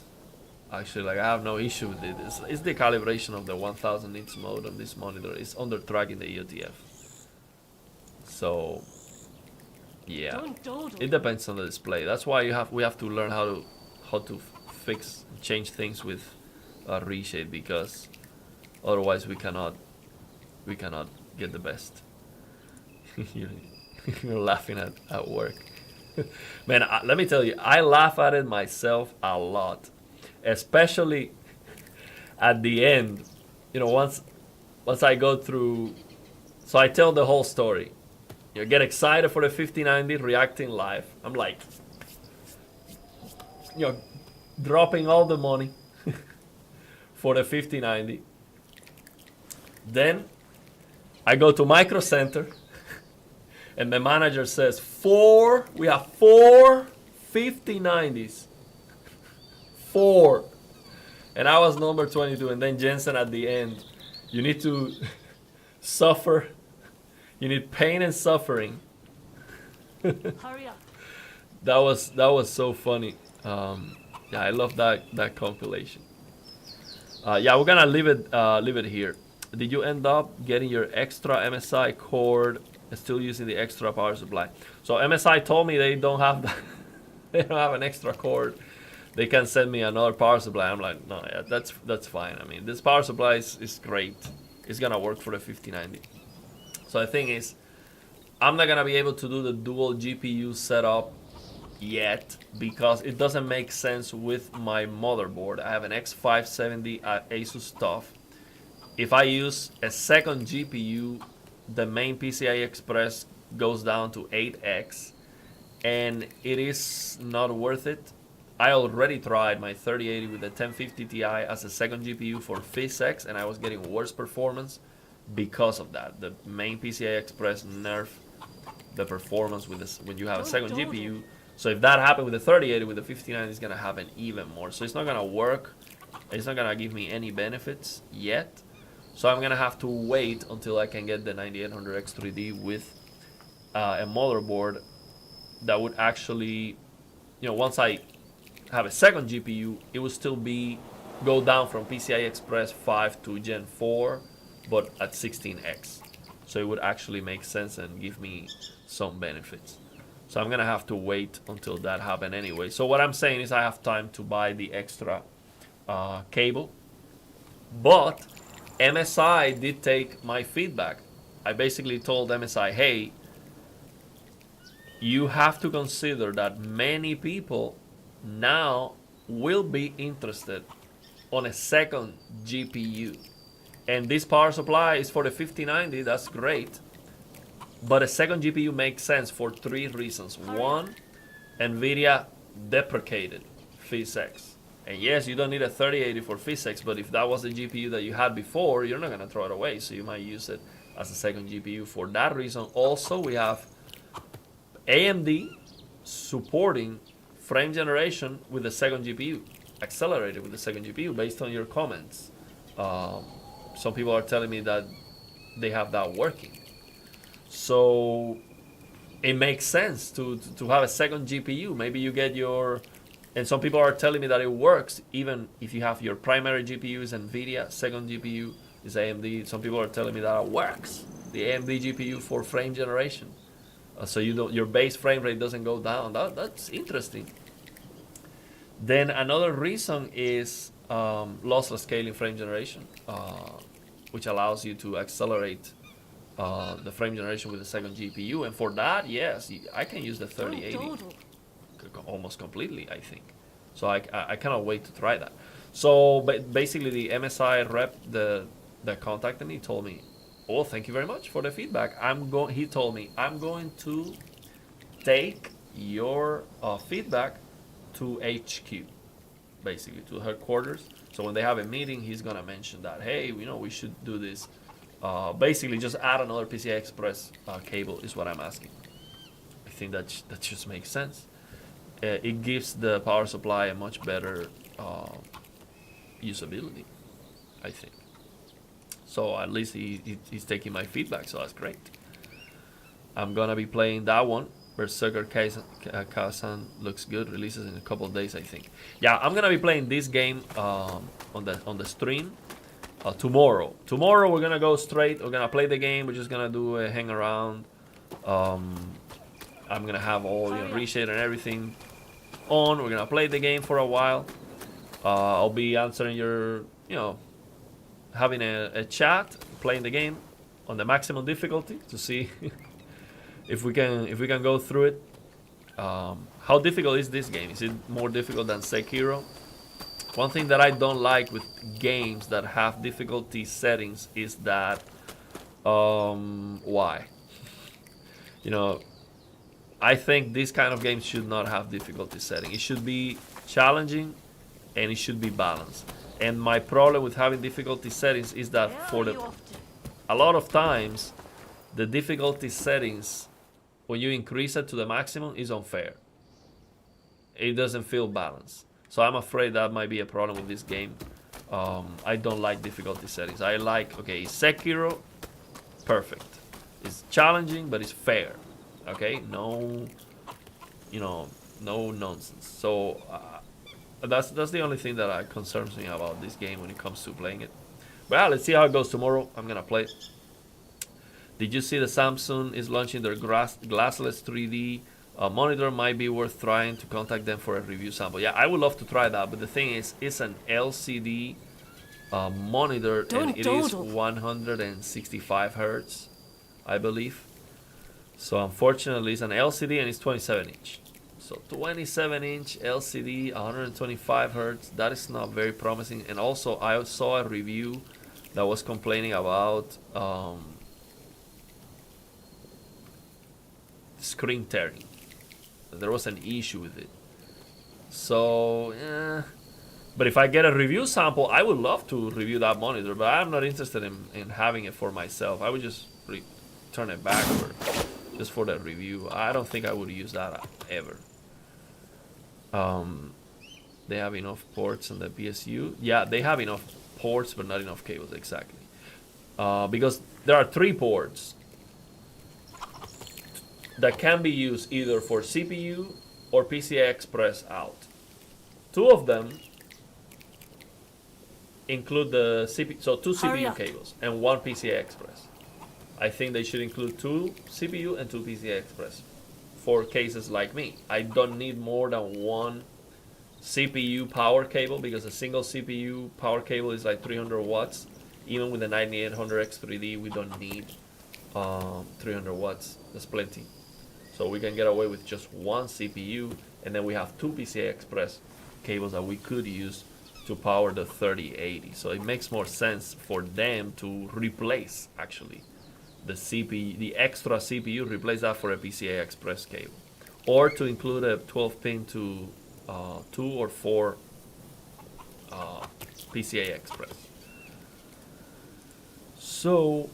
Actually, like, I have no issue with it. It's the calibration of the 1000 nits mode on this monitor. It's under tracking the UTF. So yeah, Don't dawdle. it depends on the display. That's why we have to learn how to fix, change things with Reshade, because otherwise we cannot get the best. You're laughing at work. Man, let me tell you, I laugh at it myself a lot, especially at the end. You know, once I go through, so I tell the whole story. You get excited for the 5090, reacting live. I'm like, you know, dropping all the money for the 5090. Then I go to Micro Center, and the manager says we have four 5090s. 4. And I was number 22. And then Jensen at the end. You need to suffer. You need pain and suffering. Hurry up. That was so funny. Yeah, I love that compilation. Yeah, we're gonna leave it here. Did you end up getting your extra MSI cord and still using the extra power supply? So MSI told me they don't have they don't have an extra cord. They can send me another power supply. I'm like, no, yeah, that's fine. I mean, this power supply is great. It's gonna work for the 5090. So the thing is, I'm not gonna be able to do the dual GPU setup yet because it doesn't make sense with my motherboard. I have an X570 Asus TUF. If I use a second GPU, the main PCI Express goes down to 8x, and it is not worth it. I already tried my 3080 with the 1050 Ti as a second GPU for PhysX, and I was getting worse performance because of that. The main PCI Express nerf the performance with this when you have a second GPU. So if that happened with the 3080, with the 59, it's gonna happen even more. So it's not gonna work. It's not gonna give me any benefits yet. So I'm gonna have to wait until I can get the 9800 X3D with a motherboard that would actually, once I have a second GPU, it would still go down from PCI Express 5 to Gen 4, but at 16x. So it would actually make sense and give me some benefits. So I'm gonna have to wait until that happens anyway. So what I'm saying is I have time to buy the extra cable, but MSI did take my feedback. I basically told MSI, hey, you have to consider that many people now will be interested on a second GPU. And this power supply is for the 5090, that's great. But a second GPU makes sense for 3 reasons. One, NVIDIA deprecated PhysX. And yes, you don't need a 3080 for PhysX, but if that was the GPU that you had before, you're not gonna throw it away, so you might use it as a second GPU for that reason. Also, we have AMD supporting frame generation with the second GPU, accelerated with the second GPU based on your comments. Some people are telling me that they have that working. So it makes sense to have a second GPU. Maybe you get and some people are telling me that it works even if you have your primary GPU is NVIDIA, second GPU is AMD. Some people are telling me that it works, the AMD GPU for frame generation. So your base frame rate doesn't go down. That's interesting. Then another reason is lossless scaling frame generation, which allows you to accelerate the frame generation with the second GPU. And for that, yes, I can use the 3080 almost completely, I think. So I cannot wait to try that. So basically, the MSI rep that contacted me told me, oh, thank you very much for the feedback. He told me, I'm going to take your feedback to HQ, basically to headquarters. So when they have a meeting, he's gonna mention that, hey, we should do this. Basically, just add another PCI Express cable is what I'm asking. I think that just makes sense. It gives the power supply a much better usability, I think. So at least he's taking my feedback, so that's great. I'm gonna be playing that one. Berserker Kazan looks good. Releases in a couple of days, I think. Yeah, I'm gonna be playing this game on the stream tomorrow. Tomorrow we're gonna go straight. We're gonna play the game. We're just gonna do a hang around. I'm gonna have all Reshade and everything on. We're gonna play the game for a while. I'll be answering your, having a chat, playing the game on the maximum difficulty to see if we can go through it. How difficult is this game? Is it more difficult than Sekiro? One thing that I don't like with games that have difficulty settings is that why? I think these kind of games should not have difficulty setting. It should be challenging and it should be balanced. And my problem with having difficulty settings is that a lot of times the difficulty settings, when you increase it to the maximum, is unfair. It doesn't feel balanced. So I'm afraid that might be a problem with this game. I don't like difficulty settings. I like, okay, Sekiro, perfect. It's challenging, but it's fair. Okay, no, you know, no nonsense. So that's the only thing that concerns me about this game when it comes to playing it. Well, let's see how it goes tomorrow. I'm gonna play it. Did you see that Samsung is launching their glassless 3D monitor? Might be worth trying to contact them for a review sample. Yeah, I would love to try that, but the thing is, it's an LCD monitor and it is 165 hertz, I believe. So unfortunately, it's an LCD and it's 27 inch. So 27 inch LCD, 125 hertz. That is not very promising. And also, I saw a review that was complaining about screen tearing. There was an issue with it. So, but if I get a review sample, I would love to review that monitor, but I'm not interested in having it for myself. I would just turn it back just for the review. I don't think I would use that ever. They have enough ports on the PSU. Yeah, they have enough ports, but not enough cables, exactly. Because there are 3 ports that can be used either for CPU or PCI Express out. 2 of them include the CPU, so 2 CPU cables and 1 PCI Express. I think they should include 2 CPU and 2 PCI Express for cases like me. I don't need more than 1 CPU power cable because a single CPU power cable is like 300 watts. Even with the 9800X3D, we don't need 300 watts. That's plenty. So we can get away with just 1 CPU, and then we have 2 PCI Express cables that we could use to power the 3080. So it makes more sense for them to replace actually the CPU, the extra CPU, replace that for a PCI Express cable, or to include a 12-pin to 2 or 4 PCI Express. So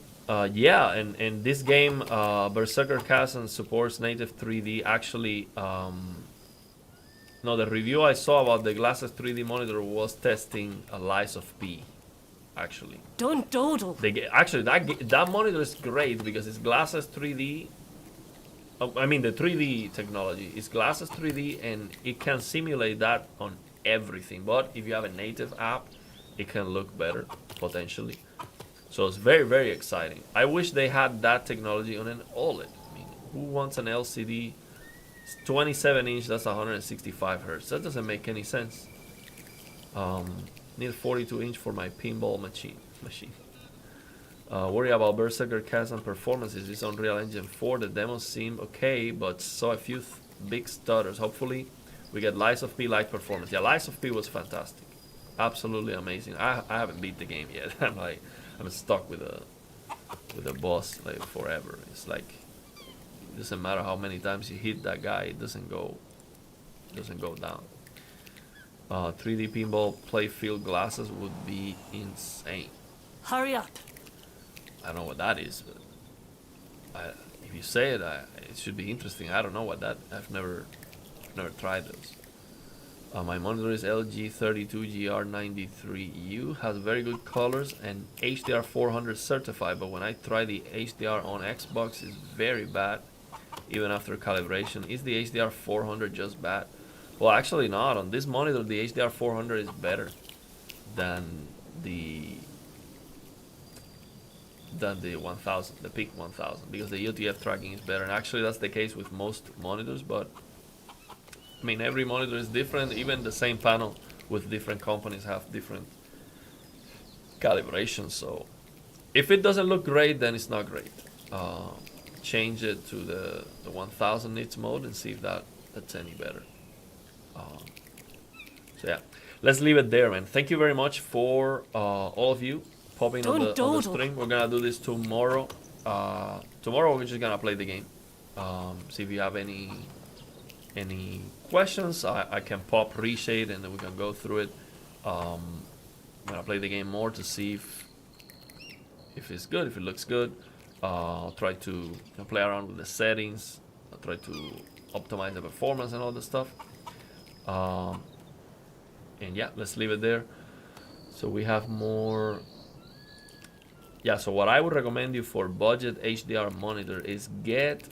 yeah, and this game, Berserker Chasm, supports native 3D. Actually, no, the review I saw about the glasses 3D monitor was testing a Lies of P. Actually, Don't dawdle. Actually, that monitor is great because it's glasses 3D. I mean, the 3D technology is glasses 3D, and it can simulate that on everything. But if you have a native app, it can look better potentially. So it's very, very exciting. I wish they had that technology on an OLED. I mean, who wants an LCD? It's 27 inch, that's 165 hertz. That doesn't make any sense. Need 42 inch for my pinball machine. Worry about Berserker Chasm performances. It's on Unreal Engine 4. The demos seem okay, but saw a few big stutters. Hopefully, we get Lies of P like performance. Yeah, Lies of P was fantastic. Absolutely amazing. I haven't beat the game yet. I'm stuck with a boss like forever. It's like it doesn't matter how many times you hit that guy, it doesn't go down. 3D pinball playfield glasses would be insane. Hurry up. I don't know what that is, but if you say it, it should be interesting. I don't know what that. I've never tried those. My monitor is LG 32GR93U, has very good colors and HDR 400 certified, but when I try the HDR on Xbox, it's very bad, even after calibration. Is the HDR 400 just bad? Well, actually not. On this monitor, the HDR 400 is better than the 1000, the PIC 1000, because the UTF tracking is better. And actually, that's the case with most monitors, but I mean, every monitor is different. Even the same panel with different companies have different calibrations. So if it doesn't look great, then it's not great. Change it to the 1000 nits mode and see if that's any better. So yeah, let's leave it there, man. Thank you very much for all of you popping on the stream. We're gonna do this tomorrow. Tomorrow we're just gonna play the game. See if you have any questions. I can pop Reshade and then we can go through it. I'm gonna play the game more to see if it's good, if it looks good. I'll try to play around with the settings. I'll try to optimize the performance and all the stuff. And yeah, let's leave it there. So we have more. Yeah, so what I would recommend you for budget HDR monitor is get,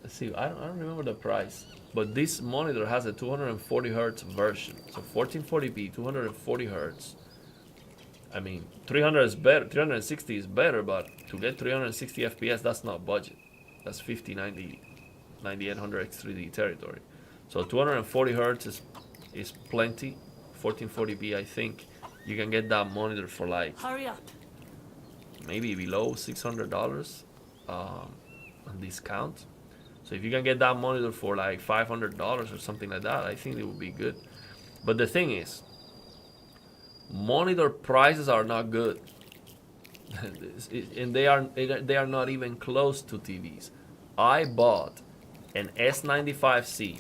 let's see, I don't remember the price, but this monitor has a 240 hertz version. So 1440p, 240 hertz. I mean, 300 is better, 360 is better, but to get 360 FPS, that's not budget. That's 5090, 9800 X3D territory. So 240 hertz is plenty. 1440p, I think you can get that monitor for like Hurry up. maybe below $600 on discount. So if you can get that monitor for like $500 or something like that, I think it would be good. But the thing is, monitor prices are not good, and they are not even close to TVs. I bought an S95C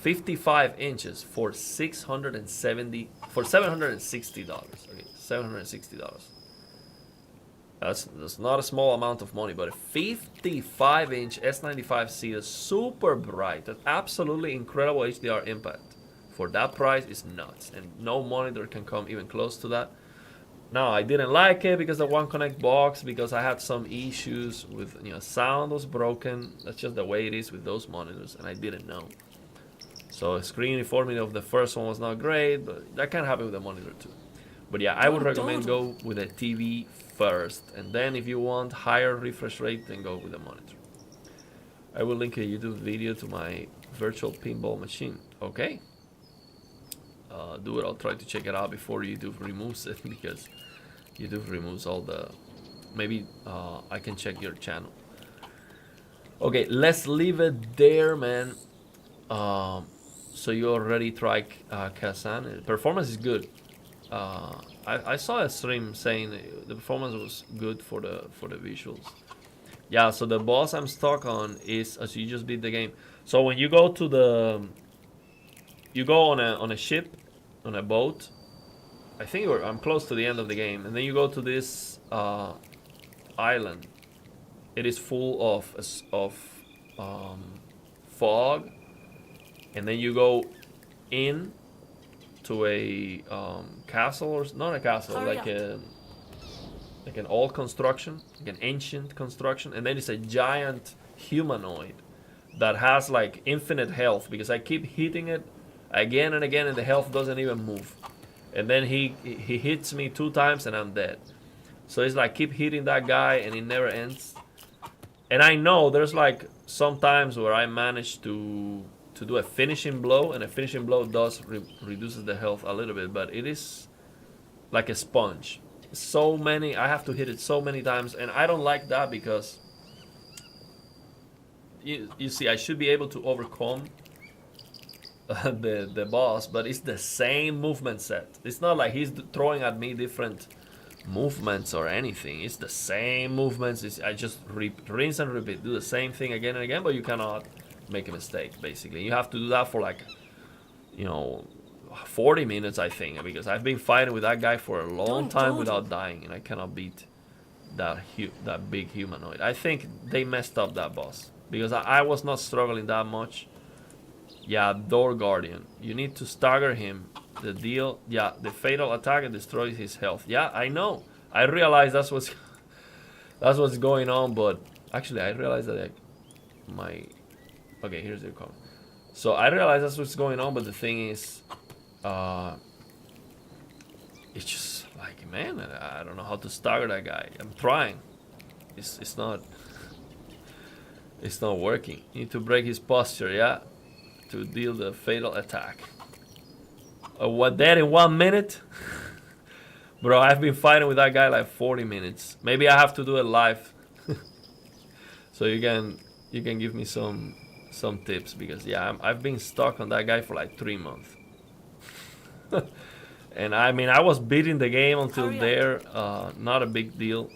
55 inches for $760. Okay, $760. That's not a small amount of money, but a 55-inch S95C is super bright, an absolutely incredible HDR impact. For that price is nuts, and no monitor can come even close to that. Now, I didn't like it because of One Connect box, because I had some issues with, sound was broken. That's just the way it is with those monitors, and I didn't know. So screen uniformity of the first one was not great, but that can happen with the monitor too. But yeah, I would recommend go with a TV first, and then if you want higher refresh rate, then go with a monitor. I will link a YouTube video to my virtual pinball machine. Okay. Do it. I'll try to check it out before YouTube removes it, because YouTube removes all the. Maybe I can check your channel. Okay, let's leave it there, man. So you already tried Kazan. Performance is good. I saw a stream saying the performance was good for the visuals. Yeah. So the boss I'm stuck on is, as you just beat the game. So when you go to the, you go on a ship, on a boat. I think I'm close to the end of the game, and then you go to this island. It is full of fog, and then you go in to a castle, or not a castle, like an old construction, like an ancient construction, and then it's a giant humanoid that has like infinite health, because I keep hitting it again and again, and the health doesn't even move. And then he hits me 2 times and I'm dead. So it's like keep hitting that guy and it never ends. And I know there's like some times where I manage to do a finishing blow, and a finishing blow does reduces the health a little bit, but it is like a sponge. So many, I have to hit it so many times, and I don't like that, because you see, I should be able to overcome the boss, but it's the same movement set. It's not like he's throwing at me different movements or anything. It's the same movements. I just rinse and repeat, do the same thing again and again, but you cannot make a mistake. Basically, you have to do that for like 40 minutes, I think, because I've been fighting with that guy for a long time without dying, and I cannot beat that big humanoid. I think they messed up that boss, because I was not struggling that much. Yeah, Door Guardian. You need to stagger him. The fatal attack and destroys his health. Yeah, I know. I realize that's what's going on, but actually I realized that okay, here's the comment. So I realize that's what's going on, but the thing is, it's just like, man, I don't know how to stagger that guy. I'm trying. It's not working. You need to break his posture, yeah, to deal the fatal attack. What, that in 1 minute? Bro, I've been fighting with that guy like 40 minutes. Maybe I have to do it live. So you can give me some tips, because yeah, I've been stuck on that guy for like 3 months. And I mean, I was beating the game until there, not a big deal.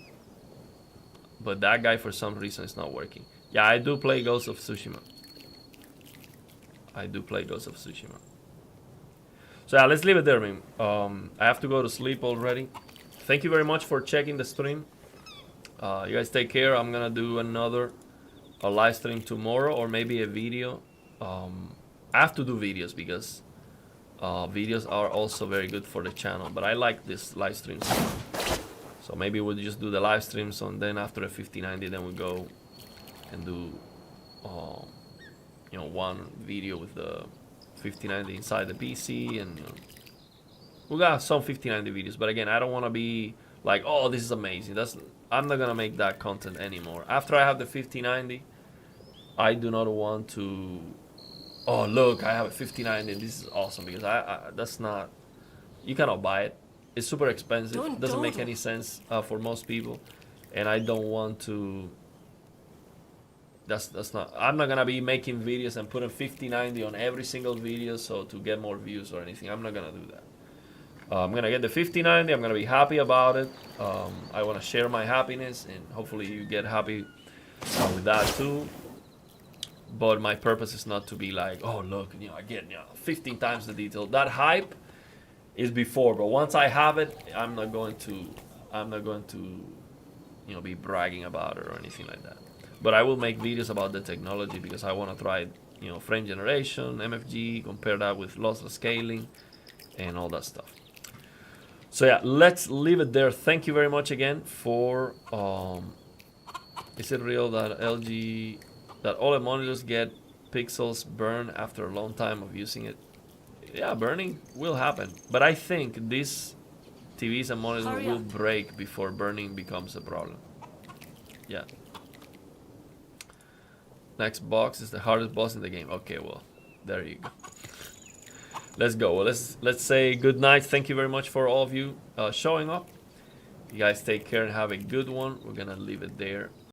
But that guy, for some reason, is not working. Yeah, I do play Ghost of Tsushima. So yeah, let's leave it there, man. I have to go to sleep already. Thank you very much for checking the stream. You guys take care. I'm gonna do a live stream tomorrow, or maybe a video. I have to do videos, because videos are also very good for the channel. But I like this live streams. So maybe we'll just do the live streams, and then after the 5090, then we go and do, you know, one video with the 5090 inside the PC, and you know, we got some 5090 videos. But again, I don't want to be like, oh, this is amazing. I'm not gonna make that content anymore. After I have the 5090, I do not want to. Oh, look, I have a 5090. This is awesome, because that's not. You cannot buy it. It's super expensive. It doesn't make any sense for most people, and I don't want to. That's not. I'm not gonna be making videos and putting 5090 on every single video so to get more views or anything. I'm not gonna do that. I'm gonna get the 5090. I'm gonna be happy about it. I want to share my happiness, and hopefully you get happy with that too. But my purpose is not to be like, oh look, you know, I get 15 times the detail. That hype is before, but once I have it, I'm not going to, you know, be bragging about it or anything like that. But I will make videos about the technology, because I want to try, you know, frame generation, MFG, compare that with lossless scaling, and all that stuff. So yeah, let's leave it there. Thank you very much again for. Is it real that that OLED monitors get pixels burn after a long time of using it? Yeah, burning will happen, but I think these TVs and monitors will break before burning becomes a problem. Yeah. Next box is the hardest boss in the game. Okay, well, there you go. Let's go. Well, let's say good night. Thank you very much for all of you showing up. You guys take care and have a good one. We're gonna leave it there.